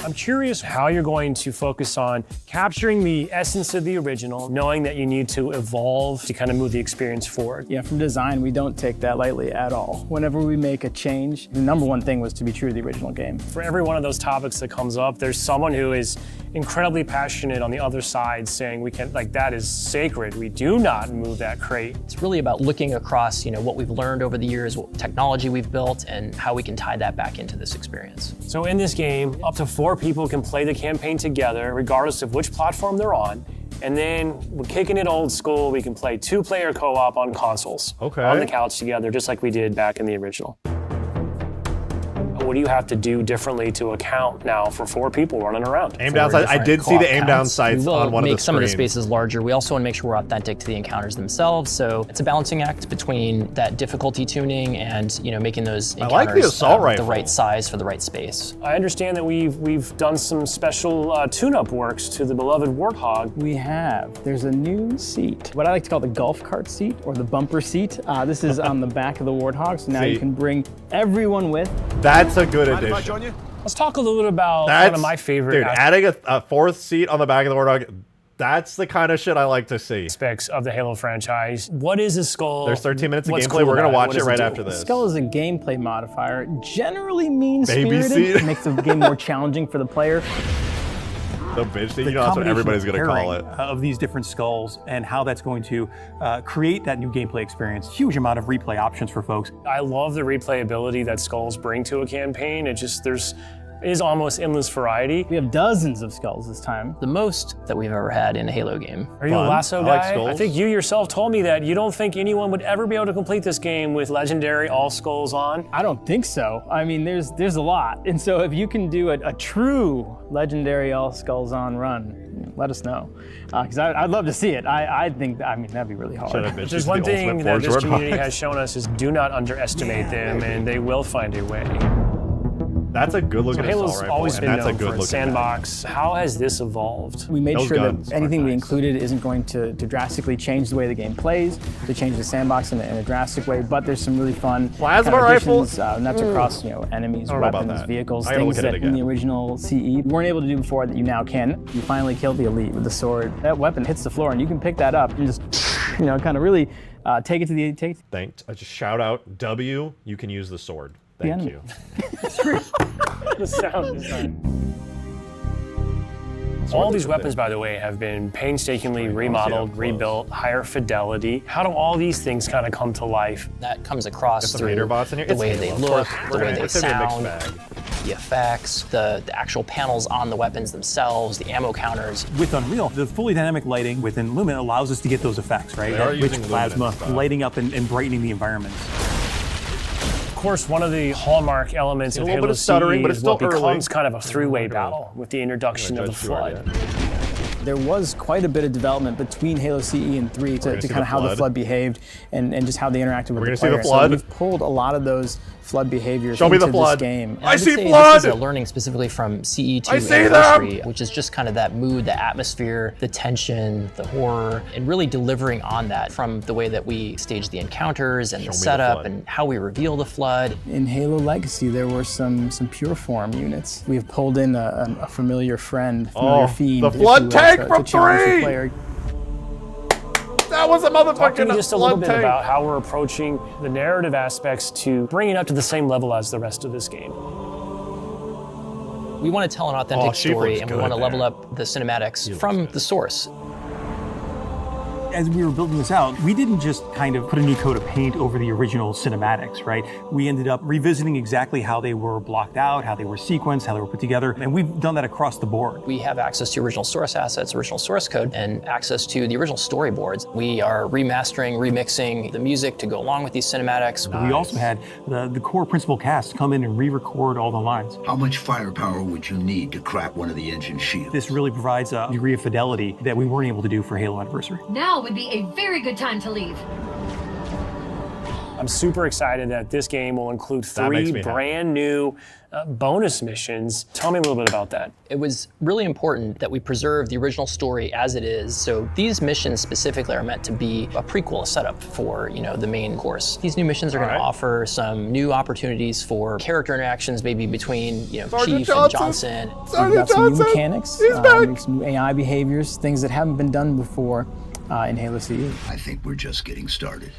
I'm curious how you're going to focus on capturing the essence of the original, knowing that you need to evolve to kind of move the experience forward. Yeah, from design, we don't take that lightly at all. Whenever we make a change, the number one thing was to be true to the original game. For every one of those topics that comes up, there's someone who is incredibly passionate on the other side saying that is sacred. We do not move that crate. It's really about looking across, what we've learned over the years, what technology we've built, and how we can tie that back into this experience. So in this game, up to 4 people can play the campaign together, regardless of which platform they're on. And then we're kicking it old school. We can play 2-player co-op on consoles. Okay. On the couch together, just like we did back in the original. What do you have to do differently to account now for 4 people running around? Aim down sights. I did see the aim down sights on one of the screens. We will make some of the spaces larger. We also want to make sure we're authentic to the encounters themselves. So it's a balancing act between that difficulty tuning and making those encounters like the assault rifle. the right size for the right space. I understand that we've done some special tune-up works to the beloved Warthog. We have. There's a new seat, what I like to call the golf cart seat or the bumper seat. This is on the back of the Warthog, so now you can bring everyone with. That's a good addition. Let's talk a little bit about one of my favorite. Dude, adding a 4th seat on the back of the Warthog, that's the kind of shit I like to see. Aspects of the Halo franchise. What is a skull? There's 13 minutes of What's gameplay. cool We're going to about watch it right after this. Skull is a gameplay modifier, generally mean-spirited. Baby seat. It makes the game more challenging for the player. The bitch seat, that's what everybody's going to call it. Of these different skulls and how that's going to create that new gameplay experience. Huge amount of replay options for folks. I love the replayability that skulls bring to a campaign. It just, is almost endless variety. We have dozens of skulls this time. The most that we've ever had in a Halo game. Are you a lasso guy? skulls. I think you yourself told me that you don't think anyone would ever be able to complete this game with legendary all skulls on. I don't think so. I mean, there's a lot. And so if you can do a true legendary all skulls on run, let us know. Because I'd love to see it. I think, that'd be really hard. Just one thing that this community has shown us is do not underestimate them, and they will find a way. That's a good looking assault Halo's rifle, always and been that's a known good for looking its sandbox. How has this evolved? We made Those sure guns that are anything we nice. included isn't going to drastically change the way the game plays, to change the sandbox in a drastic way, but there's some really fun Plasma kind of rifles? additions, nuts across enemies, I don't know about weapons, that. vehicles, I gotta things look at that it in the again. original CE you weren't able to do before that you now can. You finally killed the elite with the sword. That weapon hits the floor and you can pick that up and just kind of really take it to the Thanks. Just shout out W. You can use the sword. Thank enemy. you. The sound design. All these weapons, by the way, have been painstakingly remodeled, rebuilt, higher fidelity. How do all these things kind of come to life? That comes across Some through hater bots in here? the It's way Halo, they of look, course. the way they It's gonna be a sound, mixed bag. the effects, the actual panels on the weapons themselves, the ammo counters. With Unreal, the fully dynamic lighting within Lumen allows us to get those effects, right? They are That rich using luminance plasma stuff. lighting up and brightening the environments. Of course, one of the hallmark elements A of little bit Halo of stuttering, CE but it's is what still early. becomes kind of a three-way battle with the introduction of the Flood. There was quite a bit of development between Halo CE and 3 to kind of how the Flood behaved and just how they interacted with the player. Gonna see the Flood? So we've pulled a lot of those Flood behaviors Show me into the Flood. this game. I see say Flood! This is a learning specifically from CE2 I see Anniversary, them! which is just kind of that mood, the atmosphere, the tension, the horror, and really delivering on that from the way that we stage the encounters and the setup and how we reveal the Flood. In Halo Legacy, there were some pure form units. We've pulled in a familiar friend, familiar fiend. the if Flood you will, tank to from challenge the 3! player. That was a motherfucking Talk to me just a little Flood bit tank. about how we're approaching the narrative aspects to bring it up to the same level as the rest of this game. We want to tell an authentic she story looks and we good want to level there. up the cinematics from the source. As we were building this out, we didn't just kind of put a new coat of paint over the original cinematics, right? We ended up revisiting exactly how they were blocked out, how they were sequenced, how they were put together, and we've done that across the board. We have access to original source assets, original source code, and access to the original storyboards. We are remastering, remixing the music to go along with these cinematics. We also had the core principal cast come in and re-record all the lines. How much firepower would you need to crack one of the engine shields? This really provides a degree of fidelity that we weren't able to do for Halo Anniversary. Now would be a very good time to leave. I'm super excited that this game will include That makes 3 me happy. brand new bonus missions. Tell me a little bit about that. It was really important that we preserve the original story as it is. So these missions specifically are meant to be a prequel, a setup for, the main course. These new missions are going to offer some new opportunities for character interactions, maybe between, Chief and Johnson. We've got some new mechanics, some new AI behaviors, things that haven't been done before in Halo CE. I think we're just getting started.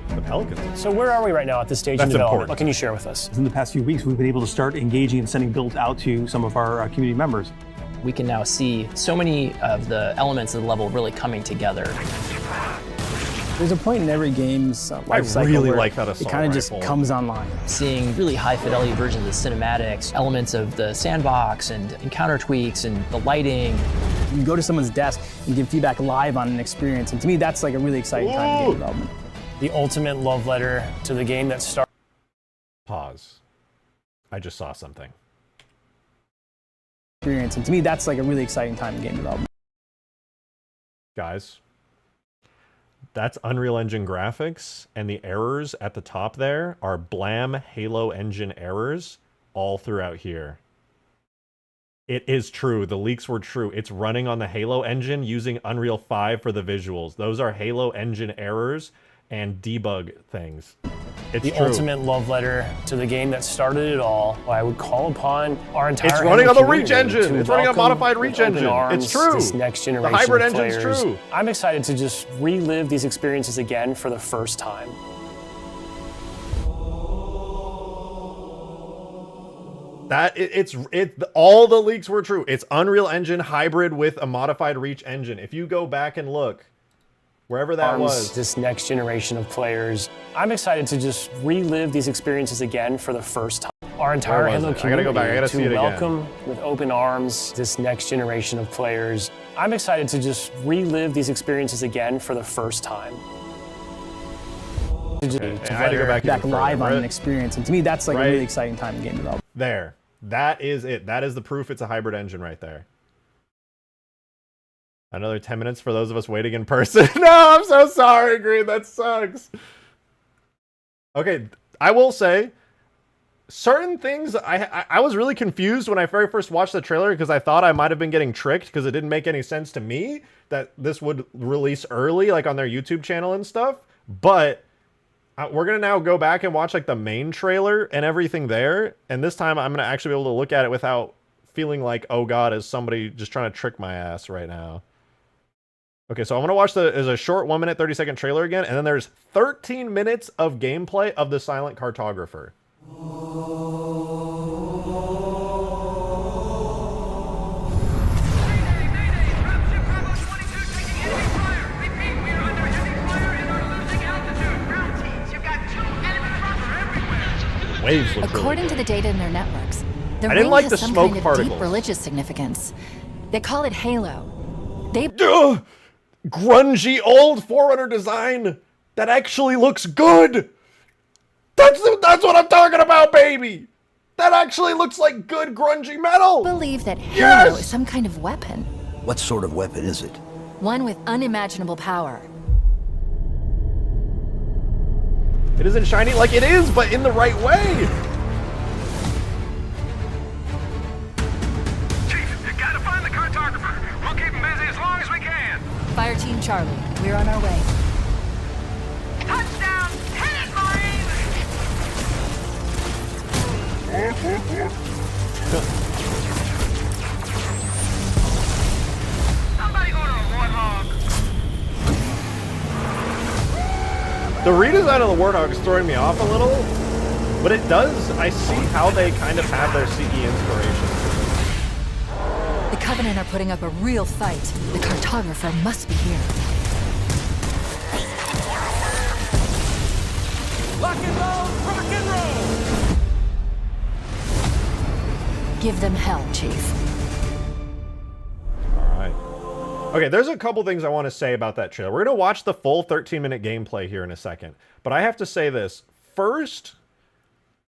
The Pelicans. So where are we right now at this stage That's in development? important. What can you share with us? In the past few weeks, we've been able to start engaging and sending builds out to some of our community members. We can now see so many of the elements of the level really coming together. There's a point in every game's life cycle really where like that it assault kind of just rifle. comes online. Seeing really high fidelity versions of the cinematics, elements of the sandbox and encounter tweaks and the lighting. You can go to someone's desk and give feedback live on an experience, and to me that's like a really exciting time in game development. The ultimate love letter to the game that started. Pause. I just saw something. Experience, and to me that's like a really exciting time in game development. Guys, that's Unreal Engine graphics, and the errors at the top there are Blam Halo Engine errors all throughout here. It is true. The leaks were true. It's running on the Halo engine using Unreal 5 for the visuals. Those are Halo Engine errors and debug things. It's the true. ultimate love letter to the game that started it all. I would call upon our entire It's running on the Reach community engine. to It's running on welcome modified with Reach open engine. arms It's true. This next generation The hybrid of engine's players. true. I'm excited to just relive these experiences again for the first time. All the leaks were true. It's Unreal Engine hybrid with a modified Reach engine. If you go back and look, wherever that was. This next generation of players. I'm excited to just relive these experiences again for the first time. Our entire Halo community I gotta go back. I gotta see it again. welcome with open arms this next generation of players. I'm excited to just relive these experiences again for the first time. Okay. I had to go back live on an experience, and to me that's like a really exciting time in game development. There. That is it. That is the proof it's a hybrid engine right there. Another 10 minutes for those of us waiting in person. No, I'm so sorry, Green. That sucks. Okay, I will say, certain things, I was really confused when I very first watched the trailer because I thought I might have been getting tricked because it didn't make any sense to me that this would release early, like on their YouTube channel and stuff. But we're going to now go back and watch like the main trailer and everything there. And this time I'm going to actually be able to look at it without feeling like, oh God, is somebody just trying to trick my ass right now. Okay, so I'm going to watch there's a short 1 minute, 30-second trailer again. And then there's 13 minutes of gameplay of the Silent Cartographer. Waves look According really to the data in their networks, the I didn't ring like has the some smoke kind of particles. deep religious significance. They call it Halo. They grungy old Forerunner design that actually looks good. That's what I'm talking about, baby. That actually looks like good grungy metal. believe that Halo is some kind of weapon. What sort of weapon is it? One with unimaginable power. It isn't shiny like it is, but in the right way. Chief, you gotta find the cartographer. We'll keep him busy as long as we can. Fire Team Charlie, we're on our way. Touchdown! Hit it, Marines! Somebody go to a warthog. The redesign of the Warthog is throwing me off a little, but it does. I see how they kind of have their CE inspiration. The Covenant are putting up a real fight. The cartographer must be here. Rock and roll! Rock and roll! Give them hell, Chief. All right. Okay, there's a couple things I want to say about that trailer. We're going to watch the full 13-minute gameplay here in a second. But I have to say this. First,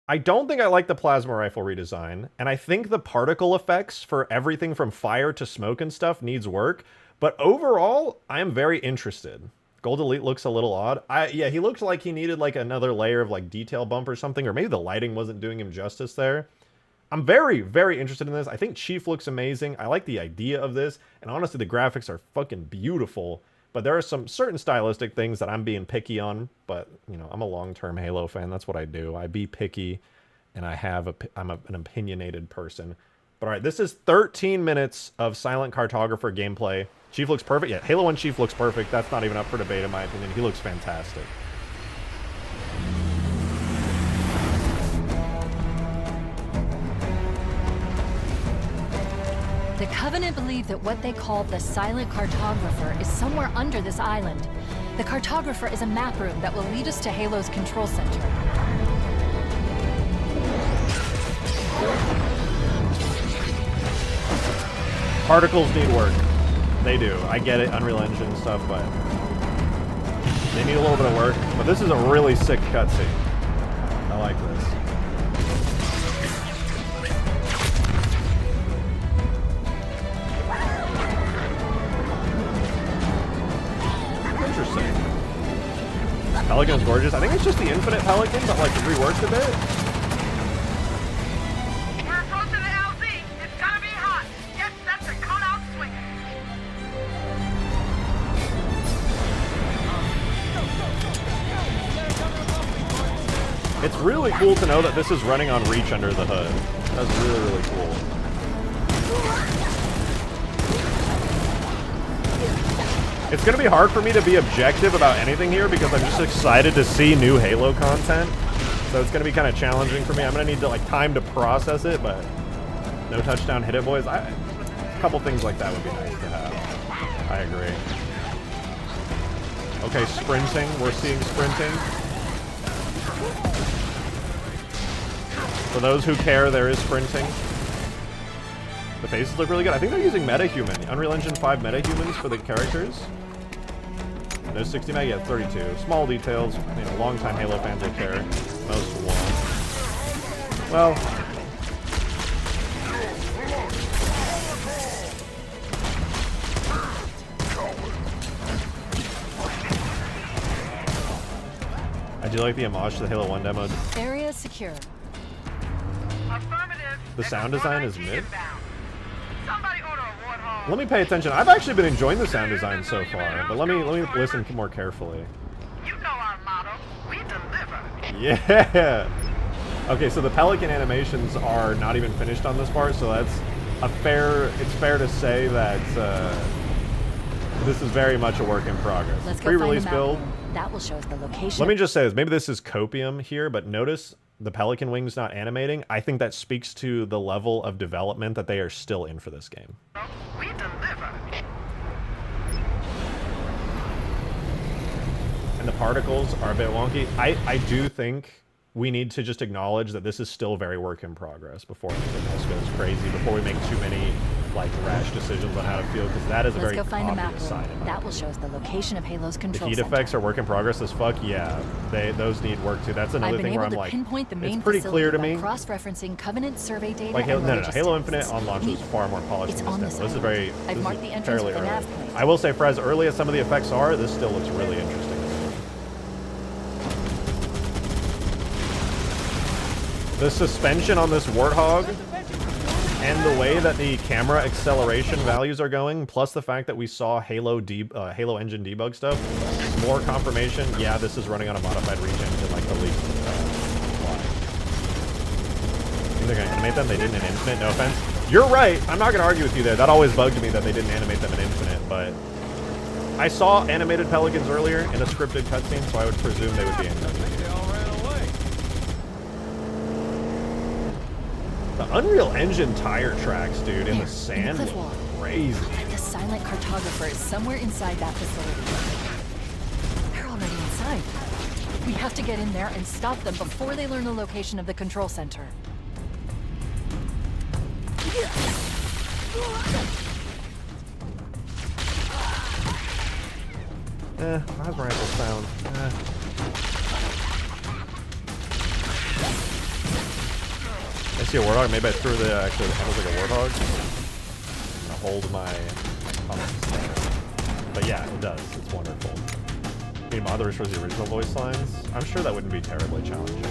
I don't think I like the plasma rifle redesign. And I think the particle effects for everything from fire to smoke and stuff needs work. But overall, I am very interested. Gold Elite looks a little odd. Yeah, he looked like he needed like another layer of like detail bump or something. Or maybe the lighting wasn't doing him justice there. I'm very, very interested in this. I think Chief looks amazing. I like the idea of this. And honestly, the graphics are fucking beautiful. But there are some certain stylistic things that I'm being picky on. But, you know, I'm a long-term Halo fan. That's what I do. I be picky. And I'm an opinionated person. But all right, this is 13 minutes of Silent Cartographer gameplay. Chief looks perfect. Yeah, Halo 1 Chief looks perfect. That's not even up for debate, in my opinion. He looks fantastic. The Covenant believe that what they call the Silent Cartographer is somewhere under this island. The cartographer is a map room that will lead us to Halo's control center. Particles need work. They do. I get it, Unreal Engine stuff, but they need a little bit of work. But this is a really sick cutscene. I like this. Interesting. Pelican's gorgeous. I think it's just the Infinite Pelican, but like reworked a bit. We're approaching the LZ. It's gonna be hot. Get set to cut out swinging. It's really cool to know that this is running on Reach under the hood. That's really, really cool. It's going to be hard for me to be objective about anything here because I'm just excited to see new Halo content. So it's going to be kind of challenging for me. I'm going to need to like time to process it, but no touchdown, hit it, boys. A couple things like that would be nice to have. I agree. Okay, sprinting. We're seeing sprinting. For those who care, there is sprinting. The faces look really good. I think they're using MetaHuman. Unreal Engine 5 MetaHumans for the characters. No 60 meg, yeah, 32. Small details. You know, longtime Halo fans will care. Most won't. Well. I do like the homage to the Halo 1 demo. Area secure. The sound design is mid. Let me pay attention. I've actually been enjoying the sound design so far, but let me listen more carefully. You know our motto. We deliver. Yeah. Okay, so the Pelican animations are not even finished on this part, so that's it's fair to say that this is very much a work in progress. Let's go Pre-release find the build. That will show us the location. Let me just say this. Maybe this is copium here, but notice the Pelican wings not animating. I think that speaks to the level of development that they are still in for this game. We deliver. And the particles are a bit wonky. I do think we need to just acknowledge that this is still very work in progress before anything else goes crazy, before we make too many like rash decisions on how to feel, because that is a Let's very go find a map obvious side. That will show us the location of Halo's The control heat center. effects are work in progress as fuck. Yeah, those need work too. That's another I've been thing where able I'm to like, pinpoint the main it's pretty clear to facility me. by cross-referencing Covenant survey data Like and no, religious Halo texts. Infinite on launch was far more polished It's than on this the demo. This is side. very, I've this marked is the entrance fairly with the early. nav point. I will say, for as early as some of the effects are, this still looks really interesting. The suspension on this Warthog and the way that the camera acceleration values are going, plus the fact that we saw Halo engine debug stuff, more confirmation. Yeah, this is running on a modified Reach engine like the leaked fly. Think they're gonna animate them? They didn't in Infinite. No offense. You're right. I'm not gonna argue with you there. That always bugged me that they didn't animate them in Infinite, but I saw animated Pelicans earlier in a scripted cutscene, so I would presume they would be animated. The Unreal Engine tire tracks, dude, in the sand cliff look wall. crazy. The silent cartographer is somewhere inside that facility. They're already inside. We have to get in there and stop them before they learn the location of the control center. How's rifle sound? I see a Warthog. Maybe I threw the actually it was like a Warthog. I'm gonna hold my comments there. But yeah, it does. It's wonderful. Need mod that restores the original voice lines. I'm sure that wouldn't be terribly challenging.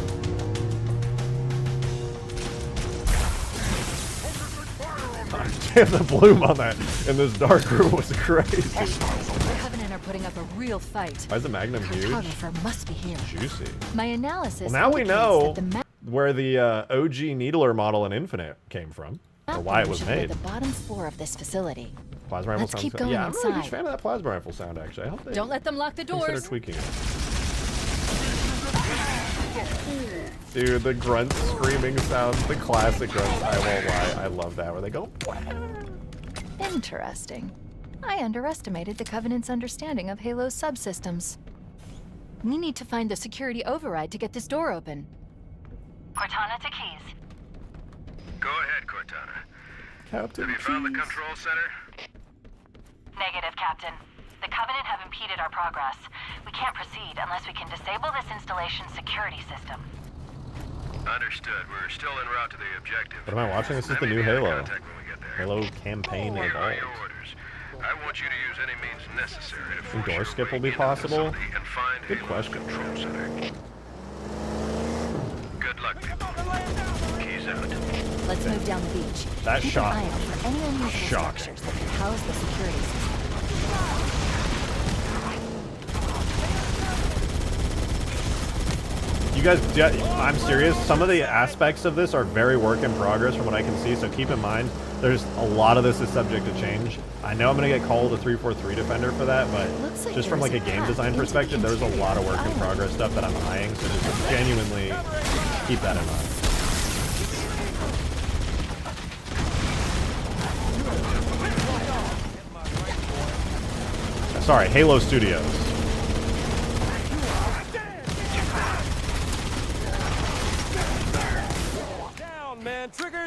Damn, the bloom on that in this dark room was crazy. The Covenant are putting up a real fight. Why is the Magnum huge? Cartographer must be here. Juicy. My analysis. Well, now we indicates know that the where the OG Needler model in Infinite came from, or why it was should be made. the bottom floor of this facility. Plasma rifle Let's sounds keep good. going Yeah, I'm really a huge inside. fan of that plasma rifle sound, actually. I hope they Don't let them lock the consider doors. tweaking it. Dude, the grunt screaming sounds, the classic grunts, I won't lie. I love that, where they go. Interesting. I underestimated the Covenant's understanding of Halo's subsystems. We need to find the security override to get this door open. Cortana to Keys. Go ahead, Cortana. Captain Have you found the control center? Negative, Captain. The Covenant have impeded our progress. We can't proceed unless we can disable this installation's security system. Understood. We're still en route to the objective. What am I watching? This is the new Halo. Halo campaign Here are Evolved. your orders. I want you to use any means necessary to force Door your skip way will be into the possible? facility and find Good Halo's question. control center. Good luck, people. Keys out. Let's move down the beach. That Keep shot an eye out for any unusual shocking. structures that could house the security system. You guys, I'm serious. Some of the aspects of this are very work in progress from what I can see, so keep in mind, there's a lot of this is subject to change. I know I'm going to get called a 343 defender for that, but like just from like a game design perspective, there's a lot of work in progress stuff that I'm eyeing, so just genuinely keep that in mind. Sorry, Halo Studios.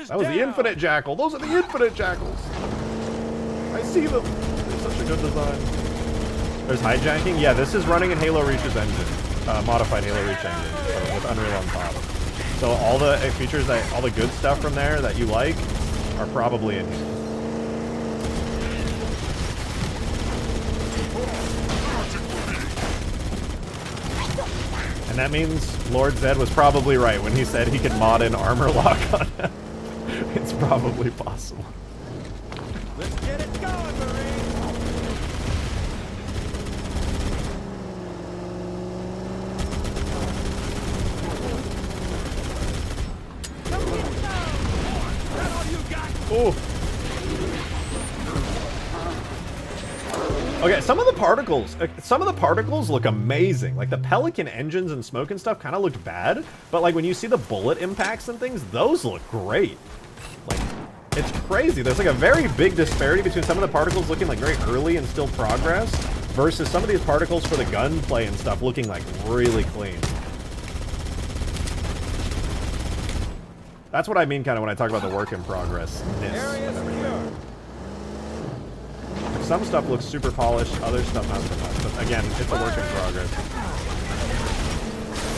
That was the Infinite Jackal. Those are the Infinite Jackals. I see them. They're such a good design. There's hijacking. Yeah, this is running in Halo Reach's engine. Modified Halo Reach engine with Unreal on top. So all the features, all the good stuff from there that you like are probably in here. And that means Lord Zed was probably right when he said he could mod in armor lock on him. It's probably possible. Let's get it going, Marine. Ooh. Okay, some of the particles look amazing. Like the Pelican engines and smoke and stuff kind of looked bad, but like when you see the bullet impacts and things, those look great. Like, it's crazy. There's like a very big disparity between some of the particles looking like very early and still progress versus some of these particles for the gunplay and stuff looking like really clean. That's what I mean kind of when I talk about the work in progress-ness. Some stuff looks super polished, other stuff not so much. But again, it's a work in progress.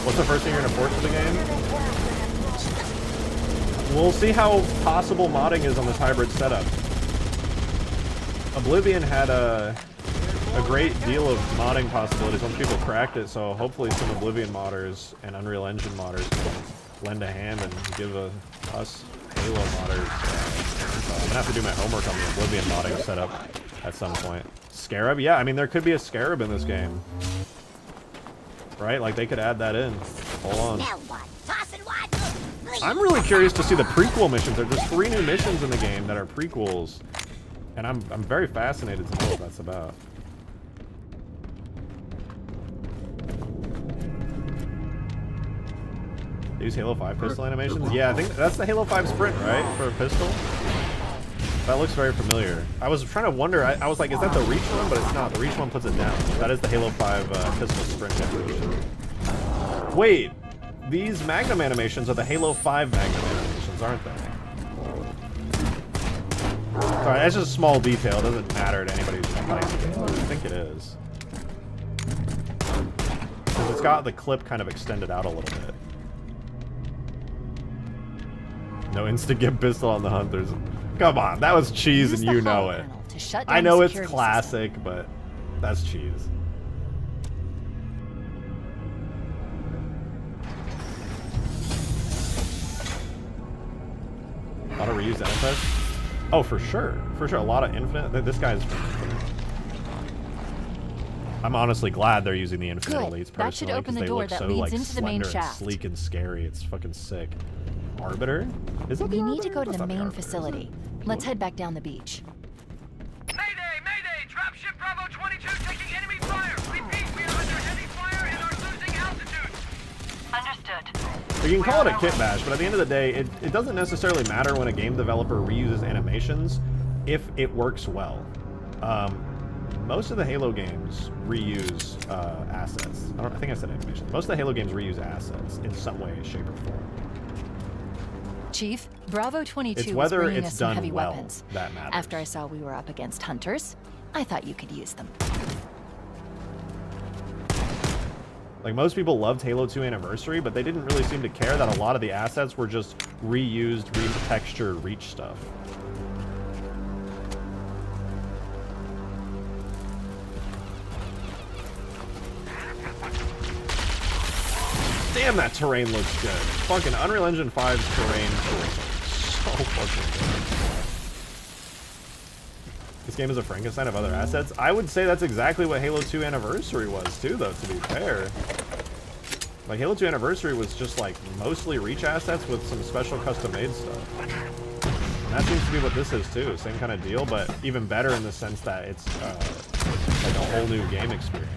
What's the first thing you're going to port to the game? We'll see how possible modding is on this hybrid setup. Oblivion had a great deal of modding possibilities once people cracked it, so hopefully some Oblivion modders and Unreal Engine modders can lend a hand and give us Halo modders. I'm going to have to do my homework on the Oblivion modding setup at some point. Scarab? Yeah, I mean, there could be a Scarab in this game. Right? Like, they could add that in. Hold on. I'm really curious to see the prequel missions. There's 3 new missions in the game that are prequels. And I'm very fascinated to know what that's about. They use Halo 5 pistol animations? Yeah, I think that's the Halo 5 sprint, right? For a pistol? That looks very familiar. I was trying to wonder, I was like, is that the Reach one? But it's not. The Reach one puts it down. That is the Halo 5 pistol sprint animation. Wait, these Magnum animations are the Halo 5 Magnum animations, aren't they? Sorry, that's just a small detail. It doesn't matter to anybody who's playing the game. I think it is. Because it's got the clip kind of extended out a little bit. No insta-gib pistol on the Hunters. Come on, that was cheese and you know it. I know it's classic, but that's cheese. A lot of reused NFS? Oh, for sure. For sure, a lot of Infinite. This guy's from Infinite. I'm honestly glad they're using the Infinite Elites personally, because they look so like slender and sleek and scary. It's fucking sick. Arbiter? Is that we need to go to the main facility. Let's head back down the beach. Mayday! Mayday! Dropship Bravo 22 taking enemy fire! Repeat, we are under heavy fire and are losing altitude! Understood. You can call it a kit bash, but at the end of the day, it doesn't necessarily matter when a game developer reuses animations if it works well. Most of the Halo games reuse assets. I think I said animation. Most of the Halo games reuse assets in some way, shape, or form. Chief, Bravo 22 It's was whether bringing it's us some done heavy well weapons. that matters. After I saw we were up against hunters, I thought you could use them. Like, most people loved Halo 2 Anniversary, but they didn't really seem to care that a lot of the assets were just reused, retextured Reach stuff. Damn, that terrain looks good. Fucking Unreal Engine 5's terrain tools are so fucking good. This game is a Frankenstein of other assets. I would say that's exactly what Halo 2 Anniversary was too, though, to be fair. Like, Halo 2 Anniversary was just, like, mostly Reach assets with some special custom-made stuff. And that seems to be what this is, too. Same kind of deal, but even better in the sense that it's, like, a whole new game experience.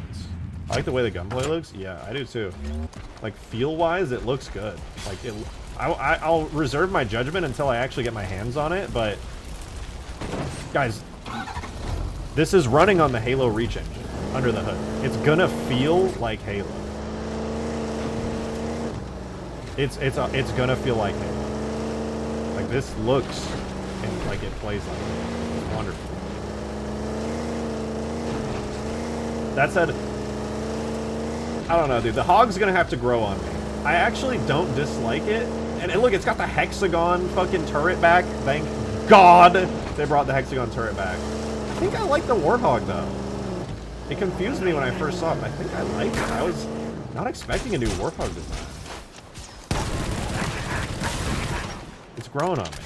I like the way the gunplay looks. Yeah, I do, too. Like, feel-wise, it looks good. Like, I'll reserve my judgment until I actually get my hands on it, but... Guys, this is running on the Halo Reach engine, under the hood. It's gonna feel like Halo. It's gonna feel like Halo. Like, this looks and like it plays like it. It's wonderful. That said, I don't know, dude. The hog's gonna have to grow on me. I actually don't dislike it. And look, it's got the hexagon fucking turret back. Thank God they brought the hexagon turret back. I think I like the Warthog, though. It confused me when I first saw it, but I think I like it. I was not expecting a new Warthog design. It's growing on me.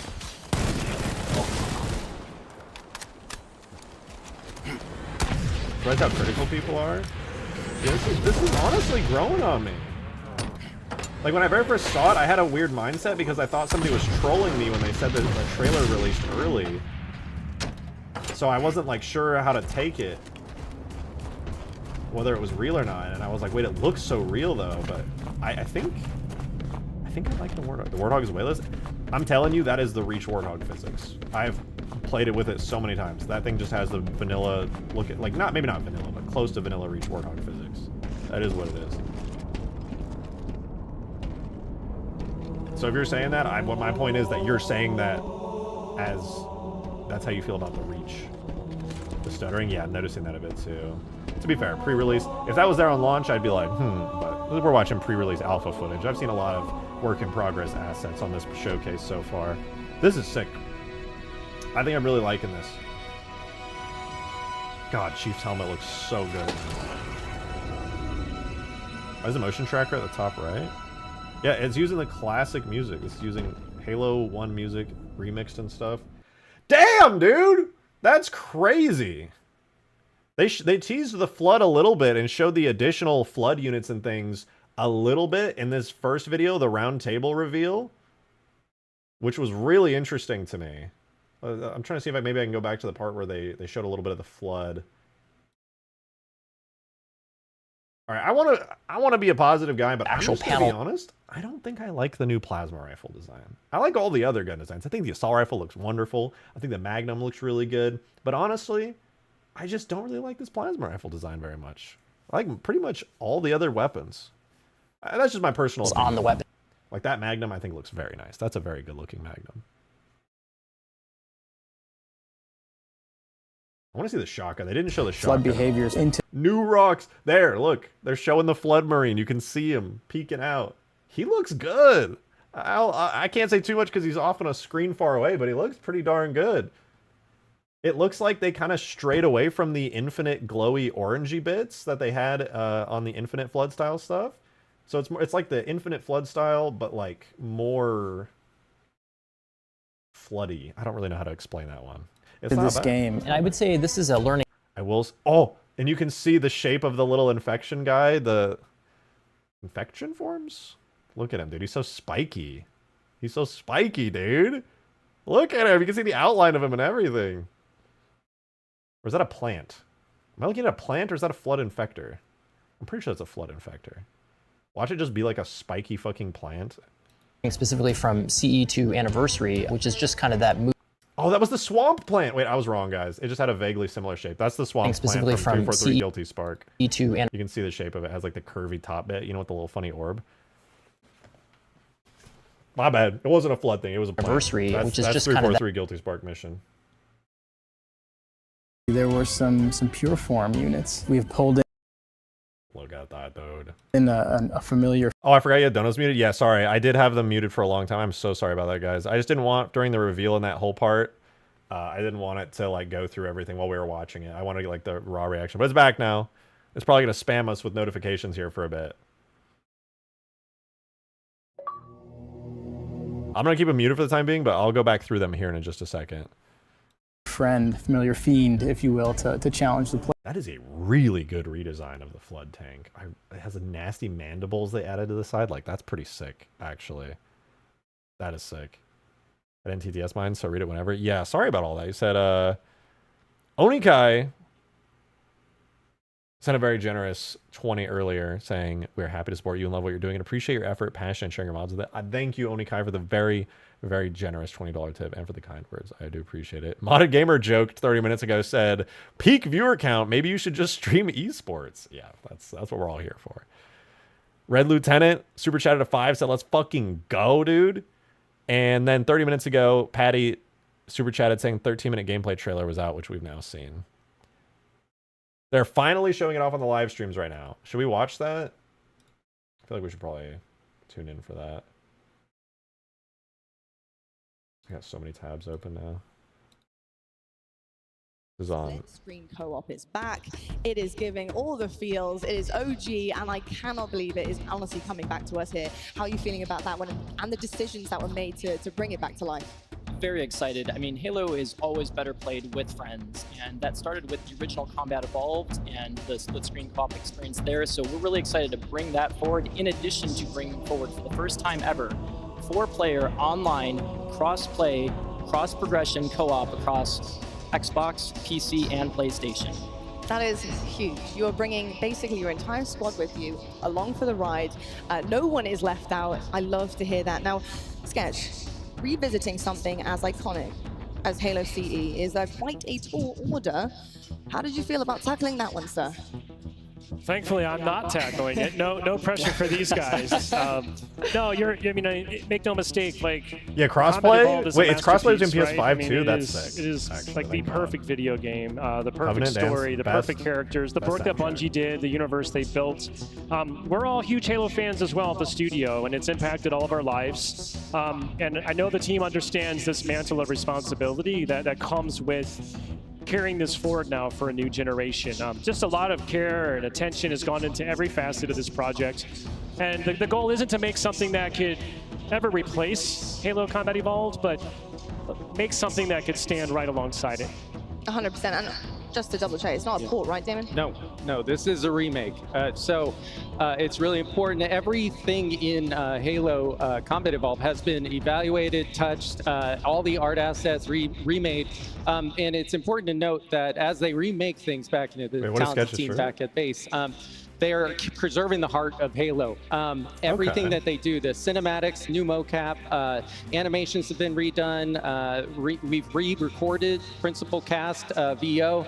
Surprised how critical people are. Yeah, this is honestly growing on me. Like, when I very first saw it, I had a weird mindset because I thought somebody was trolling me when they said that the trailer released early. So I wasn't, like, sure how to take it, whether it was real or not. And I was like, wait, it looks so real, though. But I think I like the Warthog. The Warthog is wayless. I'm telling you, that is the Reach Warthog physics. I've played it with it so many times. That thing just has the vanilla look at, like, maybe not vanilla, but close to vanilla Reach Warthog physics. That is what it is. So if you're saying that, what my point is that you're saying that as that's how you feel about the Reach. The stuttering, yeah, I'm noticing that a bit too. To be fair, pre-release, if that was there on launch, I'd be like, but we're watching pre-release alpha footage. I've seen a lot of work-in-progress assets on this showcase so far. This is sick. I think I'm really liking this. God, Chief's helmet looks so good. Why is the motion tracker at the top right? Yeah, it's using the classic music. It's using Halo 1 music remixed and stuff. Damn, dude! That's crazy. They teased the Flood a little bit and showed the additional Flood units and things a little bit in this first video, the round table reveal, which was really interesting to me. I'm trying to see if maybe I can go back to the part where they showed a little bit of the Flood. All right, I want to be a positive guy, but I'm just gonna be honest. I don't think I like the new plasma rifle design. I like all the other gun designs. I think the assault rifle looks wonderful. I think the Magnum looks really good. But honestly, I just don't really like this plasma rifle design very much. I like pretty much all the other weapons. That's just my personal opinion. On the weapon. Like that Magnum, I think looks very nice. That's a very good looking Magnum. I want to see the shotgun. They didn't show the shotgun. Flood behaviors into new rocks. There, look. They're showing the Flood Marine. You can see him peeking out. He looks good. I can't say too much because he's off on a screen far away, but he looks pretty darn good. It looks like they kind of strayed away from the infinite glowy orangey bits that they had on the Infinite Flood style stuff. So it's like the Infinite Flood style, but like more floody. I don't really know how to explain that one. It's not this bad. game, and I would say this is a learning. I will. Oh, and you can see the shape of the little infection guy. The infection forms. Look at him, dude. He's so spiky. He's so spiky, dude. Look at him. You can see the outline of him and everything. Or is that a plant? Am I looking at a plant or is that a flood infector? I'm pretty sure it's a flood infector. Watch it just be like a spiky fucking plant. Specifically from CE to Anniversary, which is just kind of that move. Oh, that was the swamp plant. Wait, I was wrong, guys. It just had a vaguely similar shape. That's the swamp specifically plant from from 343 Guilty Spark. E2 and you can see the shape of it. It has like the curvy top bit, you know, with the little funny orb. My bad. It wasn't a flood thing. It was a plant. Anniversary, which is that's just 343 Guilty Spark mission. There were some pure form units. We've pulled in. Look at that, dude. In a familiar. Oh, I forgot you had donos muted. Yeah, sorry. I did have them muted for a long time. I'm so sorry about that, guys. I just didn't want, during the reveal in that whole part, I didn't want it to like go through everything while we were watching it. I wanted to get like the raw reaction. But it's back now. It's probably going to spam us with notifications here for a bit. I'm going to keep them muted for the time being, but I'll go back through them here in just a second. Familiar fiend, if you will, to challenge the play. That is a really good redesign of the flood tank. It has a nasty mandibles they added to the side. Like, that's pretty sick, actually. That is sick. At NTTS mine, so read it whenever. Yeah, sorry about all that. You said, Onikai sent a very generous 20 earlier saying, we're happy to support you and love what you're doing and appreciate your effort, passion, and sharing your mods with it. I thank you, Onikai, for the very, very generous $20 tip and for the kind words. I do appreciate it. Modded Gamer joked 30 minutes ago, said, peak viewer count, maybe you should just stream esports. Yeah, that's what we're all here for. Red Lieutenant super chatted a 5, said, let's fucking go, dude. And then 30 minutes ago, Patty super chatted saying 13-minute gameplay trailer was out, which we've now seen. They're finally showing it off on the live streams right now. Should we watch that? I feel like we should probably tune in for that. I got so many tabs open now. This is on. Screen co-op is back. It is giving all the feels. It is OG, and I cannot believe it is honestly coming back to us here. How are you feeling about that one and the decisions that were made to bring it back to life? Very excited. I mean, Halo is always better played with friends, and that started with the original Combat Evolved and the split screen co-op experience there. So we're really excited to bring that forward, in addition to bringing forward for the first time ever 4-player online cross-play, cross-progression co-op across Xbox, PC, and PlayStation. That is huge. You are bringing basically your entire squad with you along for the ride. No one is left out. I love to hear that. Now, Sketch, revisiting something as iconic as Halo CE is quite a tall order. How did you feel about tackling that one, sir? Thankfully, I'm not tackling it. No pressure for these guys. No, make no mistake. Like, yeah, crossplay. Wait, it's crossplay between PS5 right? too. That's sick. It is actually, like the perfect video game, the perfect Covenant story, dance, the best, perfect characters, the work that Bungie did, the universe they built. We're all huge Halo fans as well at the studio, and it's impacted all of our lives. And I know the team understands this mantle of responsibility that comes with carrying this forward now for a new generation. Just a lot of care and attention has gone into every facet of this project. And the goal isn't to make something that could ever replace Halo Combat Evolved, but make something that could stand right alongside it. 100%. And just to double check, it's not a port, right, Damon? No, this is a remake. So it's really important. Everything in Halo Combat Evolved has been evaluated, touched, all the art assets remade. And it's important to note that as they remake things back into the talented team back at base, they're preserving the heart of Halo. Everything that they do, the cinematics, new mocap, animations have been redone. We've re-recorded principal cast, VO.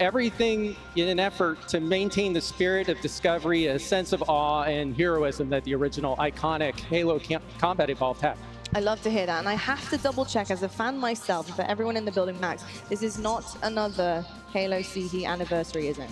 Everything in an effort to maintain the spirit of discovery, a sense of awe and heroism that the original iconic Halo Combat Evolved had. I love to hear that, and I have to double check as a fan myself, for everyone in the building, Max, this is not another Halo CE anniversary, is it?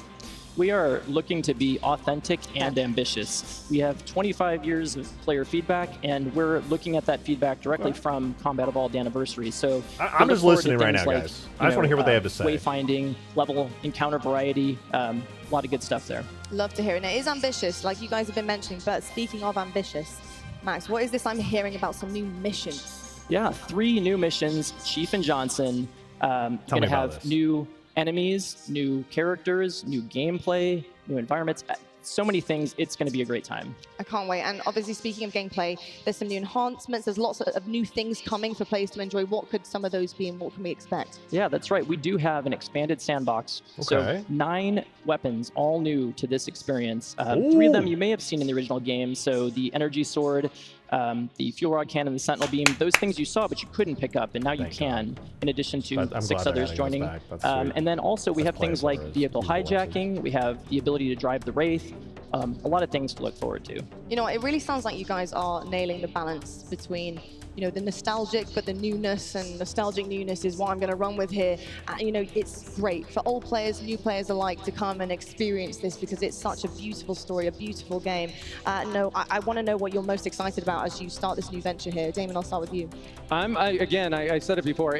We are looking to be authentic and ambitious. We have 25 years of player feedback, and we're looking at that feedback directly from Combat Evolved Anniversary. So I'm just listening right now, guys. I just want to hear what they have to say. Wayfinding, level, encounter variety, a lot of good stuff there. Love to hear it. And it is ambitious, like you guys have been mentioning, but speaking of ambitious, Max, what is this I'm hearing about some new missions? Yeah, 3 new missions, Chief and Johnson. Going to have new enemies, new characters, new gameplay, new environments, so many things. It's going to be a great time. I can't wait. And obviously, speaking of gameplay, there's some new enhancements. There's lots of new things coming for players to enjoy. What could some of those be, and what can we expect? Yeah, that's right. We do have an expanded sandbox. So 9 weapons, all new to this experience. 3 of them you may have seen in the original game. So the energy sword, the fuel rod cannon, the sentinel beam, those things you saw but you couldn't pick up, and now you can, in addition to 6 others joining. And then also we have things like vehicle hijacking, we have the ability to drive the Wraith, a lot of things to look forward to. You know, it really sounds like you guys are nailing the balance between, you know, the nostalgic but the newness, and nostalgic newness is what I'm going to run with here. You know, it's great for old players, new players alike to come and experience this because it's such a beautiful story, a beautiful game. No, I want to know what you're most excited about as you start this new venture here. Damon, I'll start with you. I said it before.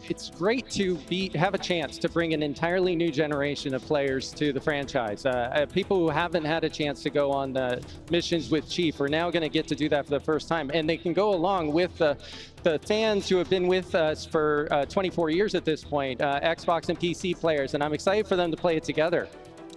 It's great to have a chance to bring an entirely new generation of players to the franchise. People who haven't had a chance to go on the missions with Chief are now going to get to do that for the first time, and they can go along with the fans who have been with us for 24 years at this point, Xbox and PC players, and I'm excited for them to play it together.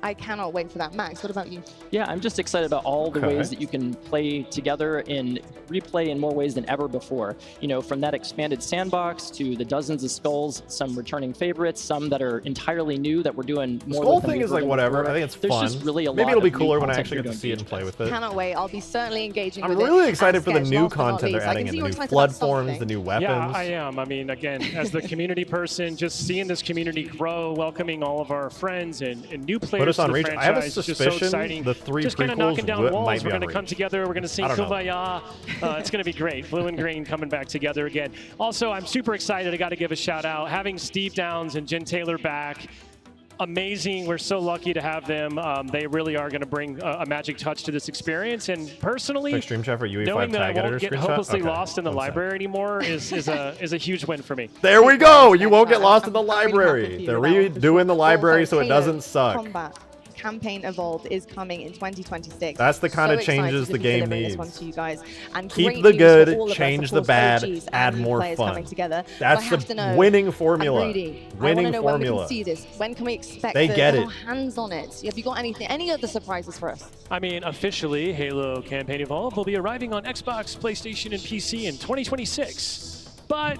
I cannot wait for that. Max, what about you? Yeah, I'm just excited about all the ways that you can play together and replay in more ways than ever before. You know, from that expanded sandbox to the dozens of skulls, some returning favorites, some that are entirely new that we're doing more. The skull thing is like whatever. I think it's fun. Just really a Maybe lot it'll be of cooler new when I content actually get to see it and play with it. Cannot wait. I'll be certainly engaging with I'm really it. excited for the Sketch, new last but not content they're least. I adding can in, see the you're new excited flood about forms, something. the new weapons. Yeah, I am. I mean, again, as the community person, just seeing this community grow, welcoming all of our friends and new players Put us on to the reach. franchise, I have a is just so suspicion exciting. the 3 just kind of prequels knocking down might walls. be We're on going to come reach. together. We're going to sing I don't know. Kumbaya. It's going to be great. Blue and green coming back together again. Also, I'm super excited. I got to give a shout out. Having Steve Downs and Jen Taylor back. Amazing. We're so lucky to have them. They really are going to bring a magic touch to this experience. And personally, Extreme Chef for UE5 knowing that I tag editor won't get screenshot? hopelessly Okay, lost in the 1 sec. library anymore is a huge win for me. There we go. You won't get lost in the library. They're redoing the library so it doesn't suck. Combat Campaign Evolved is coming in 2026. That's the kind of So excited changes to the be game delivering needs. This one to you guys. And Keep great the news good, for all of us, change of the course, bad, OGs add and new more players fun. coming together. That's So I have to the know, winning formula. I'm greedy. I want Winning to know when we formula. can see this. When can we expect They to get get it. our hands on it? Have you got any other surprises for us? I mean, officially, Halo Campaign Evolved will be arriving on Xbox, PlayStation, and PC in 2026. But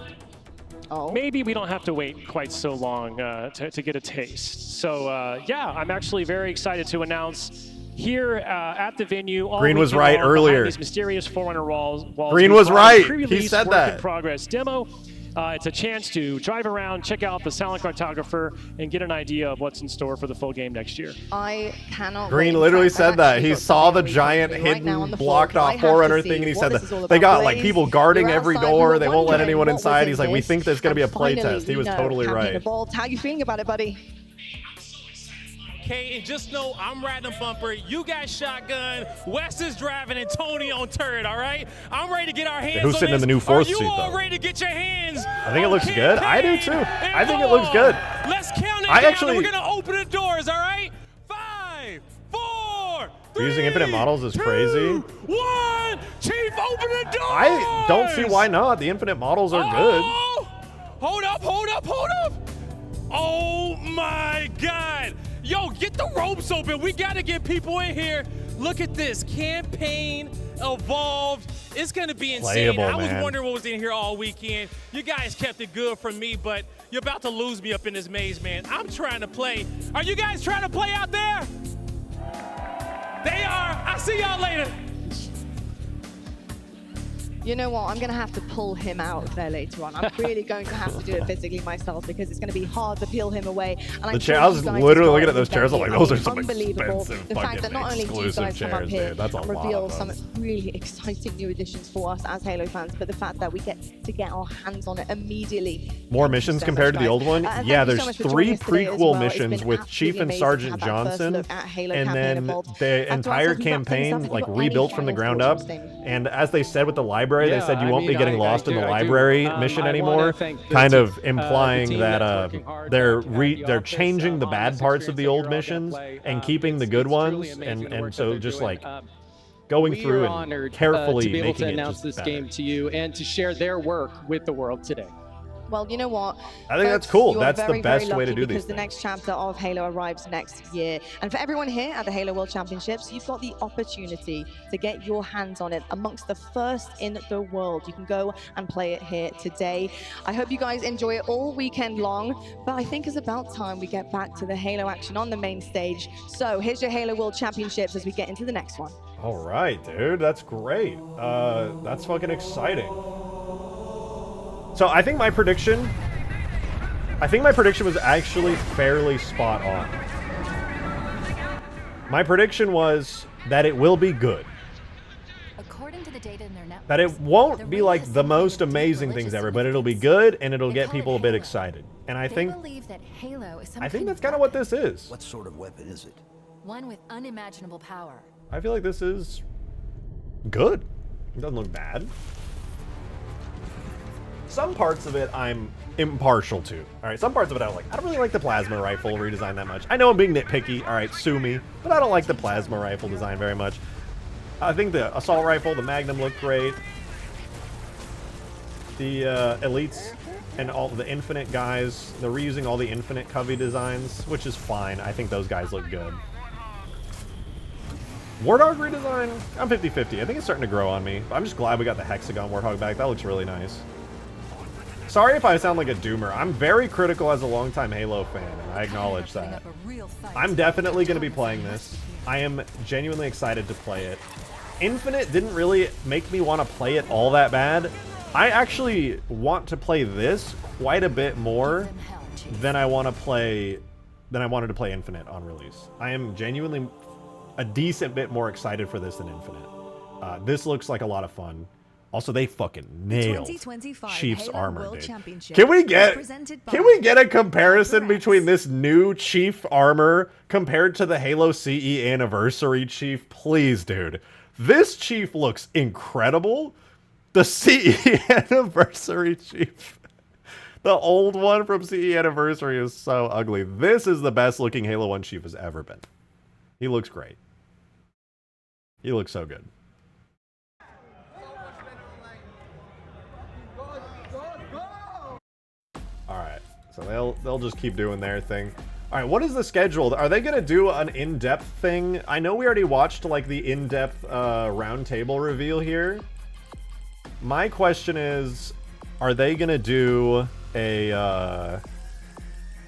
maybe we don't have to wait quite so long to get a taste. So, yeah, I'm actually very excited to announce here at the venue. Green was right earlier. These mysterious Forerunner walls. Green was right. He Pre-release said work that. in progress demo. It's a chance to drive around, check out the Silent Cartographer, and get an idea of what's in store for the full game next year. I cannot Green wait. literally In fact, I've said that. actually He got saw the something giant right now hidden on the floor, blocked because I off have to Forerunner see thing, and he what said this is all that they about. got like Blaze, people guarding you're every outside, we door. were They won't let wondering anyone what was inside. in He's like, we this, think there's going to be a and finally, playtest. He you was know, totally Campaign right. Evolved. How you feeling about it, buddy? Okay, and just know I'm riding a bumper. You got shotgun. Wes is driving, and Tony on turret. All right, I'm ready to get our hands Who's on sitting in this. the new fourth Are you seat, all though? ready to get your hands? I think it looks good. I do too. I think it looks good. Let's count it I down. actually- And we're gonna open the doors. All right, 5, 4, Using infinite models is crazy. 1. Chief, open the door. I don't see why not. The infinite models are good. Hold up, hold up, hold up. Oh my God. Yo, get the ropes open. We got to get people in here. Look at this. Campaign Evolved. It's going to be insane. Playable, I was man. wondering what was in here all weekend. You guys kept it good from me, but you're about to lose me up in this maze, man. I'm trying to play. Are you guys trying to play out there? They are. I'll see y'all later. You know what? I'm going to have to pull him out of there later on. I'm really going to have to do it physically myself because it's going to be hard to peel him away. And I'm The sure chair, I was you guys literally as looking well at those have chairs. I'm been like, those are here. some Unbelievable. expensive The fact fucking that not only do you exclusive guys come up chairs, here dude. That's a and lot reveal of some them. really exciting new additions for us as Halo fans, but the fact that we get to get our hands on it immediately. More Thank you missions so compared much, to the guys. old one? And Yeah, thank you there's so much for 3 joining us today as prequel well. It's been missions with Chief absolutely and amazing to Sergeant have that first Johnson, look at Halo and Campaign then Evolved. the After entire us, we've got things campaign up. Have you like got any rebuilt from the final ground thoughts, up. Justin? And as they said with the library, they said you I won't be mean, getting I lost in do- the I do. library I mission wanna anymore, thank the kind team- of implying the team that that's working hard they're to have the they're office, changing the on bad this parts of the experience old that you're all gonna missions play. and keeping the It's good truly ones, amazing and the work that so they're just doing. like going We through are and honored carefully to be able making to it announce just this better. game to you and to share their work with the world today. Well, you know what? I think that's Folks, cool. you are That's the very, best very way to lucky do because these the next chapter of Halo arrives next year. And for everyone here at the Halo World Championships, you've got the opportunity to get your hands on it amongst the first in the world. You can go and play it here today. I hope you guys enjoy it all weekend long, but I think it's about time we get back to the Halo action on the main stage. So here's your Halo World Championships as we get into the next one. All right, dude, that's great. That's fucking exciting. So I think my prediction was actually fairly spot on. My prediction was that it will be good. According to the data in their networks, That it won't be like the most amazing things ever, but it'll be good and it'll get people a bit excited. And I think that's kind of what this is. What sort of weapon is it? One with unimaginable power. I feel like this is good. It doesn't look bad. Some parts of it I'm impartial to. All right, some parts of it I don't like. I don't really like the plasma rifle redesign that much. I know I'm being nitpicky. All right, sue me. But I don't like the plasma rifle design very much. I think the assault rifle, the Magnum look great. The elites and all the infinite guys, they're reusing all the infinite Covey designs, which is fine. I think those guys look good. Warthog redesign, I'm 50-50. I think it's starting to grow on me. I'm just glad we got the Hexagon Warthog back. That looks really nice. Sorry if I sound like a doomer. I'm very critical as a longtime Halo fan, and I acknowledge that. I'm definitely going to be playing this. I am genuinely excited to play it. Infinite didn't really make me want to play it all that bad. I actually want to play this quite a bit more than I wanted to play Infinite on release. I am genuinely a decent bit more excited for this than Infinite. This looks like a lot of fun. Also, they fucking nailed Chief's armor, dude. Can we get a comparison between this new Chief armor compared to the Halo CE Anniversary Chief? Please, dude. This Chief looks incredible. The CE Anniversary Chief. The old one from CE Anniversary is so ugly. This is the best looking Halo 1 Chief has ever been. He looks great. He looks so good. Alright, so they'll just keep doing their thing. Alright, what is the schedule? Are they gonna do an in-depth thing? I know we already watched like the in-depth round table reveal here. My question is, are they gonna do a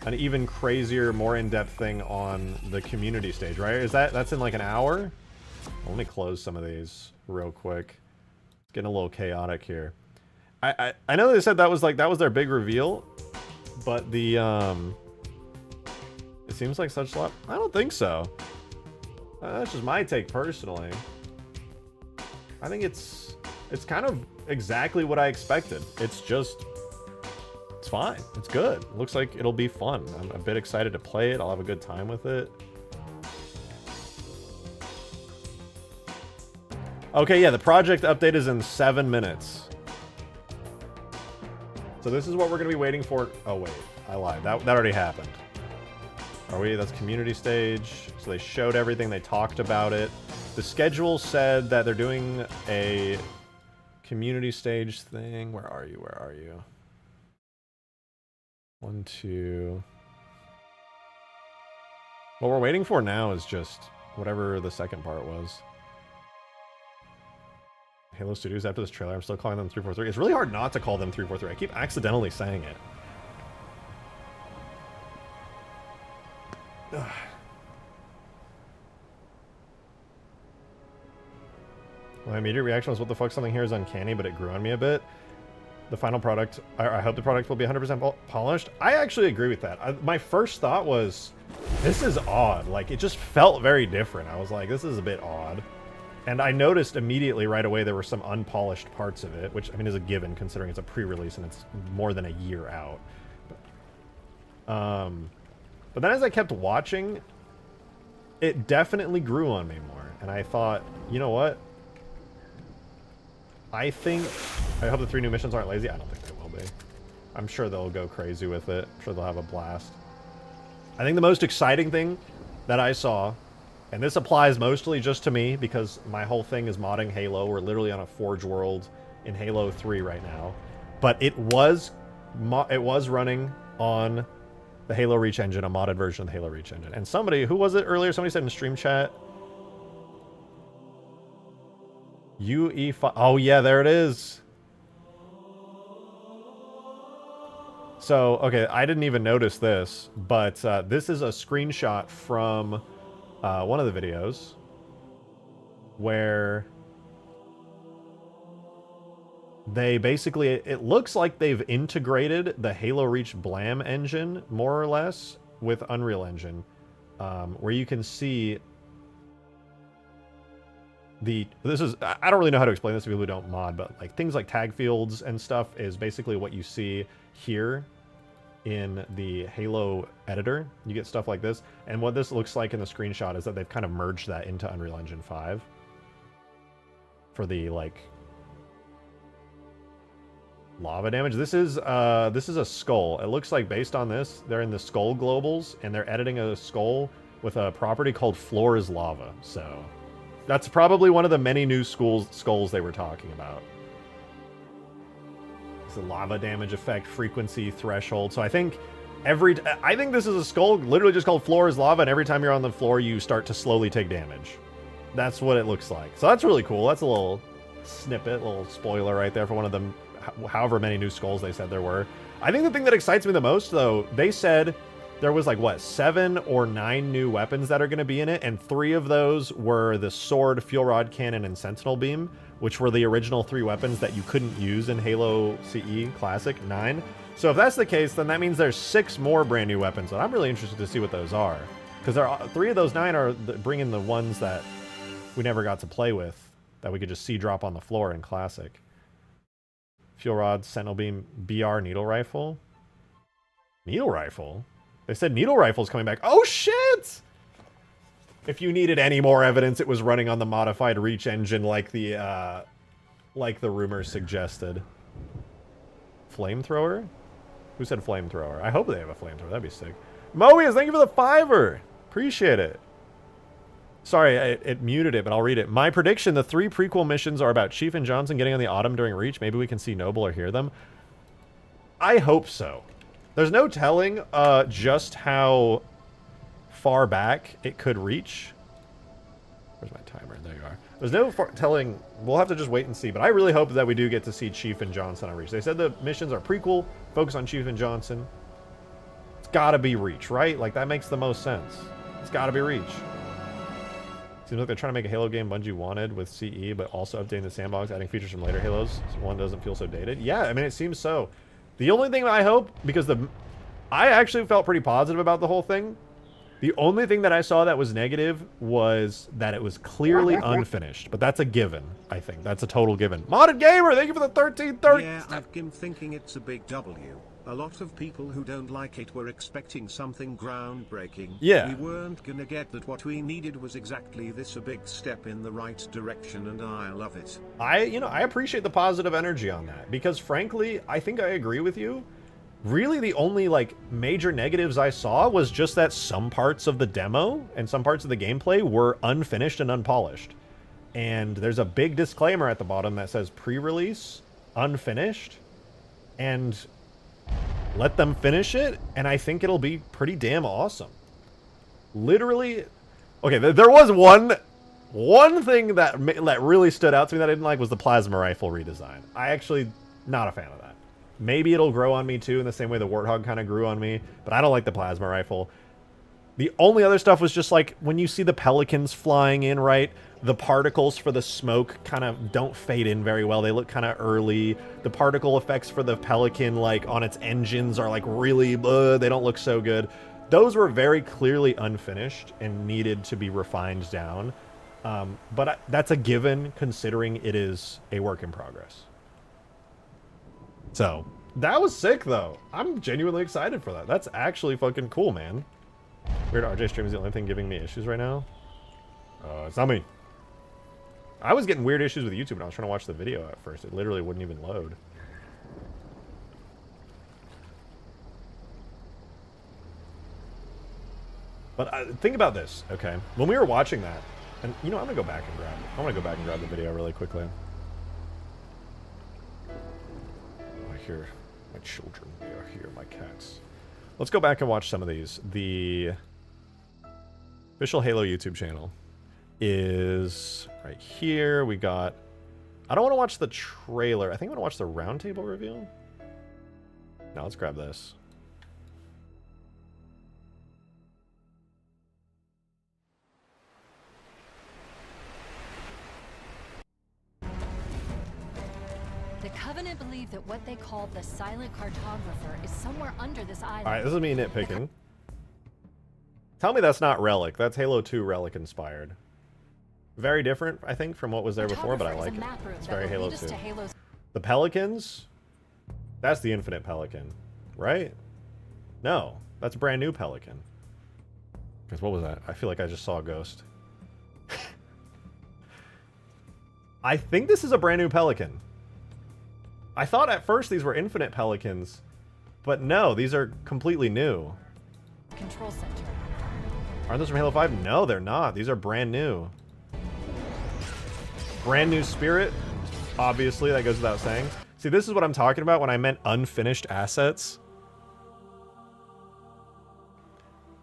an even crazier, more in-depth thing on the community stage, right? That's in like an hour? Let me close some of these real quick. It's getting a little chaotic here. I know they said that was their big reveal, but the it seems like such a lot. I don't think so. That's just my take personally. I think it's kind of exactly what I expected. It's fine. It's good. It looks like it'll be fun. I'm a bit excited to play it. I'll have a good time with it. Okay, yeah, the project update is in 7 minutes. So this is what we're going to be waiting for. Oh, wait. I lied. That already happened. Are we? That's community stage. So they showed everything. They talked about it. The schedule said that they're doing a community stage thing. Where are you? Where are you? 1, 2. What we're waiting for now is just whatever the second part was. Halo Studios after this trailer. I'm still calling them 343. It's really hard not to call them 343. I keep accidentally saying it. Ugh. My immediate reaction was, what the fuck, something here is uncanny, but it grew on me a bit. The final product, I hope the product will be 100% polished. I actually agree with that. My first thought was, this is odd. Like, it just felt very different. I was like, this is a bit odd. And I noticed immediately right away there were some unpolished parts of it, which, I mean, is a given considering it's a pre-release and it's more than a year out. But then as I kept watching, it definitely grew on me more. And I thought, you know what? I hope the 3 new missions aren't lazy. I don't think they will be. I'm sure they'll go crazy with it. I'm sure they'll have a blast. I think the most exciting thing that I saw, and this applies mostly just to me because my whole thing is modding Halo. We're literally on a Forge world in Halo 3 right now. But it was running on the Halo Reach engine, a modded version of the Halo Reach engine. And somebody, who was it earlier? Somebody said in stream chat, UE5. Oh yeah, there it is. So, okay, I didn't even notice this, but this is a screenshot from one of the videos where they basically, it looks like they've integrated the Halo Reach Blam engine, more or less, with Unreal Engine, where you can see this is, I don't really know how to explain this to people who don't mod, but like things like tag fields and stuff is basically what you see here in the Halo editor. You get stuff like this, and what this looks like in the screenshot is that they've kind of merged that into Unreal Engine 5 for the like lava damage. This is a skull. It looks like based on this, they're in the skull globals, and they're editing a skull with a property called floor is lava. So that's probably one of the many new skulls they were talking about. It's the lava damage effect, frequency, threshold. So I think this is a skull literally just called floor is lava, and every time you're on the floor, you start to slowly take damage. That's what it looks like. So that's really cool. That's a little snippet, a little spoiler right there for one of them, however many new skulls they said there were. I think the thing that excites me the most, though, they said there was like, what, 7 or 9 new weapons that are going to be in it, and 3 of those were the sword, fuel rod cannon, and sentinel beam, which were the original 3 weapons that you couldn't use in Halo CE Classic 9. So if that's the case, then that means there's 6 more brand new weapons, and I'm really interested to see what those are. Because 3 of those 9 are bringing the ones that we never got to play with, that we could just see drop on the floor in Classic. Fuel rod, sentinel beam, BR needle rifle. Needle rifle? They said needle rifle's coming back. Oh, shit! If you needed any more evidence, it was running on the modified Reach engine like the rumors suggested. Flamethrower? Who said flamethrower? I hope they have a flamethrower. That'd be sick. Mobius, thank you for the $5. Appreciate it. Sorry, it muted it, but I'll read it. My prediction, the 3 prequel missions are about Chief and Johnson getting on the Autumn during Reach. Maybe we can see Noble or hear them. I hope so. There's no telling just how far back it could reach. Where's my timer? There you are. There's no telling. We'll have to just wait and see. But I really hope that we do get to see Chief and Johnson on Reach. They said the missions are prequel, focus on Chief and Johnson. It's got to be Reach, right? Like, that makes the most sense. It's got to be Reach. Seems like they're trying to make a Halo game Bungie wanted with CE, but also updating the sandbox, adding features from later Halos, so one doesn't feel so dated. Yeah, I mean, it seems so. The only thing that I hope, because I actually felt pretty positive about the whole thing. The only thing that I saw that was negative was that it was clearly unfinished. But that's a given, I think. That's a total given. Modded Gamer, thank you for the 1330. Yeah, I've been thinking it's a big W. A lot of people who don't like it were expecting something groundbreaking. Yeah. We weren't gonna get that. What we needed was exactly this, a big step in the right direction, and I love it. I appreciate the positive energy on that, because frankly, I think I agree with you. Really, the only like major negatives I saw was just that some parts of the demo and some parts of the gameplay were unfinished and unpolished. And there's a big disclaimer at the bottom that says pre-release, unfinished, and let them finish it, and I think it'll be pretty damn awesome. Literally, okay, there was one thing that really stood out to me that I didn't like was the plasma rifle redesign. I actually not a fan of that. Maybe it'll grow on me too in the same way the Warthog kind of grew on me, but I don't like the plasma rifle. The only other stuff was just like when you see the pelicans flying in, right? The particles for the smoke kind of don't fade in very well. They look kind of early. The particle effects for the pelican, like on its engines, are like really, they don't look so good. Those were very clearly unfinished and needed to be refined down. But that's a given considering it is a work in progress. So that was sick though. I'm genuinely excited for that. That's actually fucking cool, man. Weird RJ stream is the only thing giving me issues right now. It's not me. I was getting weird issues with YouTube when I was trying to watch the video at first. It literally wouldn't even load. But think about this, okay? When we were watching that, and you know, I'm gonna go back and grab it. I want to go back and grab the video really quickly. I hear my children. They are here, my cats. Let's go back and watch some of these. The official Halo YouTube channel is right here. We got... I don't want to watch the trailer. I think I want to watch the roundtable reveal. Now let's grab this. Covenant believe that what they call the silent cartographer is somewhere under this island. All right, this is me nitpicking. Tell me that's not Relic. That's Halo 2 Relic inspired. Very different, I think, from what was there before, but I like it. It's very Halo 2. The Pelicans? That's the Infinite Pelican, right? No, that's a brand new Pelican. Because what was that? I feel like I just saw a ghost. I think this is a brand new Pelican. I thought at first these were Infinite Pelicans, but no, these are completely new. Control center. Aren't those from Halo 5? No, they're not. These are brand new. Brand new Spirit. Obviously, that goes without saying. See, this is what I'm talking about when I meant unfinished assets.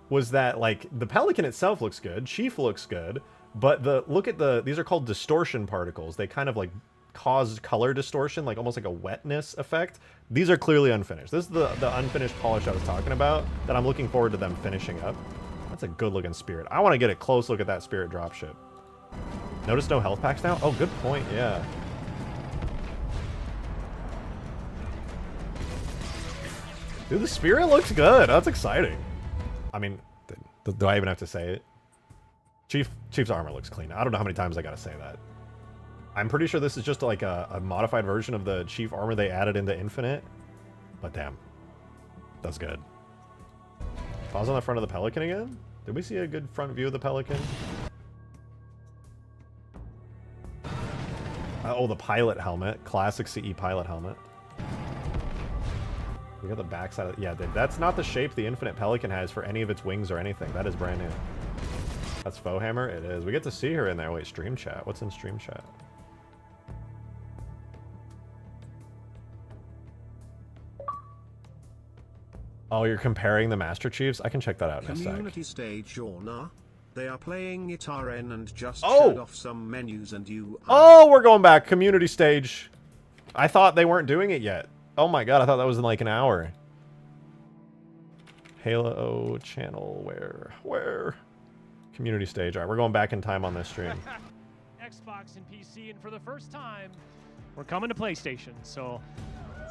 Was that, like, the Pelican itself looks good. Chief looks good. But look at these are called distortion particles. They kind of, like, cause color distortion, like almost like a wetness effect. These are clearly unfinished. This is the unfinished polish I was talking about that I'm looking forward to them finishing up. That's a good looking Spirit. I want to get a close look at that Spirit dropship. Notice no health packs now? Oh, good point, yeah. Dude, the Spirit looks good. That's exciting. I mean, do I even have to say it? Chief's armor looks clean. I don't know how many times I gotta say that. I'm pretty sure this is just like a modified version of the Chief armor they added into Infinite. But damn. That's good. Pause on the front of the Pelican again? Did we see a good front view of the Pelican? Oh, the pilot helmet. Classic CE pilot helmet. We got the backside of it. Yeah, that's not the shape the Infinite Pelican has for any of its wings or anything. That is brand new. That's Faux Hammer? It is. We get to see her in there. Wait, stream chat. What's in stream chat? Oh, you're comparing the Master Chiefs? I can check that out in a sec. Community stage or nah? They are playing Itaren and just showed off some menus and you... Oh, we're going back. Community stage. I thought they weren't doing it yet. Oh my god, I thought that was in like an hour. Halo channel, where? Community stage. All right, we're going back in time on this stream. Xbox and PC, and for the first time, we're coming to PlayStation. So,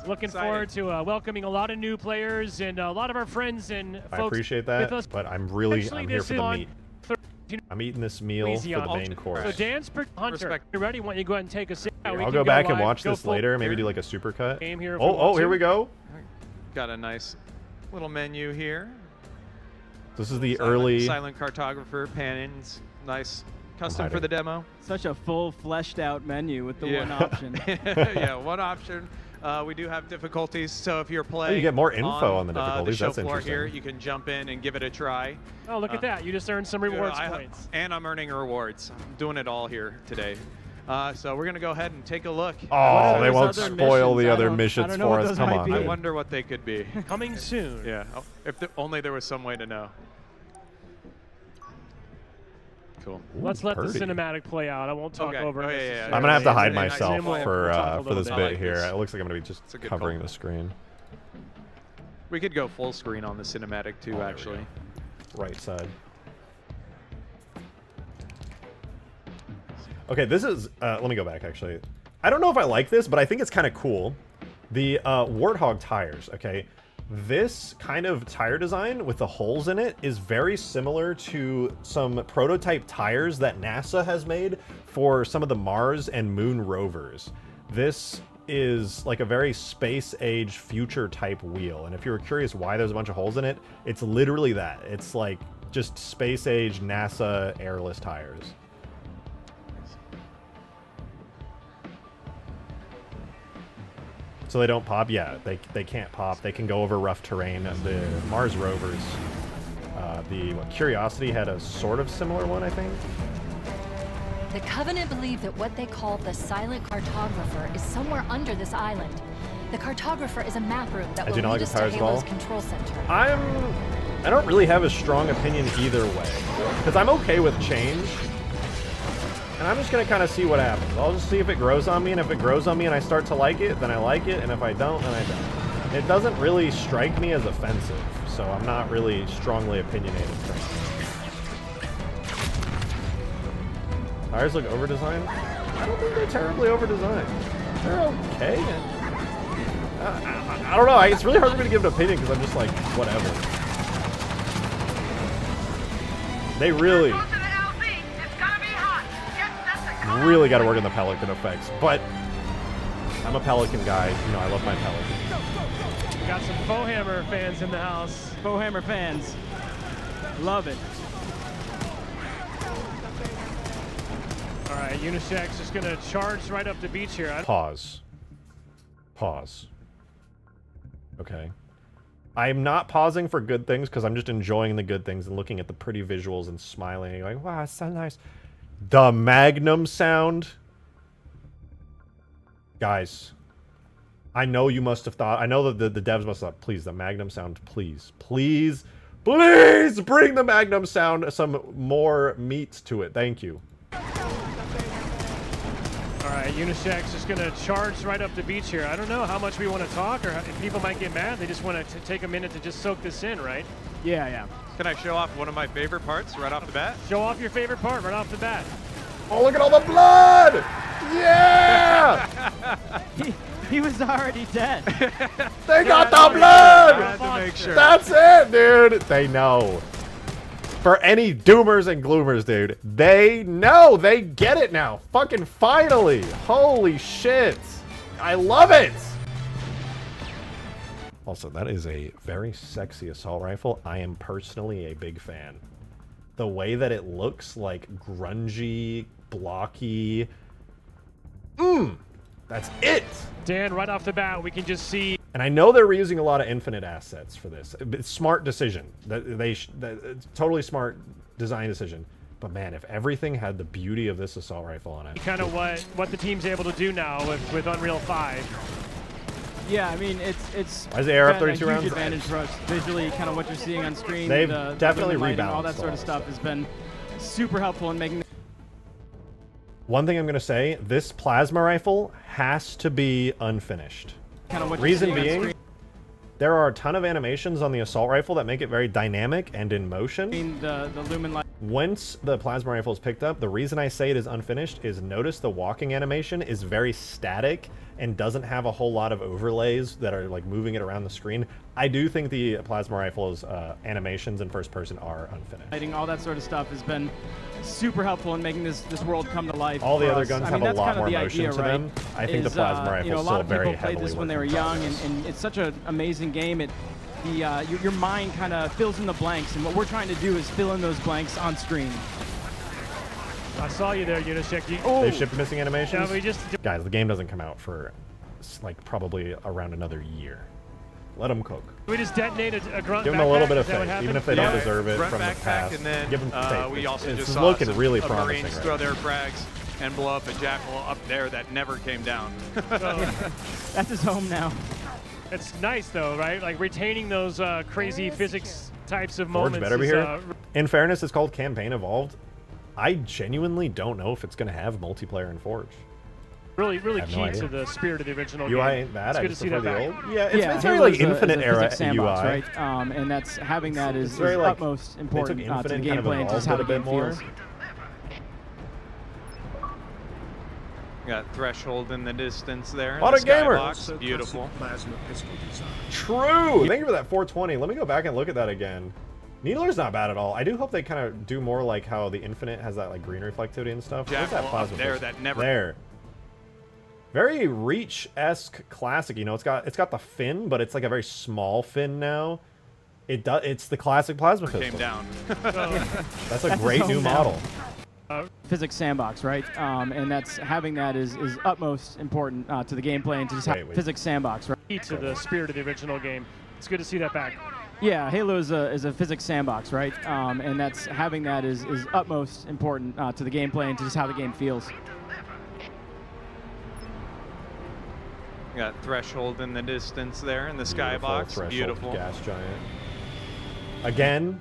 looking forward to welcoming a lot of new players and a lot of our friends and folks. I appreciate that, but I'm here for the meat. I'm eating this meal for the main course. So Dan's Hunter, you ready? Why don't you go ahead and take a sip? I'll go back and watch this later. Maybe do like a supercut. Oh, here we go. Got a nice little menu here. This is the early silent cartographer pans. Nice custom for the demo. Such a full fleshed out menu with the one option. Yeah, one option. We do have difficulties, so if you're playing, you get more info on the difficulties. The That's show floor interesting. here, you can jump in and give it a try. Oh, look at that! You just earned some rewards points. And I'm earning rewards. I'm doing it all here today. So we're gonna go ahead and take a look. Oh, they won't spoil the other missions for us. Come on. I wonder what they could be. Coming soon. Yeah. If only there was some way to know. Cool. Let's let the cinematic play out. I won't talk over it. Yeah. I'm gonna have to hide myself for this bit here. It looks like I'm gonna be just covering the screen. We could go full screen on the cinematic too, actually. Right side. Okay, this is. Let me go back. Actually, I don't know if I like this, but I think it's kind of cool. The Warthog tires. Okay. This kind of tire design with the holes in it is very similar to some prototype tires that NASA has made for some of the Mars and Moon rovers. This is like a very space age future type wheel. And if you were curious why there's a bunch of holes in it, it's literally that. It's like just space age NASA airless tires. So they don't pop? Yeah, they can't pop. They can go over rough terrain. The Mars rovers, Curiosity had a sort of similar one, I think. The Covenant believe that what they call the silent cartographer is somewhere under this island. The cartographer is a map room that will lead us to Halo's control center. I don't really have a strong opinion either way, because I'm okay with change. And I'm just going to kind of see what happens. I'll just see if it grows on me, and if it grows on me and I start to like it, then I like it, and if I don't, then I don't. It doesn't really strike me as offensive, so I'm not really strongly opinionated. Tires look over-designed? I don't think they're terribly over-designed. They're okay. I don't know. It's really hard for me to give an opinion because I'm just like, whatever. They really got to work on the Pelican effects. But I'm a Pelican guy. You know, I love my Pelican. We got some Fohammer fans in the house. Fohammer fans. Love it. All right, Unishack's just going to charge right up the beach here. Pause. Pause. Okay. I'm not pausing for good things because I'm just enjoying the good things and looking at the pretty visuals and smiling and going, wow, it's so nice. The Magnum sound. Guys, I know you must have thought, I know that the devs must have thought, please, the Magnum sound, please, please, please bring the Magnum sound some more meat to it. Thank you. All right, Unishack's just going to charge right up the beach here. I don't know how much we want to talk or if people might get mad. They just want to take a minute to just soak this in, right? Yeah. Can I show off one of my favorite parts right off the bat? Show off your favorite part right off the bat. Oh, look at all the blood! Yeah! he was already dead. They got the blood! I had to make sure. That's it, dude! They know. For any doomers and gloomers, dude, they know. They get it now. Fucking finally. Holy shit. I love it. Also, that is a very sexy assault rifle. I am personally a big fan. The way that it looks like grungy, blocky. That's it. Dan, right off the bat, we can just see. And I know they're reusing a lot of Infinite assets for this. It's smart decision. It's totally smart design decision. But man, if everything had the beauty of this assault rifle on it. Kind of what the team's able to do now with Unreal 5. Yeah, I mean, it's Why is the air up been 32 a huge rounds? advantage for us visually, kind of what you're seeing on screen. They've the definitely lighting, rebalanced all that sort of stuff has been super helpful in making. One thing I'm going to say, this plasma rifle has to be unfinished. Kind of what you're Reason seeing on being, screen. there are a ton of animations on the assault rifle that make it very dynamic and in motion. The lumen light. Once the plasma rifle is picked up, the reason I say it is unfinished is notice the walking animation is very static and doesn't have a whole lot of overlays that are like moving it around the screen. I do think the plasma rifle's animations in first person are unfinished. Lighting, all that sort of stuff has been super helpful in making this world come to life. All the for other us. guns I have mean, a that's lot kind of more the motion idea, to right? them. I think the plasma rifle you know, is a still lot of very people played this when they were young, and it's such an amazing game. Your mind kind of fills in the blanks, and what we're trying to do is fill in those blanks on screen. I saw you there, Unishack. They shipped missing animations? Yeah, we just... Guys, the game doesn't come out for like probably around another year. Let them cook. We just detonated a grunt Give them a little bit of backpack? Is that what faith, even happened? if they don't deserve it Grunt from the backpack, past. and then Give them faith. we also It's just saw looking some really of promising Marines right throw now. their frags and blow up a jackal up there that never came down. That's his home now. It's nice though, right? Like retaining those crazy physics types of Forge moments. better be is, here. In fairness, it's called Campaign Evolved. I genuinely don't know if it's going to have multiplayer in Forge. Really I have no key idea. to the spirit of the original UI game. ain't bad. It's I good just to see that prefer the back. old. Yeah, it's very like Infinite era physics sandbox, UI. right? And that's having that is very like utmost they took important to the Infinite and kind of gameplay and just evolved how it the a bit game more. feels. Got Threshold in the distance there. What a gamer! Skybox, beautiful. True. Thank you for that 420. Let me go back and look at that again. Needler's not bad at all. I do hope they kind of do more like how the Infinite has that like green reflectivity and stuff. Where's that Jackal up plasma there boost? that never- There. Very Reach-esque classic. You know, it's got the fin, but it's like a very small fin now. It's the classic plasma pistol. Came down. That's a great new model. Physics sandbox, right? And that's having that is utmost important to the gameplay and to just have physics sandbox, right? Key to the spirit of the original game. It's good to see that back. Yeah, Halo is a physics sandbox, right? And that's having that is utmost important to the gameplay and to just how the game feels. Got Threshold in the distance there in the Beautiful skybox. Threshold Beautiful. Gas giant. Again,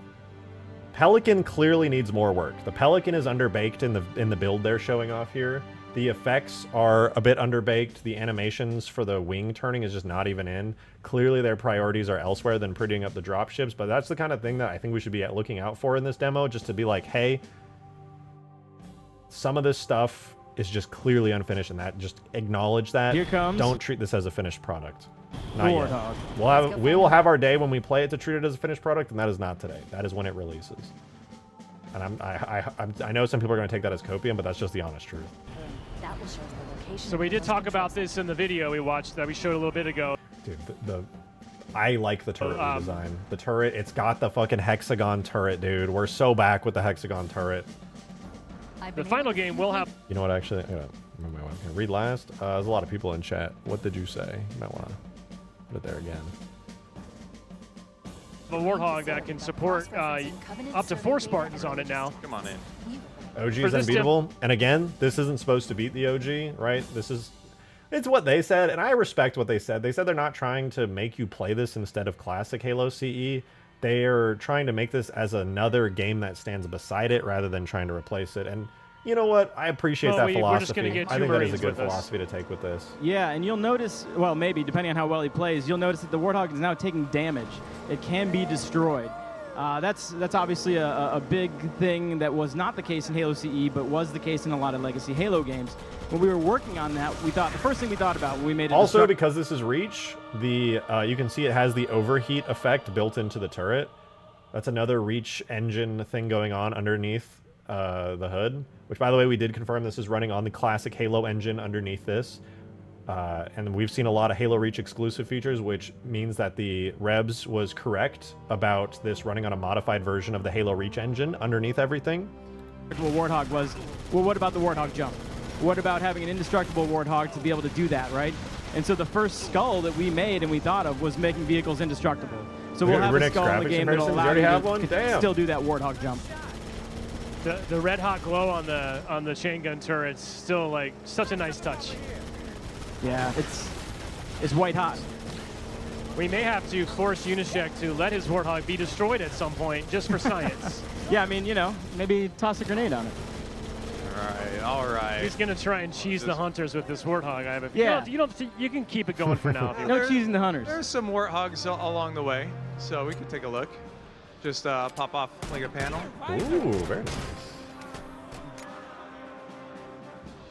Pelican clearly needs more work. The Pelican is underbaked in the build they're showing off here. The effects are a bit underbaked. The animations for the wing turning is just not even in. Clearly their priorities are elsewhere than prettying up the dropships, but that's the kind of thing that I think we should be looking out for in this demo, just to be like, hey, some of this stuff is just clearly unfinished, and that just acknowledge that. Here comes. Don't treat this as a finished product. Not yet. We will have our day when we play it to treat it as a finished product, and that is not today. That is when it releases. And I know some people are going to take that as copium, but that's just the honest truth. That will show the location. So we did talk about this in the video we watched that we showed a little bit ago. Dude, I like the turret redesign. The turret, it's got the fucking hexagon turret, dude. We're so back with the hexagon turret. The final game will have... You know what, actually? Read last. There's a lot of people in chat. What did you say? You might want to put it there again. A Warthog that can support up to 4 Spartans on it now. Come on in. OG is unbeatable. And again, this isn't supposed to beat the OG, right? It's what they said, and I respect what they said. They said they're not trying to make you play this instead of classic Halo CE. They are trying to make this as another game that stands beside it rather than trying to replace it. And you know what? I appreciate that philosophy. I think that is a good philosophy to take with this. Yeah, and you'll notice, well, maybe, depending on how well he plays, you'll notice that the Warthog is now taking damage. It can be destroyed. That's obviously a big thing that was not the case in Halo CE, but was the case in a lot of legacy Halo games. When we were working on that, the first thing we thought about when we made it. Also, because this is Reach, you can see it has the overheat effect built into the turret. That's another Reach engine thing going on underneath the hood. Which, by the way, we did confirm this is running on the classic Halo engine underneath this. And we've seen a lot of Halo Reach exclusive features, which means that the Rebs was correct about this running on a modified version of the Halo Reach engine underneath everything. Warthog was, well, what about the Warthog jump? What about having an indestructible Warthog to be able to do that, right? And so the first skull that we made and we thought of was making vehicles indestructible. So we'll have a skull in the game that'll allow you to still do that Warthog jump. The red hot glow on the chain gun turret's still like such a nice touch. Yeah, it's white hot. We may have to force Unisec to let his Warthog be destroyed at some point, just for science. Yeah, I mean, you know, maybe toss a grenade on it. All right. He's gonna try and cheese the hunters with this Warthog. Yeah. You can keep it going for now. No cheesing the hunters. There's some Warthogs along the way, so we can take a look. Just pop off like a panel. Ooh, very nice.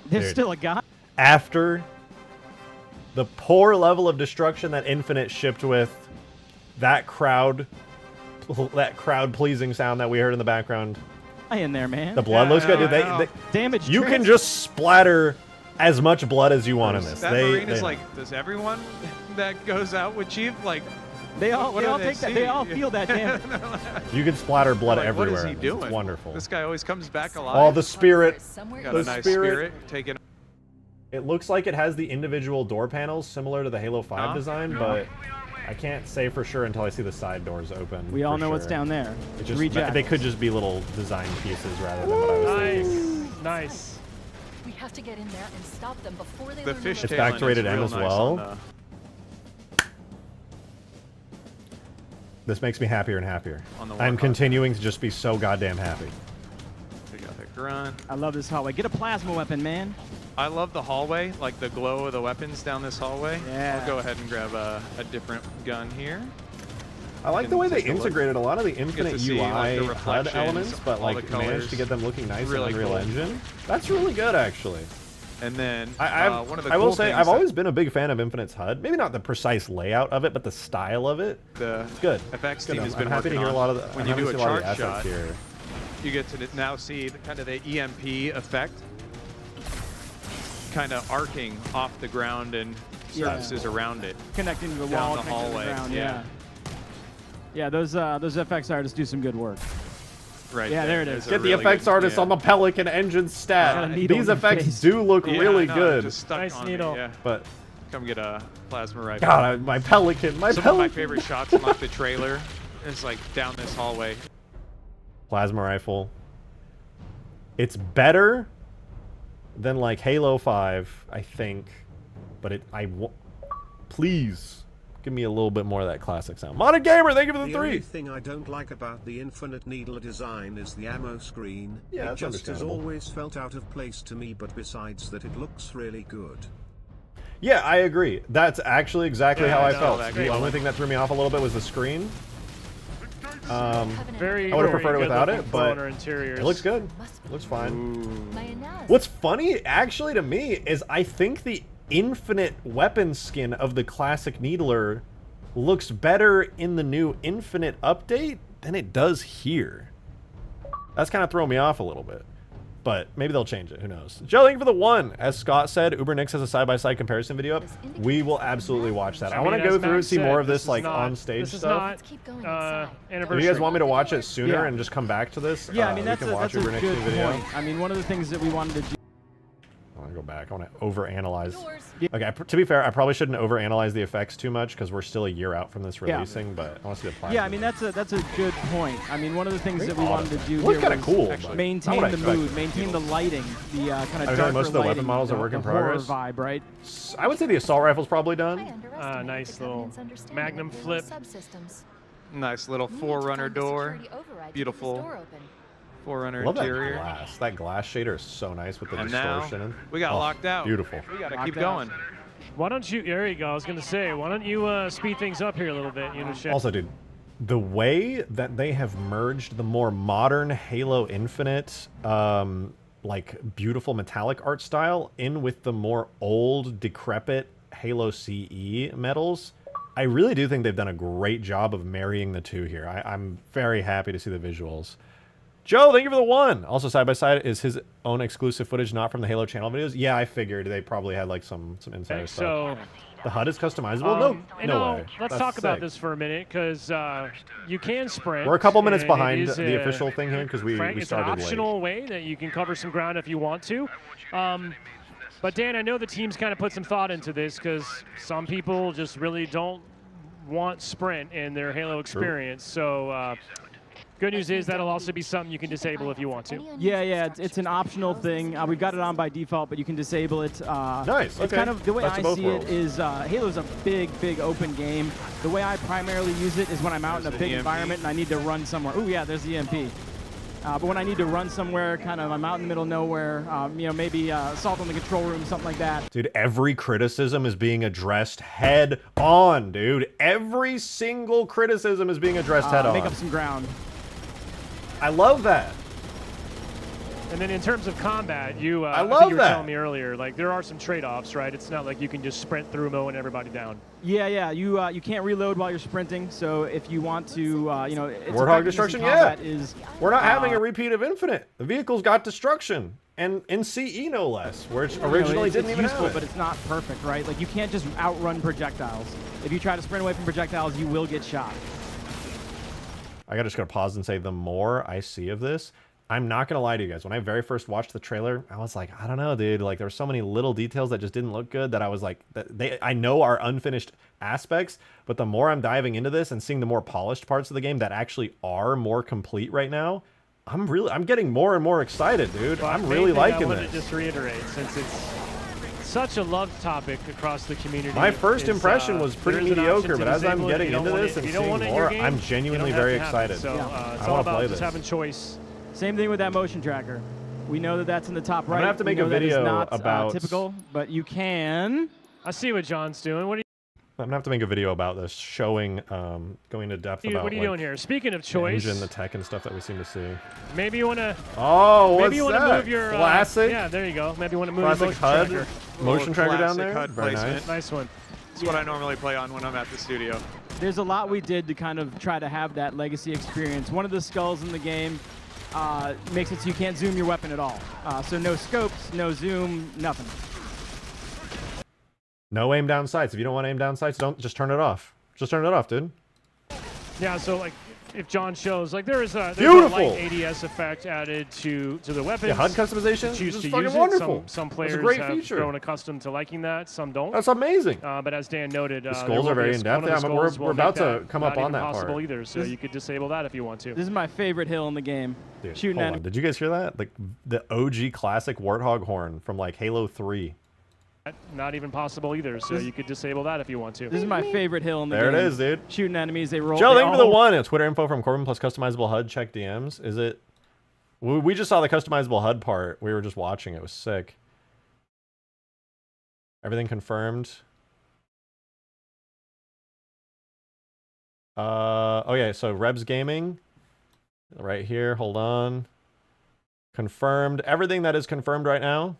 There's still a guy. After the poor level of destruction that Infinite shipped with, that crowd pleasing sound that we heard in the background. In there, man. The blood looks good. Dude, damage. You can just splatter as much blood as you want in this. That Marine is like, does everyone that goes out with Chief like? They all take that. They all feel that damage. You can splatter blood like, everywhere. What is he doing? It's wonderful. This guy always comes back alive. Oh, the spirit. Got a nice spirit. Taking. It looks like it has the individual door panels similar to the Halo 5 design, but I can't say for sure until I see the side doors open. We all know what's down there. They could just be little design pieces rather than what I was thinking. Nice. We have to get in there and stop them before they The learn fish It's back to rated M as well. This makes me happier and happier. I'm continuing to just be so goddamn happy. We got the grunt. I love this hallway. Get a plasma weapon, man. I love the hallway, like the glow of the weapons down this hallway. Yeah. I'll go ahead and grab a different gun here. I like the way they integrated a lot of the Infinite UI HUD elements, but like managed to get them looking nice in Unreal Engine. That's really good, actually. And then one of the I will say I've always been a big fan of Infinite's HUD. Maybe not the precise layout of it, but the style of it. It's good. FX team has been I'm happy to working hear a lot of the, when you do a charge shot here. You get to now see kind of the EMP effect, kind of arcing off the ground and surfaces around it, connecting to the down wall, the hallway. the ground, yeah, those FX artists do some good work. Right. Yeah, there it is. Get the effects artists on the Pelican engine stat. These effects do look really good. Just stuck nice on needle. Me, yeah. But come get a plasma rifle. God, my Pelican, Some of my favorite shots in like the trailer is like down this hallway. Plasma rifle. It's better than like Halo 5, I think, but please give me a little bit more of that classic sound. Modded Gamer, thank you for the 3. The only thing I don't like about the Infinite Needle design is the ammo screen. Yeah, it just has always felt out of place to me, but besides that, it looks really good. Yeah, I agree. That's actually exactly how I felt. that The only thing that threw me off a little bit was the screen. I Very, would have very preferred it good without looking it, but corner interiors. it looks good. It looks fine. What's funny, actually, to me, is I think the infinite weapon skin of the classic Needler looks better in the new Infinite update than it does here. That's kind of throwing me off a little bit. But maybe they'll change it. Who knows? Joe, thank you for the 1. As Scott said, UberNix has a side-by-side comparison video up. We will absolutely watch that. I want to go through and see more of this, like, on-stage stuff. If Do you guys want me to watch it sooner and just come back to this? Yeah, I mean, that's we can watch a UberNix's good video. point. I mean, one of the things that we wanted to do. I want to go back. I want to overanalyze. Okay, to be fair, I probably shouldn't overanalyze the effects too much because we're still a year out from this releasing, but I want to see the plasma. Yeah, I mean, that's a good point. I mean, one of the things that we wanted to do Looks here kind of was cool, actually maintain the mood, maintain the lighting, the kind of darker most of the lighting, weapon models are work in progress. Horror vibe, right? I would say the assault rifle's probably done. Nice little Magnum flip. Nice little Forerunner door. Beautiful Forerunner Love interior. that glass. That glass shader is so nice with the And distortion. now we got locked out. Beautiful. We got to keep going. Why don't you? There you go. I was gonna say, why don't you speed things up here a little bit? You know, Also, dude, the way that they have merged the more modern Halo Infinite, like beautiful metallic art style, in with the more old, decrepit Halo CE medals, I really do think they've done a great job of marrying the two here. I'm very happy to see the visuals. Joe, thank you for the 1. Also, side by side is his own exclusive footage, not from the Halo channel videos. Yeah, I figured they probably had like some insider stuff. The HUD is customizable. No way. Let's That's talk about sick. this for a minute, because you can sprint. We're a couple minutes and behind it is the official thing here because we it's started an optional way that you can cover some ground if you want to. But Dan, I know the team's kind of put some thought into this because some people just really don't want sprint in their Halo experience. So good news is that'll also be something you can disable if you want to. Yeah, it's an optional thing. We've got it on by default, but you can disable it. Nice. It's kind of the way I see it is Halo's a big open game. The way I primarily use it is when I'm out in a big environment and I need to run somewhere. Oh yeah, there's the EMP. But when I need to run somewhere, kind of, I'm out in the middle of nowhere, you know, maybe assault on the control room, something like that. Dude, every criticism is being addressed head on, dude. Every single criticism is being addressed head on. Make up some ground. I love that. And then in terms of combat, you I think love you were that. telling me earlier, like there are some trade-offs, right? It's not like you can just sprint through mowing everybody down. Yeah, you can't reload while you're sprinting. So if you want to, you know, its Warthog effectiveness destruction, in yeah. combat is, We're not having a repeat of Infinite. The vehicle's got destruction. And in CE, no less, where it originally didn't even useful, have it. but it's not perfect, right? Like you can't just outrun projectiles. If you try to sprint away from projectiles, you will get shot. I just gotta pause and say, the more I see of this, I'm not gonna lie to you guys. When I very first watched the trailer, I was like, I don't know, dude. Like, there were so many little details that just didn't look good that I was like, I know are unfinished aspects, but the more I'm diving into this and seeing the more polished parts of the game that actually are more complete right now, I'm getting more and more excited, dude. But I'm really liking I wanted this. to just reiterate, since it's such a loved topic across the community. My first impression was pretty there is an option mediocre, to but as I'm disable it. getting If you don't into want this it- and if you don't want seeing it in your more, game, I'm you genuinely don't have very to have it. excited. So it's I all want to about play just this. having choice. Same thing with that motion tracker. We know that that's in the top right. gonna have to We make a know that is video not, about- typical, but you can. I see what John's doing. What are you? I'm gonna have to make a video about this, showing, going to depth about What are you like, doing here? Speaking of the choice, engine, the tech, and stuff that we seem to see. maybe you want to. Oh, what's maybe you want to that? move your Classic? yeah, there you go. Maybe you want to move Classic your motion HUD? tracker. Motion tracker down Classic there? HUD Very placement. nice. Nice one. It's what I normally play on when I'm at the studio. There's a lot we did to kind of try to have that legacy experience. One of the skulls in the game makes it so you can't zoom your weapon at all. So no scopes, no zoom, nothing. No aim down sights. If you don't want to aim down sights, don't just turn it off. Just turn it off, dude. Yeah, so like if John shows, like there's a Beautiful. light ADS effect added to the weapons. Yeah, HUD customization? Choose This to is fucking use it. wonderful. Some That's a players great have feature. grown accustomed to liking that. Some don't. That's amazing. But as Dan noted, The there skulls will are very be in-depth. one of the Yeah, we're skulls will about make to that come up not on even that possible part. either. So you could disable that if you want to. This is my favorite hill in the game. Dude, Shooting hold at on. Did you guys hear that? Like the OG classic Warthog horn from like Halo 3. Not even possible either. So you could disable that if you want to. This is my favorite hill in the There game. it is, dude. Shooting enemies, they roll. Joe, they thank you for the all- one. It's Twitter info from Corbin plus customizable HUD. Check DMs. Is it? We just saw the customizable HUD part. We were just watching. It was sick. Everything confirmed. Oh yeah. So Rebs Gaming, right here. Hold on. Confirmed. Everything that is confirmed right now.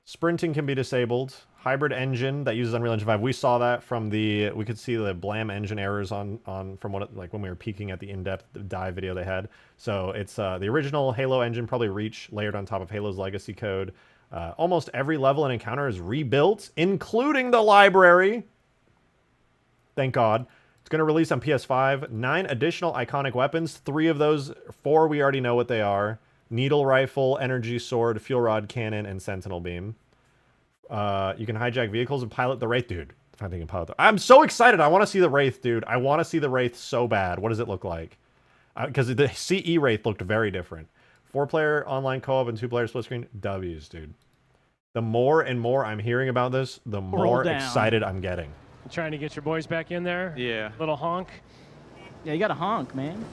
Sprinting can be disabled. Hybrid engine that uses Unreal Engine 5. We saw that from the... We could see the Blam engine errors from what it, like when we were peeking at the in-depth dive video they had. So it's the original Halo engine, probably Reach, layered on top of Halo's legacy code. Almost every level and encounter is rebuilt, including the library. Thank God. It's going to release on PS5. 9 additional iconic weapons. 3 of those, 4 we already know what they are. Needle rifle, energy sword, fuel rod cannon, and sentinel beam. You can hijack vehicles and pilot the Wraith. Dude, if I think pilot I'm so excited. I want to see the Wraith, dude. I want to see the Wraith so bad. What does it look like? Because the CE Wraith looked very different. 4-player online co-op and 2-player split screen. W's, dude. The more and more I'm hearing about this, the more excited I'm getting. You trying to get your boys back in there? Yeah. Little honk. Yeah, you got to honk, man.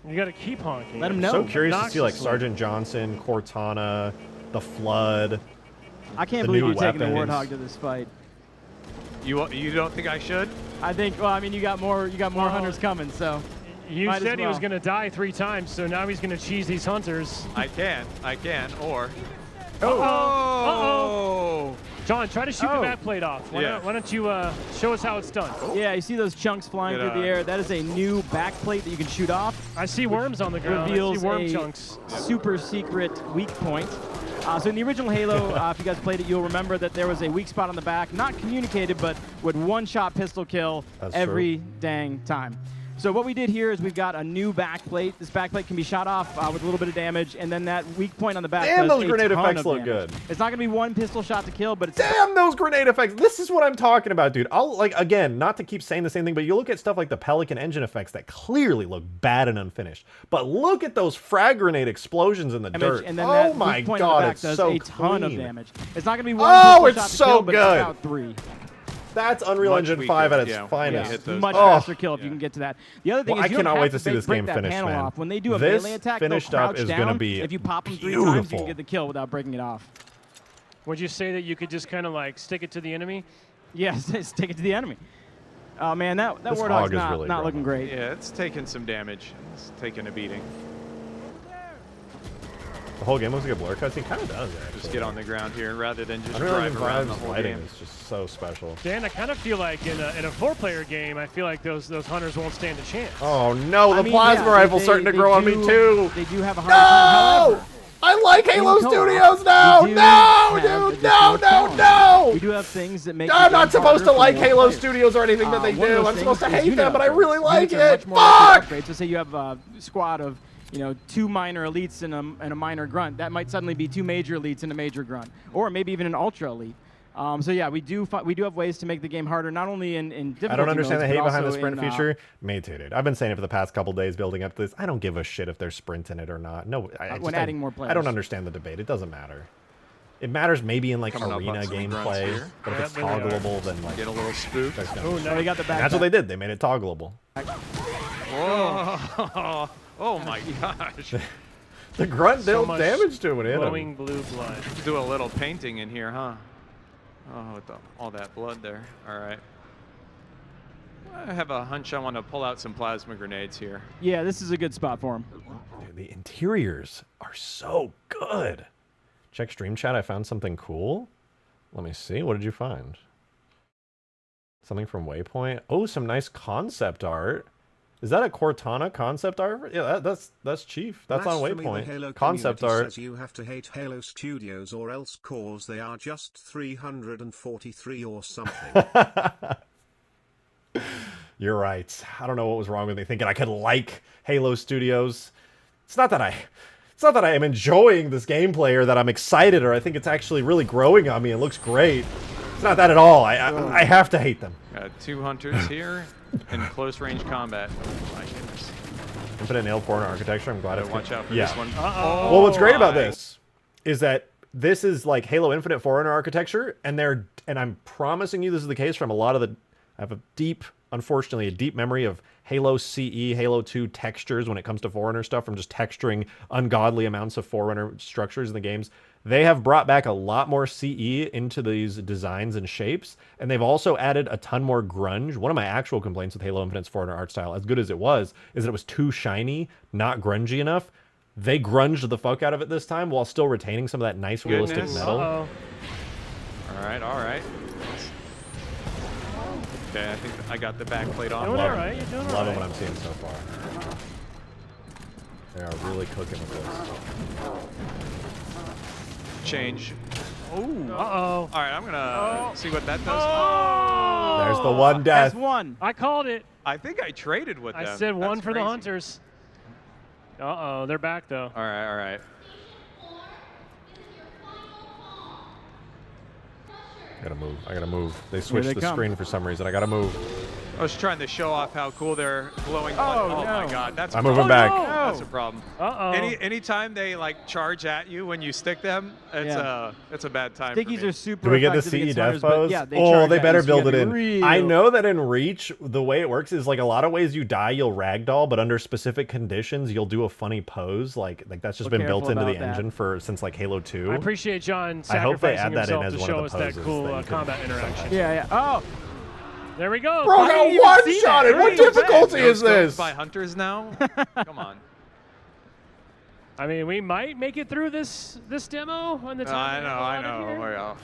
You got to keep honking. Let him know. So curious to see like Sergeant Johnson, Cortana, the Flood. I can't believe you're taking the Warthog to this fight. You don't think I should? I think. Well, I mean, you got more hunters coming, so. You said he was going to die 3 times, so now he's going to cheese these hunters. I can, or. Uh-oh. John, try to shoot the back plate off. Why don't you show us how it's done? Yeah, you see those chunks flying through the air? That is a new back plate that you can shoot off. I see worms on the ground. Reveals I see worm chunks. Super secret weak point. So in the original Halo, if you guys played it, you'll remember that there was a weak spot on the back, not communicated, but would one-shot pistol kill every dang time. So what we did here is we've got a new backplate. This backplate can be shot off with a little bit of damage, and then that weak point on the back Damn, does those grenade effects look damage. good. It's not going to be one pistol shot to kill, but it's... Damn, those grenade effects. This is what I'm talking about, dude. I'll, like, again, not to keep saying the same thing, but you look at stuff like the Pelican engine effects that clearly look bad and unfinished. But look at those frag grenade explosions in the dirt. And then oh that my weak point God, on the back it's does so a ton of clean. damage. It's not going to be one pistol shot to kill, but it's good. about 3. That's Unreal Engine 5 at its finest. Much faster kill if you can get to that. The other thing is I you cannot don't wait have to see this break game that finished, panel man. off. When they do a This melee attack, they'll finished up crouch is down. gonna be If you pop them 3 times, you can get the kill without breaking it off. Would you say that you could just kind of like stick it to the enemy? Yes, stick it to the enemy. Oh man, that Warthog's not looking great. Yeah, it's taking some damage. It's taking a beating. The whole game looks like a blur cutscene. Kind of does, actually. Just get on the ground here rather than just Unreal drive Engine around the 5's whole lighting game. is just so special. Dan, I kind of feel like in a 4-player game, I feel like those hunters won't stand a chance. Oh no, the plasma rifle's starting to grow on me too. They do have a hard time. However, I like Halo Studios now. No, dude, no. We do have things that make. I'm not supposed to like Halo Studios or anything that they do. I'm supposed to hate them, but I really like it. Fuck! So say you have a squad of 2 minor elites and a minor grunt. That might suddenly be 2 major elites and a major grunt, or maybe even an ultra elite. So yeah, we do have ways to make the game harder, not only in difficulty I don't understand modes, the hate but behind the also sprint in, feature. Me too, dude. I've been saying it for the past couple days building up to this. I don't give a shit if there's sprint in it or not. No, when adding more players. I don't understand the debate. It doesn't matter. It matters maybe in like Coming arena gameplay, but if it's toggleable, then like get a little spooked. Oh, no, they got the back. That's what they did. They made it toggleable. Whoa! Oh my gosh! The grunt dealt much damage to him when it hit glowing him. blue blood. Do a little painting in here, huh? Oh, with all that blood there. All right. I have a hunch I want to pull out some plasma grenades here. Yeah, this is a good spot for him. Dude, the interiors are so good. Check stream chat. I found something cool. Let me see. What did you find? Something from Waypoint. Oh, some nice concept art. Is that a Cortana concept art? Yeah, that's Chief. That's on Waypoint. Concept art. Says you have to hate Halo Studios or else cause they are just 343 or something. You're right. I don't know what was wrong with me thinking I could like Halo Studios. It's not that I am enjoying this gameplay or that I'm excited or I think it's actually really growing on me. It looks great. It's not that at all. I have to hate them. Got 2 hunters here in close range combat. Oh my goodness. Infinite nailed foreigner architecture. I'm glad it's watch out for yeah. this one. Well, what's great about this is that this is like Halo Infinite Forerunner architecture, and I'm promising you this is the case from a lot of the. I have unfortunately, a deep memory of Halo CE, Halo 2 textures when it comes to Forerunner stuff from just texturing ungodly amounts of Forerunner structures in the games. They have brought back a lot more CE into these designs and shapes, and they've also added a ton more grunge. One of my actual complaints with Halo Infinite's Forerunner art style, as good as it was, is that it was too shiny, not grungy enough. They grunged the fuck out of it this time while still retaining some of that nice realistic metal. All right. Okay, I think I got the back plate on. Doing all right. You're doing all Loving right. what I'm seeing so far. They are really cooking with this. Change. Ooh. Uh-oh. All right, I'm gonna see what that does. Oh! There's the one death. That's one. I called it. I think I traded with them. I said one That's for the crazy. Hunters. Uh-oh, they're back though. All right, all right. I gotta move. They switched they the come. screen for some reason. I gotta move. I was trying to show off how cool their glowing. Oh, oh my no. God, that's. I'm moving back. No. That's a problem. Uh-oh. Anytime they like charge at you when you stick them, it's a bad time. Stickies for me. are super Do we get the effective CE against death hunters, but pose? yeah, they Oh, charge they at better you, so you build it gotta in. be I real- know that in Reach, the way it works is like a lot of ways you die, you'll ragdoll, but under specific conditions, you'll do a funny pose. Like that's just Be been built careful into the about that. engine since like Halo 2. I appreciate John I hope they sacrificing add that in himself as to one show of us the that poses cool that you can combat interaction. Yeah. Oh, There we go. Bro, I got didn't even one see shot. that. What Pretty difficulty No is scopes this? by Hunters now? Come on. I mean, we might make it through this demo on the time. I know.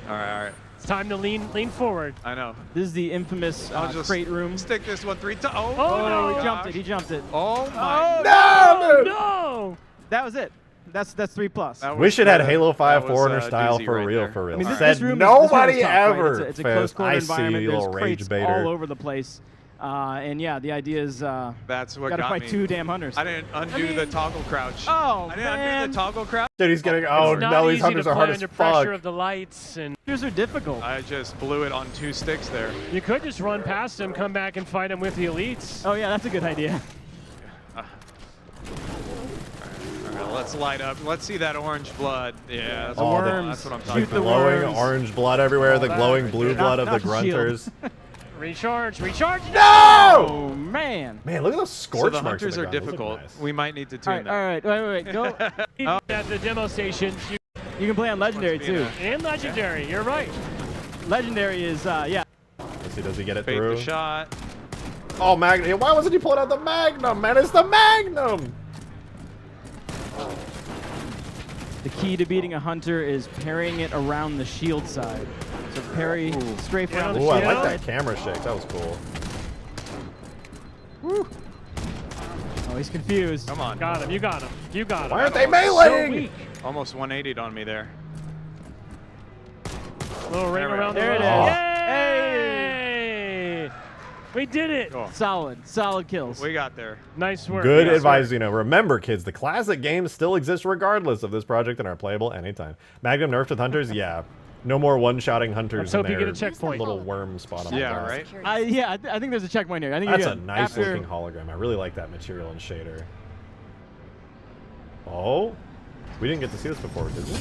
All right. It's time to lean forward. I know. this is the infamous I'll just crate room. Stick this one 3 times. Oh, no. He jumped it. He jumped it. Oh my. No! No! That was it. That's 3+. That Wish it was, had Halo 5 that was, Forerunner style doozy for right real, there. for real. I mean, Said this room nobody is tough, right? ever. It's a close quarter I see environment. you, There's little crates rage baiter. all over the place. And yeah, the idea is That's what gotta got fight me. 2 damn hunters. I didn't undo the toggle crouch. Oh, I didn't man. undo the toggle crouch. Dude, he's getting. Oh It's not no, these easy hunters to are hard play as under fuck. pressure of the lights, and Hunters are difficult. I just blew it on 2 sticks there. you could just run past them, come back and fight them with the elites. Oh yeah, that's a good idea. All right, let's light up. Let's see that orange blood. Yeah, that's, that's what I'm talking Shoot the about. Glowing worms. orange blood everywhere. The that glowing right blue there. blood of the Not the shield. grunters. Recharge. No! Oh man. Man, look at those So scorch the marks. on hunters the are ground. Those look difficult. nice. We might need to All tune right, them. all right, wait. Go. At the demo station, You can play on Legendary too. and Legendary. You're right. Legendary is yeah. Let's see, does he get it Bait through? the shot. Oh, Magnum. Why wasn't he pulling out the Magnum, man? It's the Magnum! The key to beating a hunter is parrying it around the shield side. So parry, strafe around the Ooh, I shield. like that camera shake. That was cool. Woo. Oh, he's confused. Come on. Got him. You got him. You got him. Why aren't they So meleeing? weak. Almost 180'd on me there. Little ring around the There it is. rim. Hey! We did it. Cool. Solid kills. We got there. Nice work. Good Nice advice, work. Remember, kids, the classic games still exist regardless of this project and are playable anytime. Magnum nerfed with hunters? Yeah. No more one-shotting hunters. Let's hope in you get their a checkpoint. Little worm spot on the Yeah, glass. right? I think there's a checkpoint here. I think That's you're a good. nice-looking hologram. I really like that material and shader. Oh, we didn't get to see this before, did we?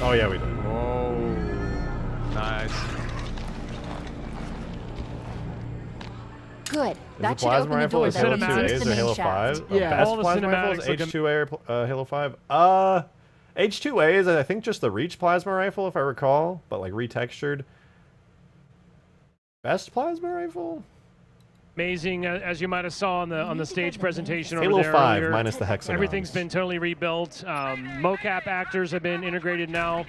Oh yeah, we did. Oh, nice. Good. Is That the should plasma open the rifle door is that Halo leads 2A's into the or main Halo shaft. 5? Yeah, Best all the plasma rifles, cinematics look H2A or Halo 5? H2A is I think just the Reach plasma rifle if I recall, but like retextured. Best plasma rifle? Amazing, as you might have saw on the stage presentation over Halo there 5 earlier. minus the hexagons. Everything's been totally rebuilt. Mocap actors have been integrated now.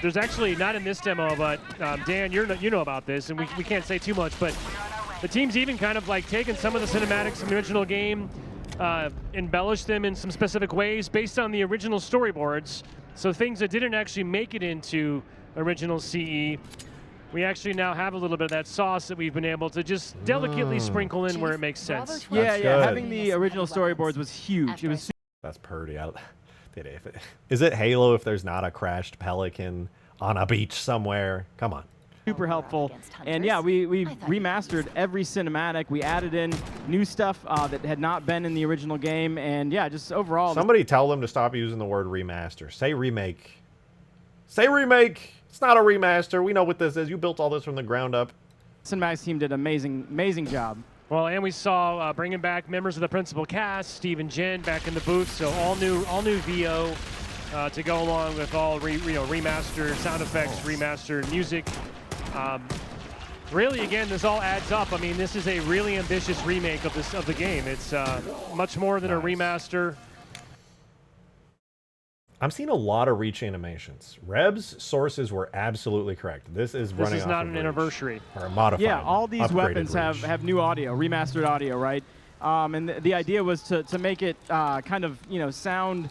There's actually, not in this demo, but Dan, you know about this, and we can't say too much, but the team's even kind of like taken some of the cinematics from the original game, embellished them in some specific ways based on the original storyboards. So things that didn't actually make it into original CE, we actually now have a little bit of that sauce that we've been able to just delicately sprinkle in where it makes sense. Yeah, good. having the original storyboards was huge. It was That's purdy. Is it Halo if there's not a crashed pelican on a beach somewhere? Come on. super helpful. And yeah, we remastered every cinematic. We added in new stuff that had not been in the original game. And yeah, just overall. Somebody tell them to stop using the word remaster. Say remake. Say remake. It's not a remaster. We know what this is. You built all this from the ground up. Cinematics team did an amazing job. Well, and we saw bringing back members of the principal cast, Steve and Jen, back in the booth. So all new VO to go along with all remastered sound effects, remastered music. Really, again, this all adds up. I mean, this is a really ambitious remake of the game. It's much more than a remaster. I'm seeing a lot of reach animations. Reb's sources were absolutely correct. This is running This is off not of an reach, anniversary. or modified. Yeah, all these weapons reach. have new audio, remastered audio, right? And the idea was to make it kind of, sound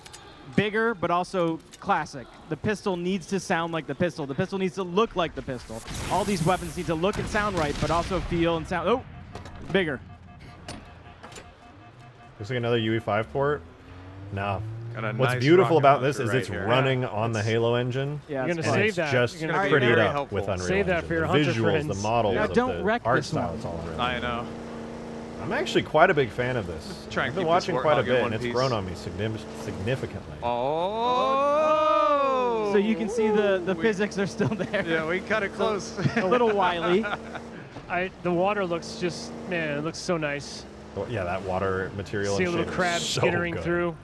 bigger, but also classic. The pistol needs to sound like the pistol. The pistol needs to look like the pistol. All these weapons need to look and sound right, but also feel and sound, bigger. Looks like another UE5 port. No. What's nice beautiful rocket about this launcher is right it's here. running on the Halo engine. Yeah, You're gonna and save it's that. just You're gonna be prettied very up helpful. with Unreal Save that Engine. for your The Hunter visuals, friends. the models, Now, of don't the wreck art this style, one. it's all Unreal. I know. I'm actually quite a big fan of this. Try and I've been keep watching this quite a warthog in bit, one and it's piece. grown on me significantly. Oh! So you can see the physics are still there. Yeah, we cut it close. A little wily. The water looks just, man, it looks so nice. Yeah, that water material. See and a little shit is crab so skittering good. through.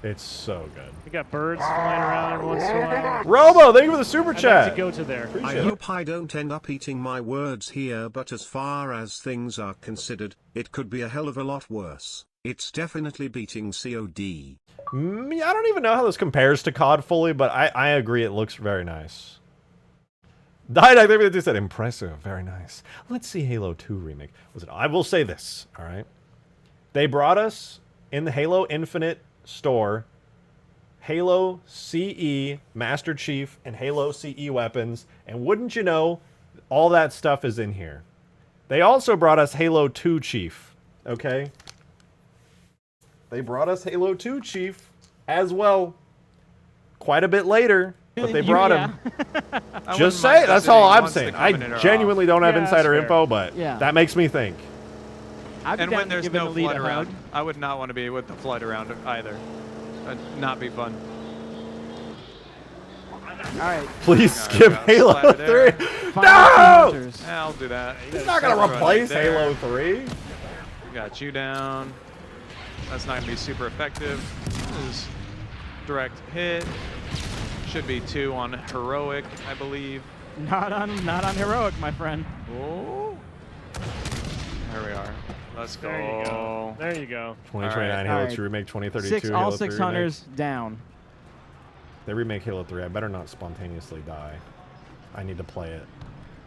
It's so good. We got birds flying around every once in a while. Robo, thank you for the super I'd chat. like to go to there. I hope I don't end up eating my words here, but as far as things are considered, it could be a hell of a lot worse. It's definitely beating COD. I don't even know how this compares to COD fully, but I agree it looks very nice. Didact said impressive, very nice. Let's see Halo 2 remake. I will say this, all right? They brought us in the Halo Infinite store Halo CE Master Chief and Halo CE weapons, and wouldn't you know, all that stuff is in here. They also brought us Halo 2 Chief, okay? They brought us Halo 2 Chief as well. Quite a bit later, but they brought him. Just say, that's all I'm saying. I genuinely don't have insider info, but that makes me think. And when there's no flood around, I would not want to be with the flood around either. That'd not be fun. All right. Please skip Halo 3. No! Yeah, I'll do that. He's not going to replace Halo 3. Got you down. That's not going to be super effective. This is direct hit. Should be 2 on heroic, I believe. Not on heroic, my friend. Oh. There we are. Let's go. There you go. There you go. 2029 Halo 2 remake, 2032 all Halo 6 3 hunters remake. down. They remake Halo 3. I better not spontaneously die. I need to play it.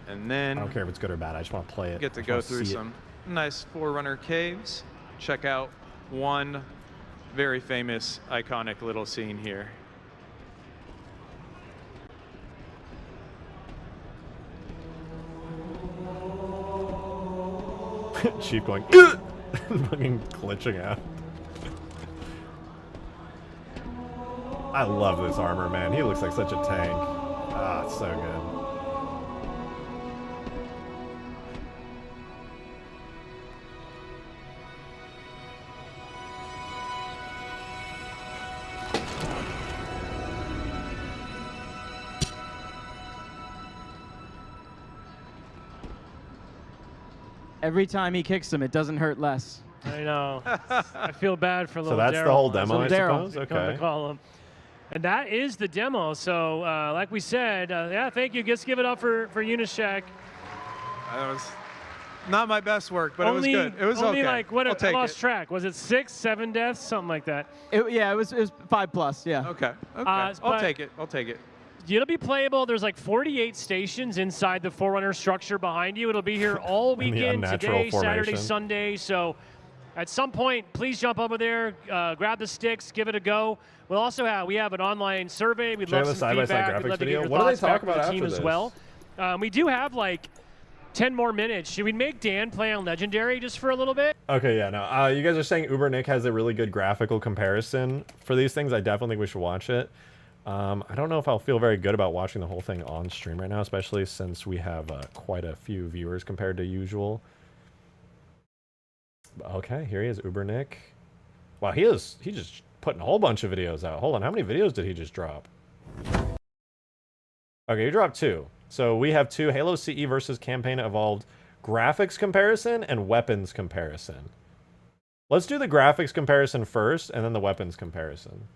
And then I don't care if it's good or bad. I just want to play it. Get to I just go wanna through see it. some nice Forerunner caves. Check out one very famous, iconic little scene here. Chief going, fucking glitching out. I love this armor, man. He looks like such a tank. Ah, it's so good. Every time he kicks him, it doesn't hurt less. I know. I feel bad for little So that's Daryl. the whole demo, I Daryl. suppose? Come to Okay. call him. And that is the demo. So, like we said, yeah, thank you. Just give it up for Unicheck. That was not my best work, but Only, it was good. It was only okay. like, what? I'll I take lost it. track. Was it 6, 7 deaths? Something like that. It was 5+, yeah. Okay. Okay. I'll but- take it. I'll take it. It'll be playable. There's like 48 stations inside the Forerunner structure behind you. It'll be here all In the weekend, unnatural today, Saturday, formation. Sunday. So at some point, please jump over there, grab the sticks, give it a go. We'll also have an online survey. We'd Check out love the some side-by-side feedback. We'd graphics love to get video. your What do they thoughts talk back from about the team after as this? well. We do have like 10 more minutes. Should we make Dan play on Legendary just for a little bit? Okay, yeah, no. You guys are saying Uber Nick has a really good graphical comparison for these things. I definitely think we should watch it. I don't know if I'll feel very good about watching the whole thing on stream right now, especially since we have quite a few viewers compared to usual. Okay, here he is, Uber Nick. Wow, he's just putting a whole bunch of videos out. Hold on, how many videos did he just drop? Okay, he dropped 2. So we have 2 Halo CE versus Campaign Evolved graphics comparison and weapons comparison. Let's do the graphics comparison first and then the weapons comparison.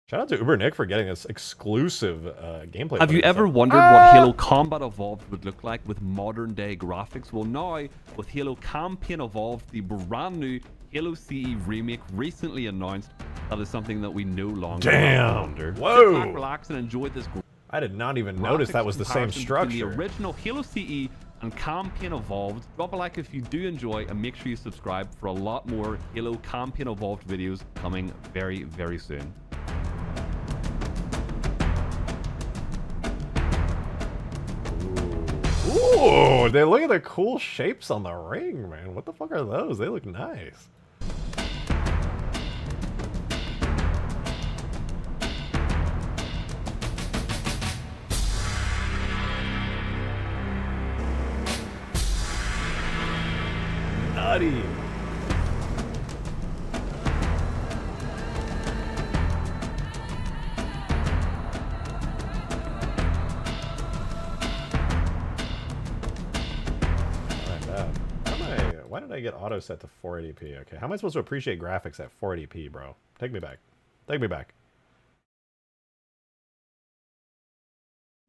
Shout out to Uber Nick for getting this exclusive gameplay. Have you ever wondered what Halo Combat Evolved would look like with modern day graphics? Well, now with Halo Campaign Evolved, the brand new Halo CE remake recently announced, that is something that we no longer wonder. Whoa! Sit back, relax, and enjoy this. I did not even notice that was the same structure. The original Halo CE and Campaign Evolved. Drop a like if you do enjoy, and make sure you subscribe for a lot more Halo Campaign Evolved videos coming very, very soon. Ooh, they look at the cool shapes on the ring, man. What the fuck are those? They look nice. Nutty. Why did I get auto set to 480p? Okay, how am I supposed to appreciate graphics at 480p, bro? Take me back. Take me back.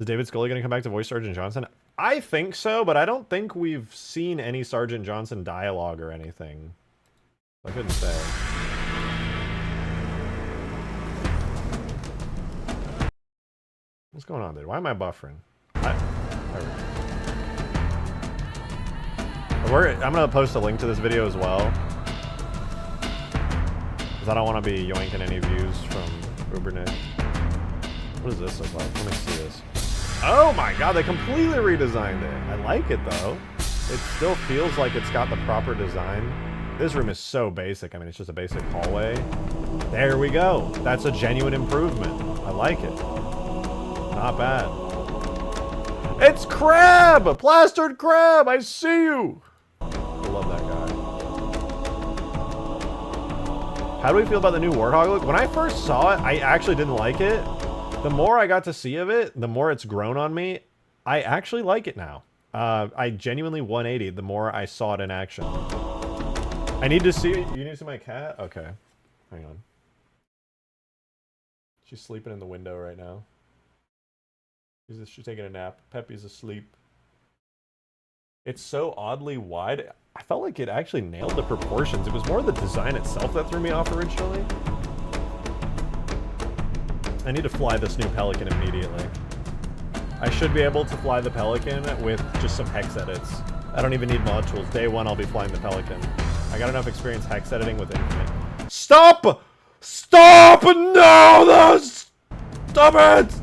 Is David Scully going to come back to voice Sergeant Johnson? I think so, but I don't think we've seen any Sergeant Johnson dialogue or anything. I couldn't say. What's going on, dude? Why am I buffering? There we go. I'm going to post a link to this video as well. Because I don't want to be yoinking any views from Ubernick. What does this look like? Let me see this. Oh my god, they completely redesigned it. I like it though. It still feels like it's got the proper design. This room is so basic. I mean, it's just a basic hallway. There we go. That's a genuine improvement. I like it. Not bad. It's Crab! Plastered Crab! I see you! I love that guy. How do we feel about the new Warthog look? When I first saw it, I actually didn't like it. The more I got to see of it, the more it's grown on me. I actually like it now. I genuinely 180 the more I saw it in action. I need to see... You need to see my cat? Okay. Hang on. She's sleeping in the window right now. She's taking a nap. Peppy's asleep. It's so oddly wide. I felt like it actually nailed the proportions. It was more the design itself that threw me off originally. I need to fly this new Pelican immediately. I should be able to fly the Pelican with just some hex edits. I don't even need mod tools. Day one, I'll be flying the Pelican. I got enough experience hex editing with Infinite. Stop! Stop! No! Stop it!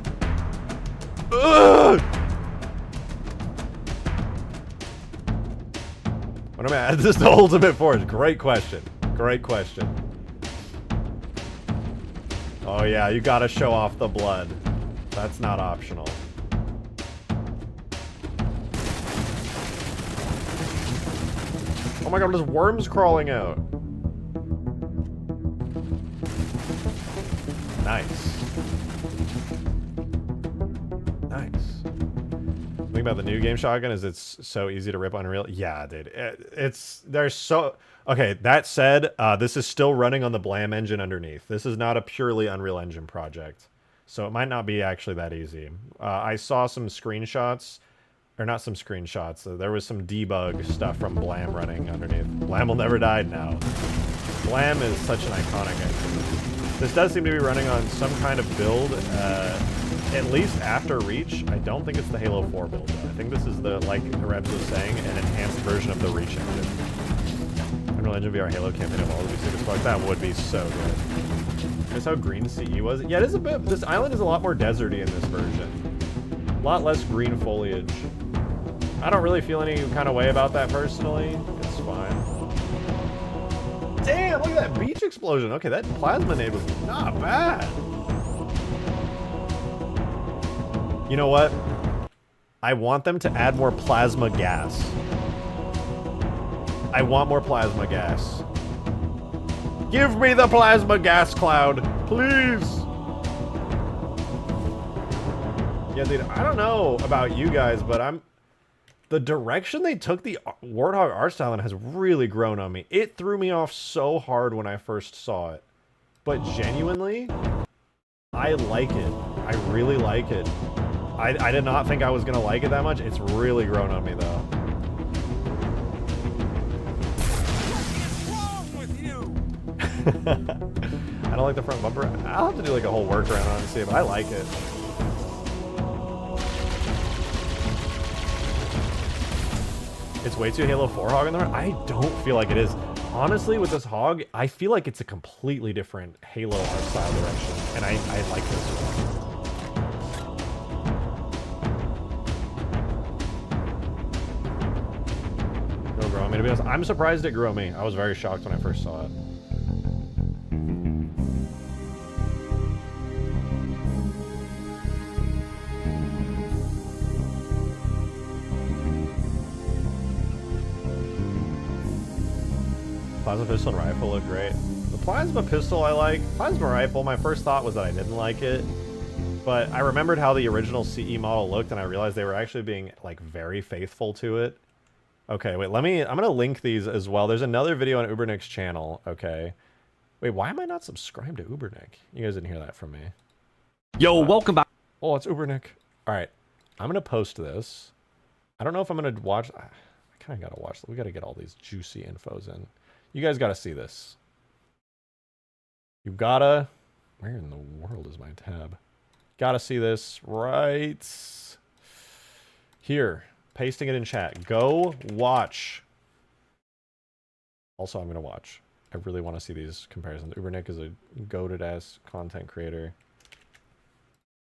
Ugh! What am I at? This is the Ultimate Force. Great question. Great question. Oh yeah, you gotta show off the blood. That's not optional. Oh my god, there's worms crawling out. Nice. Nice. The thing about the new game shotgun is it's so easy to rip Unreal. Yeah, dude. There's so... Okay, that said, this is still running on the Blam engine underneath. This is not a purely Unreal Engine project. So it might not be actually that easy. I saw some screenshots, or not some screenshots, there was some debug stuff from Blam running underneath. Blam will never die now. Blam is such an iconic engine. This does seem to be running on some kind of build, at least after Reach. I don't think it's the Halo 4 build, though. I think this is the, like Rebs was saying, an enhanced version of the Reach engine. Unreal Engine VR Halo campaign of all would be sick as fuck. That would be so good. Notice how green CE was? Yeah, it is a bit. This island is a lot more deserty in this version. A lot less green foliage. I don't really feel any kind of way about that personally. It's fine. Damn, look at that beach explosion. Okay, that plasma nade was not bad. You know what? I want them to add more plasma gas. I want more plasma gas. Give me the plasma gas cloud, please. Yeah, dude, I don't know about you guys, but the direction they took the Warthog art style in has really grown on me. It threw me off so hard when I first saw it. But genuinely, I like it. I really like it. I did not think I was going to like it that much. It's really grown on me, though. I don't like the front bumper. I'll have to do like a whole workaround on it and see, but I like it. It's way too Halo 4 hog in the front. I don't feel like it is. Honestly, with this hog, I feel like it's a completely different Halo art style direction, and I like this one. It'll grow on me, to be honest. I'm surprised it grew on me. I was very shocked when I first saw it. Plasma pistol and rifle look great. The plasma pistol I like. Plasma rifle, my first thought was that I didn't like it. But I remembered how the original CE model looked, and I realized they were actually being, like, very faithful to it. Okay, wait, I'm gonna link these as well. There's another video on Ubernick's channel, okay. Wait, why am I not subscribed to Ubernick? You guys didn't hear that from me. Yo, welcome back. Oh, it's Ubernick. Alright, I'm gonna post this. I don't know if I'm gonna watch... I kinda gotta watch... We gotta get all these juicy infos in. You guys gotta see this. You gotta... Where in the world is my tab? Gotta see this right here. Pasting it in chat. Go watch. Also, I'm gonna watch. I really want to see these comparisons. Ubernick is a goated-ass content creator.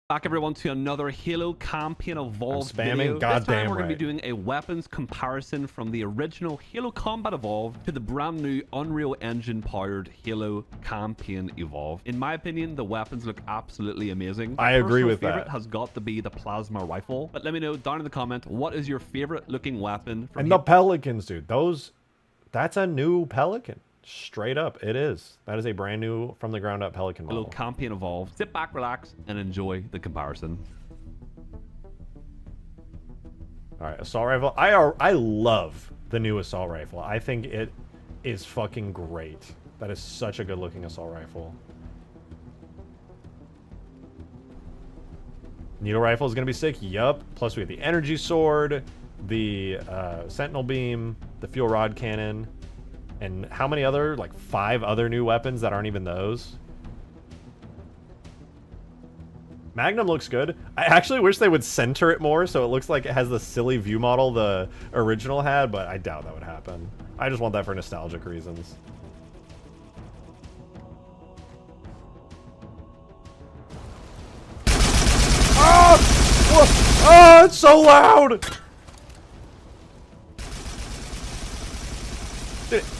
Back everyone to another Halo Campaign Evolved spamming, video. goddamn This time we're going right. to be doing a weapons comparison from the original Halo Combat Evolved to the brand new Unreal Engine powered Halo Campaign Evolved. In my opinion, the weapons look absolutely amazing. I agree with favorite that. Has got to be the plasma rifle. But let me know down in the comment, what is your favorite looking weapon from And the Pelicans, dude. That's a new Pelican. Straight up, it is. That is a brand new, from the ground up Pelican model. Halo Campaign Evolved. Sit back, relax, and enjoy the comparison. All right, assault rifle. I love the new assault rifle. I think it is fucking great. That is such a good looking assault rifle. Needle rifle is gonna be sick. Yup. Plus we have the energy sword, the sentinel beam, the fuel rod cannon. And how many other, like 5 other new weapons that aren't even those? Magnum looks good. I actually wish they would center it more so it looks like it has the silly view model the original had, but I doubt that would happen. I just want that for nostalgic reasons. Oh! Oh, it's so loud!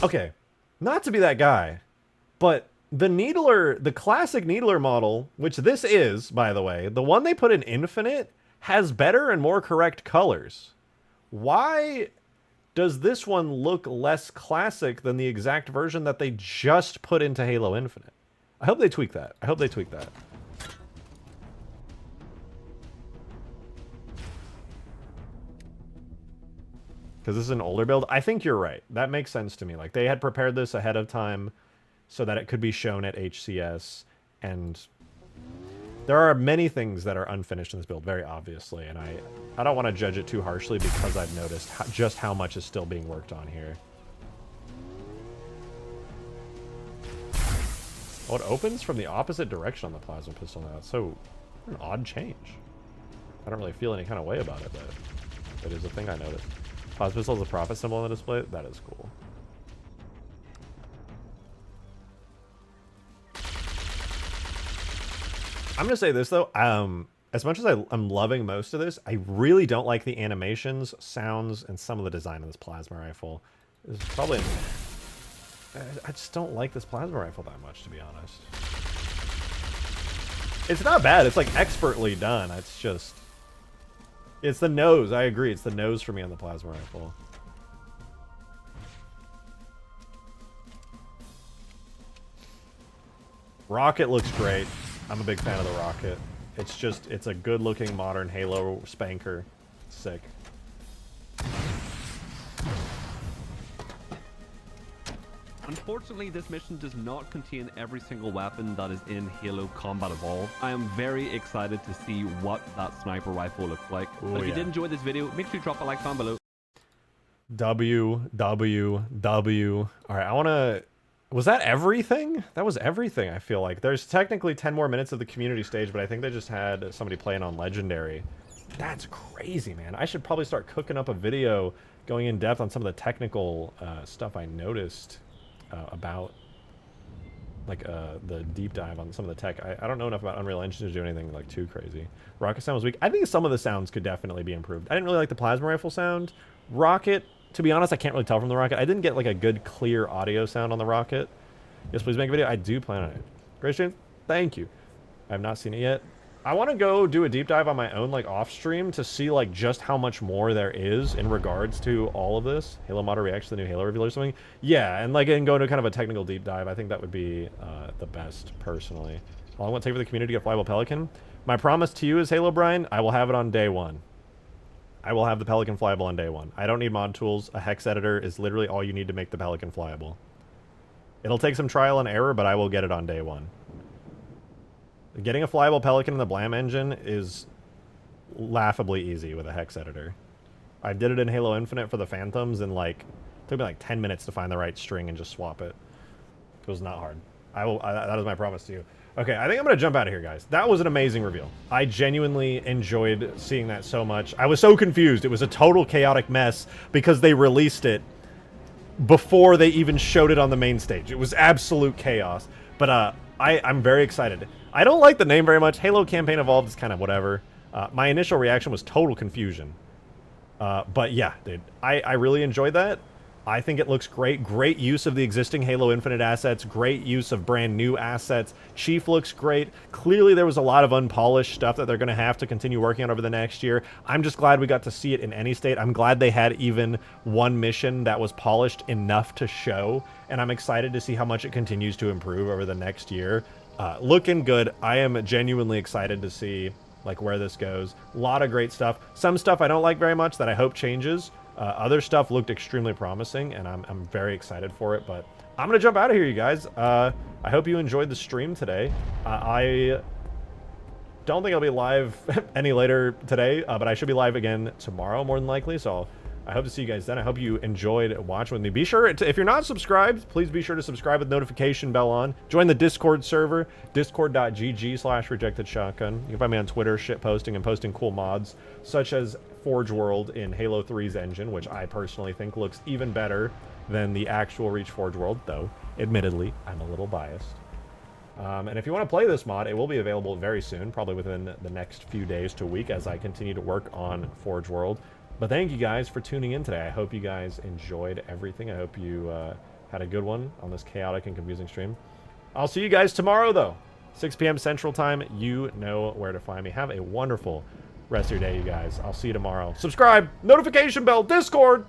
Okay, not to be that guy, but the Needler, the classic Needler model, which this is, by the way, the one they put in Infinite, has better and more correct colors. Why does this one look less classic than the exact version that they just put into Halo Infinite? I hope they tweak that. I hope they tweak that. Because this is an older build. I think you're right. That makes sense to me. Like, they had prepared this ahead of time so that it could be shown at HCS. And there are many things that are unfinished in this build, very obviously. And I don't want to judge it too harshly because I've noticed just how much is still being worked on here. Oh, it opens from the opposite direction on the plasma pistol now. It's so an odd change. I don't really feel any kind of way about it, but it is a thing I noticed. Plasma pistol is a profit symbol on the display. That is cool. I'm gonna say this though. As much as I'm loving most of this, I really don't like the animations, sounds, and some of the design of this plasma rifle. It's probably. I just don't like this plasma rifle that much, to be honest. It's not bad. It's like expertly done. It's just. It's the nose. I agree. It's the nose for me on the plasma rifle. Rocket looks great. I'm a big fan of the rocket. It's just, it's a good looking modern Halo spanker. Sick. Unfortunately, this mission does not contain every single weapon that is in Halo Combat Evolved. I am very excited to see what that sniper rifle looks like. Ooh, but if you did enjoy this video, make sure you drop a like down below. W. All right, I want to Was that everything? That was everything, I feel like. There's technically 10 more minutes of the community stage, but I think they just had somebody playing on Legendary. That's crazy, man. I should probably start cooking up a video going in depth on some of the technical stuff I noticed about, like, the deep dive on some of the tech. I don't know enough about Unreal Engine to do anything, like, too crazy. Rocket sound was weak. I think some of the sounds could definitely be improved. I didn't really like the plasma rifle sound. Rocket... To be honest, I can't really tell from the Rocket. I didn't get like a good, clear audio sound on the Rocket. Yes, please make a video. I do plan on it. Great stream. Thank you. I have not seen it yet. I want to go do a deep dive on my own, like, off stream to see, like, just how much more there is in regards to all of this. Halo modder reacts to the new Halo reveal or something. Yeah, and, like, and go into kind of a technical deep dive. I think that would be the best, personally. How long will it take for the community to get Flyable Pelican? My promise to you is, Halo Brian, I will have it on day 1. I will have the Pelican flyable on day 1. I don't need mod tools. A hex editor is literally all you need to make the Pelican flyable. It'll take some trial and error, but I will get it on day 1. Getting a flyable Pelican in the Blam engine is laughably easy with a hex editor. I did it in Halo Infinite for the Phantoms, and like, it took me like 10 minutes to find the right string and just swap it. It was not hard. That is my promise to you. Okay, I think I'm going to jump out of here, guys. That was an amazing reveal. I genuinely enjoyed seeing that so much. I was so confused. It was a total chaotic mess because they released it before they even showed it on the main stage. It was absolute chaos. But I'm very excited. I don't like the name very much. Halo Campaign Evolved is kind of whatever. My initial reaction was total confusion. But yeah, dude, I really enjoyed that. I think it looks great. Great use of the existing Halo Infinite assets. Great use of brand new assets. Chief looks great. Clearly there was a lot of unpolished stuff that they're going to have to continue working on over the next year. I'm just glad we got to see it in any state. I'm glad they had even one mission that was polished enough to show. And I'm excited to see how much it continues to improve over the next year. Looking good. I am genuinely excited to see like where this goes. A lot of great stuff. Some stuff I don't like very much that I hope changes. Other stuff looked extremely promising, and I'm very excited for it, but I'm going to jump out of here, you guys. I hope you enjoyed the stream today. I don't think I'll be live any later today, but I should be live again tomorrow, more than likely, so I hope to see you guys then. I hope you enjoyed watching with me. Be sure, if you're not subscribed, please be sure to subscribe with notification bell on. Join the Discord server, discord.gg/rejectedshotgun. You can find me on Twitter, shitposting and posting cool mods, such as Forge World in Halo 3's engine, which I personally think looks even better than the actual Reach Forge World, though, admittedly, I'm a little biased. And if you want to play this mod, it will be available very soon, probably within the next few days to a week as I continue to work on Forge World. But thank you guys for tuning in today. I hope you guys enjoyed everything. I hope you had a good one on this chaotic and confusing stream. I'll see you guys tomorrow, though. 6 p.m. Central Time. You know where to find me. Have a wonderful rest of your day, you guys. I'll see you tomorrow. Subscribe, notification bell, Discord.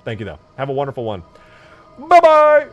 Thank you, though. Have a wonderful one. Bye-bye.